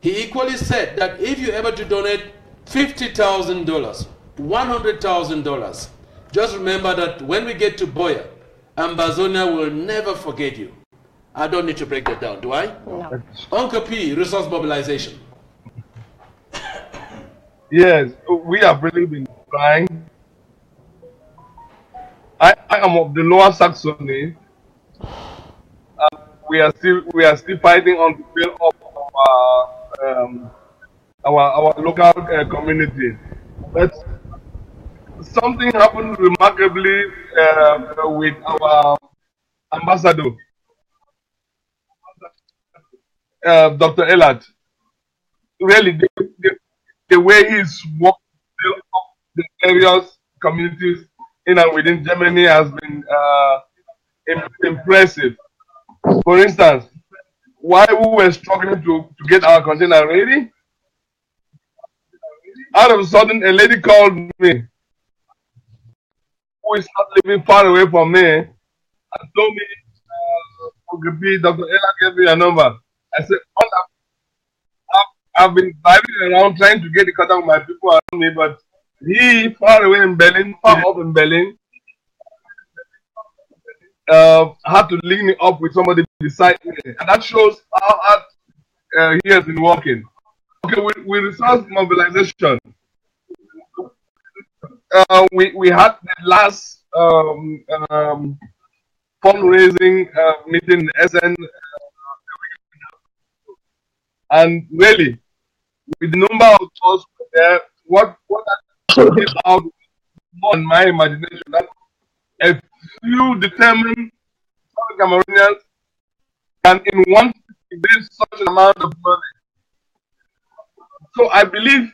He equally said that if you're able to donate $50,000, $100,000, just remember that when we get to Boya, Ambazonia will never forget you. I don't need to break that down, do I? No. Uncle P, resource mobilization. Yes, we have really been trying. I am of the Lower Saxony. We are still fighting on the field of our local community. But something happened remarkably with our ambassador, Dr. Elad. Really, the way he's worked the various communities in and within Germany has been impressive. For instance, while we were struggling to get our container ready, all of a sudden a lady called me, who is not living far away from me, and told me, Dr. Ella gave me a number. I said, I've been driving around trying to get in contact with my people around me, but he, far away in Berlin, far up in Berlin, had to link me up with somebody beside me. And that shows how hard he has been working. Okay, with resource mobilization, we had the last fundraising meeting in SN, and really, with the number of us there, what came out more in my imagination, that a few determined Cameroonians can in one raise such an amount of money. So I believe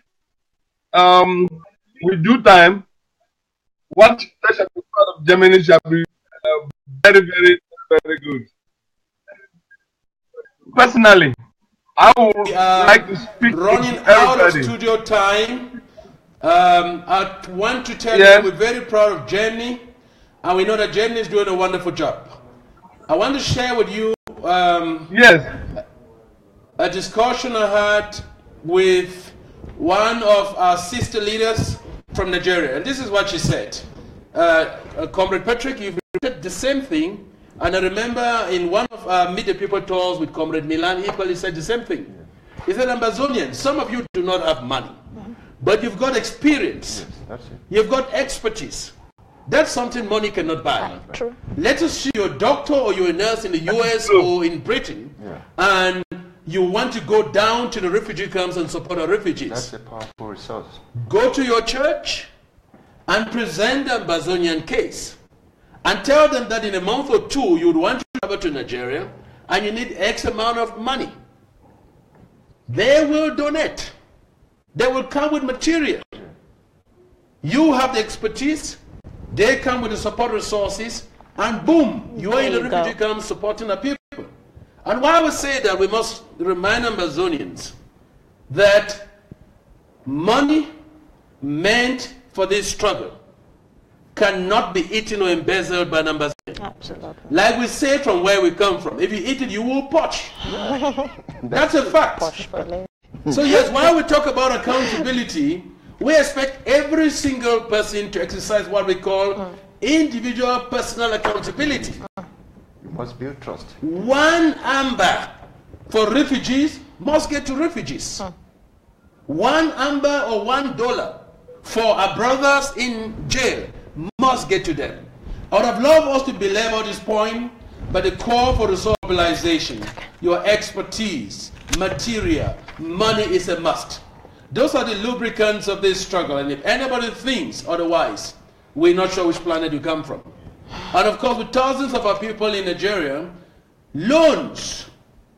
with due time, what shall be part of Germany shall be very, very, very good. Personally, I would like to speak running to out of everybody. studio time. I want to tell you we're very proud of Jenny, and we know that Jenny is doing a wonderful job. I want to share with you a discussion I had with one of our sister leaders from Nigeria, and this is what she said. Comrade Patrick, you've repeated the same thing, and I remember in one of our Meet the People tours with Comrade Milan, he equally said the same thing. He said, Ambazonians, some of you do not have money, but you've got experience. Yes, that's it. You've got expertise. That's something money cannot buy. True. Let us see you're a doctor or you're a nurse in the US or in Britain, and you want to go down to the refugee camps and support our refugees. That's a powerful resource. Go to your church and present the Ambazonian case and tell them that in a month or two you would want to travel to Nigeria and you need X amount of money. They will donate. They will come with material. You have the expertise, they come with the support resources, and boom, you are in the refugee camp supporting the people. And why I would say that, we must remind Ambazonians that money meant for this struggle cannot be eaten or embezzled by an Ambazonian. Absolutely. Like we say from where we come from, if you eat it, you will poach. That's a fact. So yes, while we talk about accountability, we expect every single person to exercise what we call individual personal accountability. You must build trust. 1 amber for refugees must get to refugees. 1 amber or $1 for our brothers in jail must get to them. I would have loved us to belabor this point, but the call for resource mobilization, your expertise, material, money is a must. Those are the lubricants of this struggle, and if anybody thinks otherwise, we're not sure which planet you come from. And of course, with thousands of our people in Nigeria, loans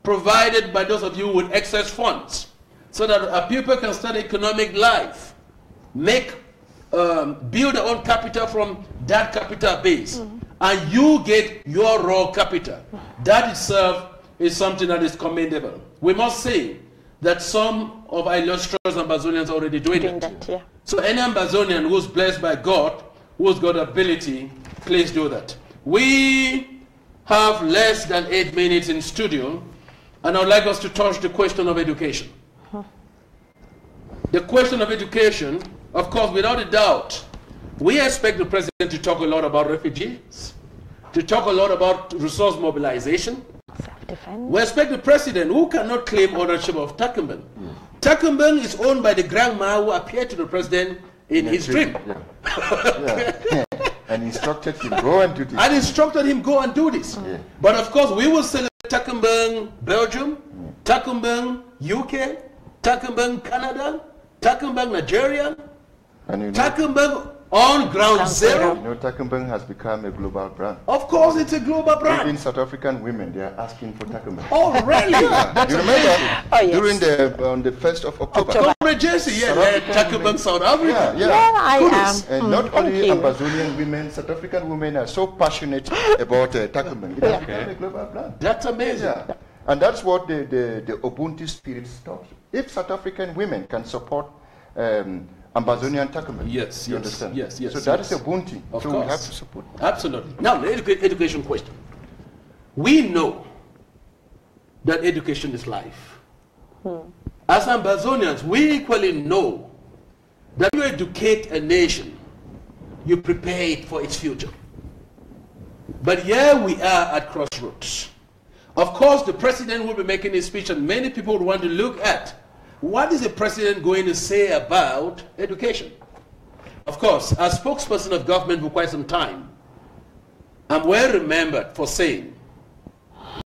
provided by those of you with excess funds, so that our people can start economic life, build their own capital from that capital base, and you get your raw capital. That itself is something that is commendable. We must say that some of our illustrious Ambazonians are already doing that. Yeah. So any Ambazonian who's blessed by God, who's got ability, please do that. We have less than 8 minutes in studio, and I would like us to touch the question of education. The question of education, of course, without a doubt, we expect the president to talk a lot about refugees, to talk a lot about resource mobilization. Self-defense. We expect the president, who cannot claim ownership of Takumbang. Takumbang is owned by the grandma who appeared to the president in his dream. And instructed him, go and do this. And instructed him, go and do this. But of course, we will celebrate Takumbang Belgium, Takumbang UK, Takumbang Canada, Takumbang Nigeria, And Takumbang on ground zero. You know, Takumbang has become a global brand. Of course, it's a global brand. Even South African women, they are asking for Takumbang. Oh, really? You remember during on the 1st of October? Comrade Jesse, Takumbang South Africa. I am. And not only Ambazonian women, South African women are so passionate about Takumbang. It has become a global brand. That's amazing. And that's what the Ubuntu spirit stops. If South African women can support Ambazonian Takumbang, you understand? Yes. So that is Ubuntu. Of so course. we have to support. Absolutely. Now, the education question. We know that education is life. As Ambazonians, we equally know that you educate a nation, you prepare it for its future. But here we are at crossroads. Of course, the president will be making his speech, and many people would want to look at what is the president going to say about education. Of course, as spokesperson of government for quite some time, I'm well remembered for saying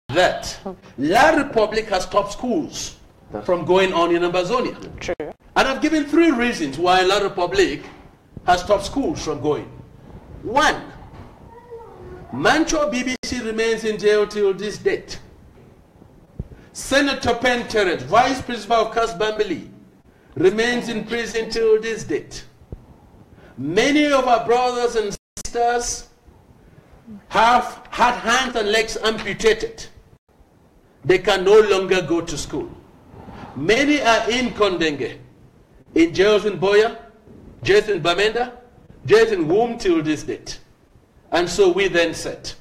that La Republic has stopped schools from going on in Ambazonia. True. And I've given 3 reasons why La Republic has stopped schools from going. 1, Mancho BBC remains in jail till this date. Senator Penn Terrence, Vice Principal of Cas Bambili, remains in prison till this date. Many of our brothers and sisters have had hands and legs amputated. They can no longer go to school. Many are in Kondenge, in jails in Boya, jails in Bamenda, jails in Womb till this date. And so we then said,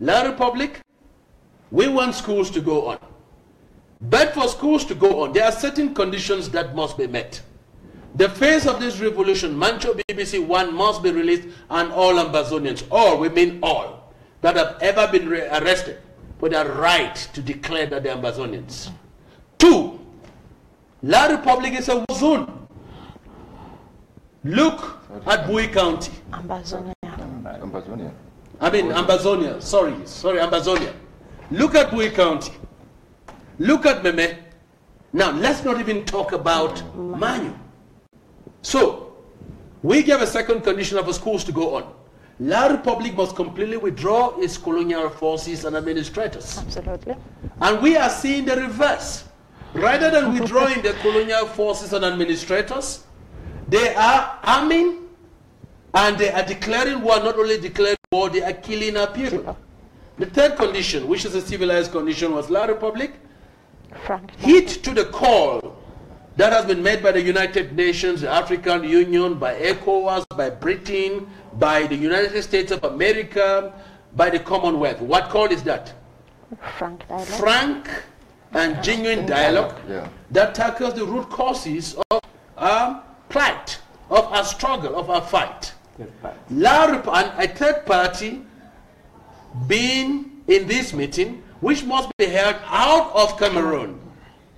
La Republic, we want schools to go on. But for schools to go on, there are certain conditions that must be met. The face of this revolution, Mancho BBC 1 must be released, and all Ambazonians, all, we mean all, that have ever been arrested for their right to declare that they're Ambazonians. 2, La Republic is a zone. Look at Bui County. Ambazonia. Ambazonia. Sorry, Ambazonia. Look at Bui County. Look at Meme. Now, let's not even talk about Manu. So, we gave a second condition of the schools to go on. La Republic must completely withdraw its colonial forces and administrators. Absolutely. And we are seeing the reverse. Rather than withdrawing the colonial forces and administrators, they are arming and they are declaring war. Not only declaring war, they are killing our people. The third condition, which is a civilized condition, was La Republic hit to the call that has been made by the United Nations, the African Union, by ECOWAS, by Britain, by the United States of America, by the Commonwealth. What call is that? Frank dialogue. Frank and genuine dialogue that tackles the root causes of our plight, of our struggle, of our fight. And a third party being in this meeting, which must be held out of Cameroon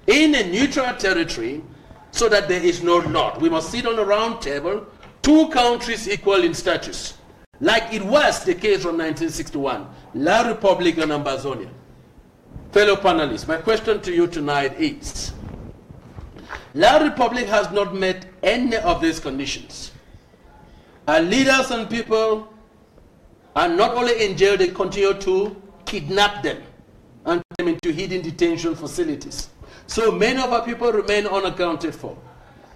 in a neutral territory so that there is no lot. We must sit on a round table, 2 countries equal in status, like it was the case from 1961, La Republic and Ambazonia. Fellow panelists, my question to you tonight is, La Republic has not met any of these conditions. Our leaders and people are not only in jail, they continue to kidnap them and them into hidden detention facilities. So many of our people remain unaccounted for.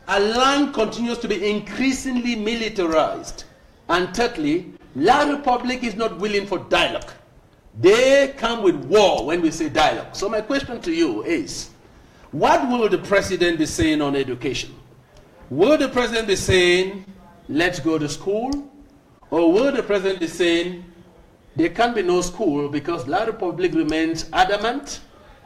Our land continues to be increasingly militarized. And thirdly, La Republic is not willing for dialogue. They come with war when we say dialogue. So my question to you is, what will the president be saying on education? Will the president be saying, let's go to school? Or will the president be saying, there can be no school because La Republic remains adamant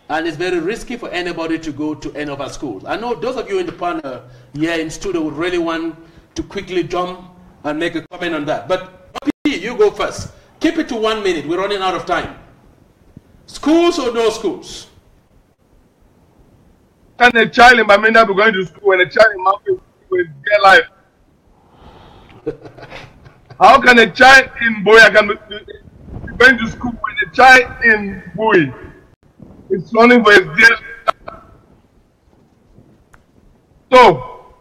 and it's very risky for anybody to go to any of our schools? I know those of you in the panel here in studio would really want to quickly jump and make a comment on that. But you go first. Keep it to 1 minute. We're running out of time. Schools or no schools? Can a child in Bamenda be going to school and a child in Mafi with their life? How can a child in Boya can be going to school when a child in Bui is running for his dear life? So,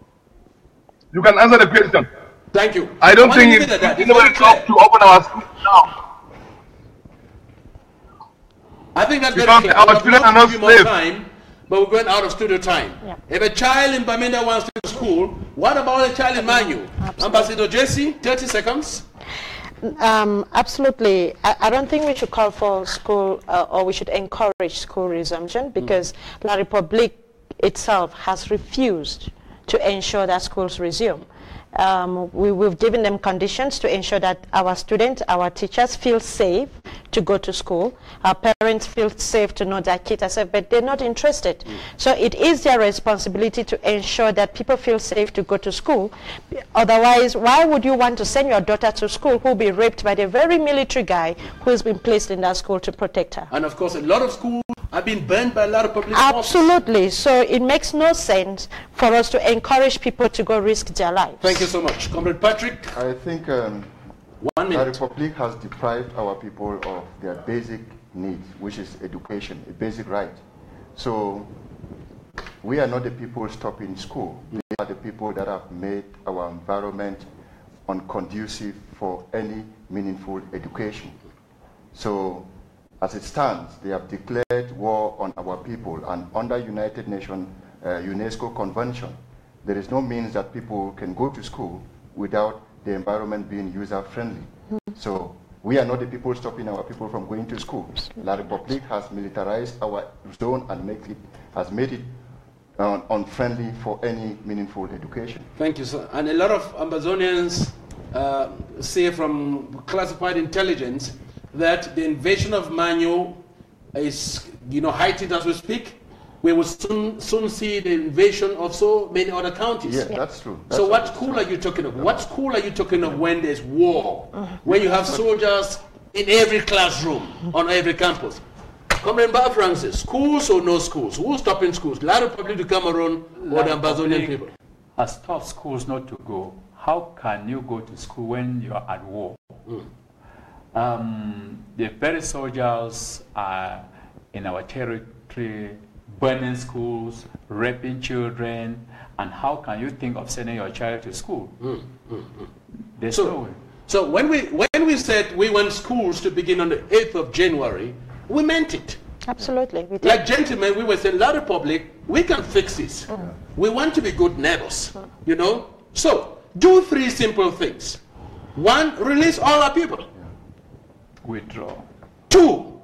you can answer the question. Thank you. I don't think it's nobody talk to open our schools now. I think that's very Because clear. our children are not slaves. Time, but we're going out of studio time. Yeah. If a child in Bamenda wants to go to school, what about a child in Manu? Ambassador Jesse, 30 seconds. Absolutely. I don't think we should call for school or we should encourage school resumption because La Republique itself has refused to ensure that schools resume. We've given them conditions to ensure that our students, our teachers feel safe to go to school. Our parents feel safe to know their kids are safe, but they're not interested. So it is their responsibility to ensure that people feel safe to go to school. Otherwise, why would you want to send your daughter to school who will be raped by the very military guy who's been placed in that school to protect her? And of course, a lot of schools have been burned by a lot of public Absolutely. So it makes no sense for us to encourage people to go risk their lives. Thank you so much. Comrade Patrick. I think 1 minute. the Republic has deprived our people of their basic needs, which is education, a basic right. So we are not the people stopping school. We are the people that have made our environment unconducive for any meaningful education. So as it stands, they have declared war on our people, and under United Nations UNESCO Convention, there is no means that people can go to school without the environment being user-friendly. So we are not the people stopping our people from going to school. La Republique has militarized our zone and has made it unfriendly for any meaningful education. Thank you, sir. And a lot of Amazonians say from classified intelligence that the invasion of Manu is, heightened as we speak. We will soon see the invasion of so many other counties. Yeah, that's true. That's so what school are you talking of? What school are you talking of when there's war? When you have soldiers in every classroom, on every campus? Comrade Francis, schools or no schools? Who's stopping schools? La Republique du Cameroon or the Amazonian people? Has taught schools not to go. How can you go to school when you're at war? The very soldiers are in our territory, burning schools, raping children, and how can you think of sending your child to school? There's no way. So when we said we want schools to begin on the 8th of January, we meant it. Absolutely. We did. Like gentlemen, we were saying, La Republique, we can fix this. We want to be good neighbors, So do 3 simple things. 1, release all our people. Withdraw. 2,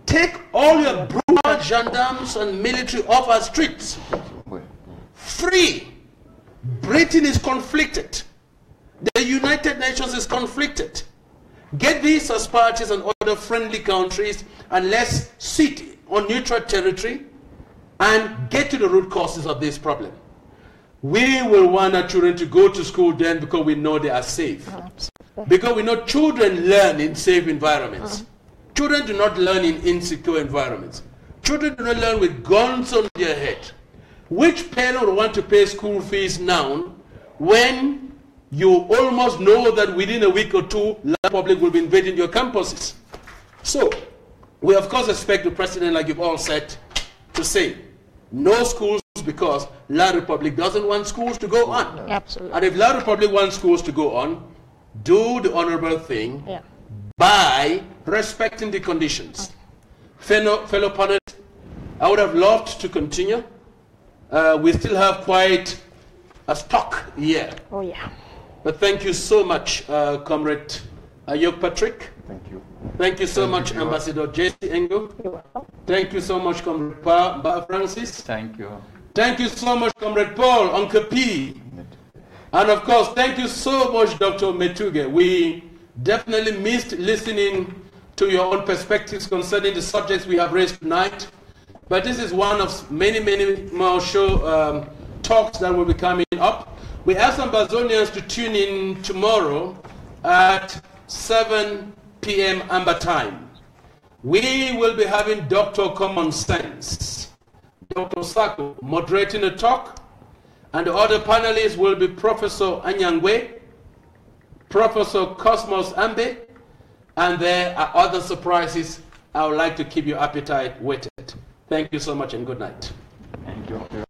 take all your brutal gendarmes and military off our streets. 3, Britain is conflicted. The United Nations is conflicted. Get these as parties and other friendly countries and let's sit on neutral territory and get to the root causes of this problem. We will want our children to go to school then because we know they are safe. Because we know children learn in safe environments. Children do not learn in insecure environments. Children do not learn with guns on their head. Which parent would want to pay school fees now when you almost know that within a week or 2, La Republique will be invading your campuses? So, we of course expect the president, like you've all said, to say no schools because La Republique doesn't want schools to go on. Absolutely. And if La Republique wants schools to go on, do the honorable thing by respecting the conditions. fellow panelists, I would have loved to continue. We still have quite a stock here. Oh, yeah. But thank you so much, Comrade Ayok Patrick. Thank you. Thank you so much, Ambassador J.C. Engo. You're welcome. Thank you so much, Comrade Pa Francis. Thank you. Thank you so much, Comrade Paul, Uncle P. And of course, thank you so much, Dr. Metuge. We definitely missed listening to your own perspectives concerning the subjects we have raised tonight. But this is one of many, many more show talks that will be coming up. We ask Ambazonians to tune in tomorrow at 7 p.m. Amber time. We will be having Dr. Common Sense, Dr. Sako moderating the talk, and the other panelists will be Professor Anyangwe, Professor Cosmos Ambe, and there are other surprises. I would like to keep your appetite whetted. Thank you so much and good night. Thank you.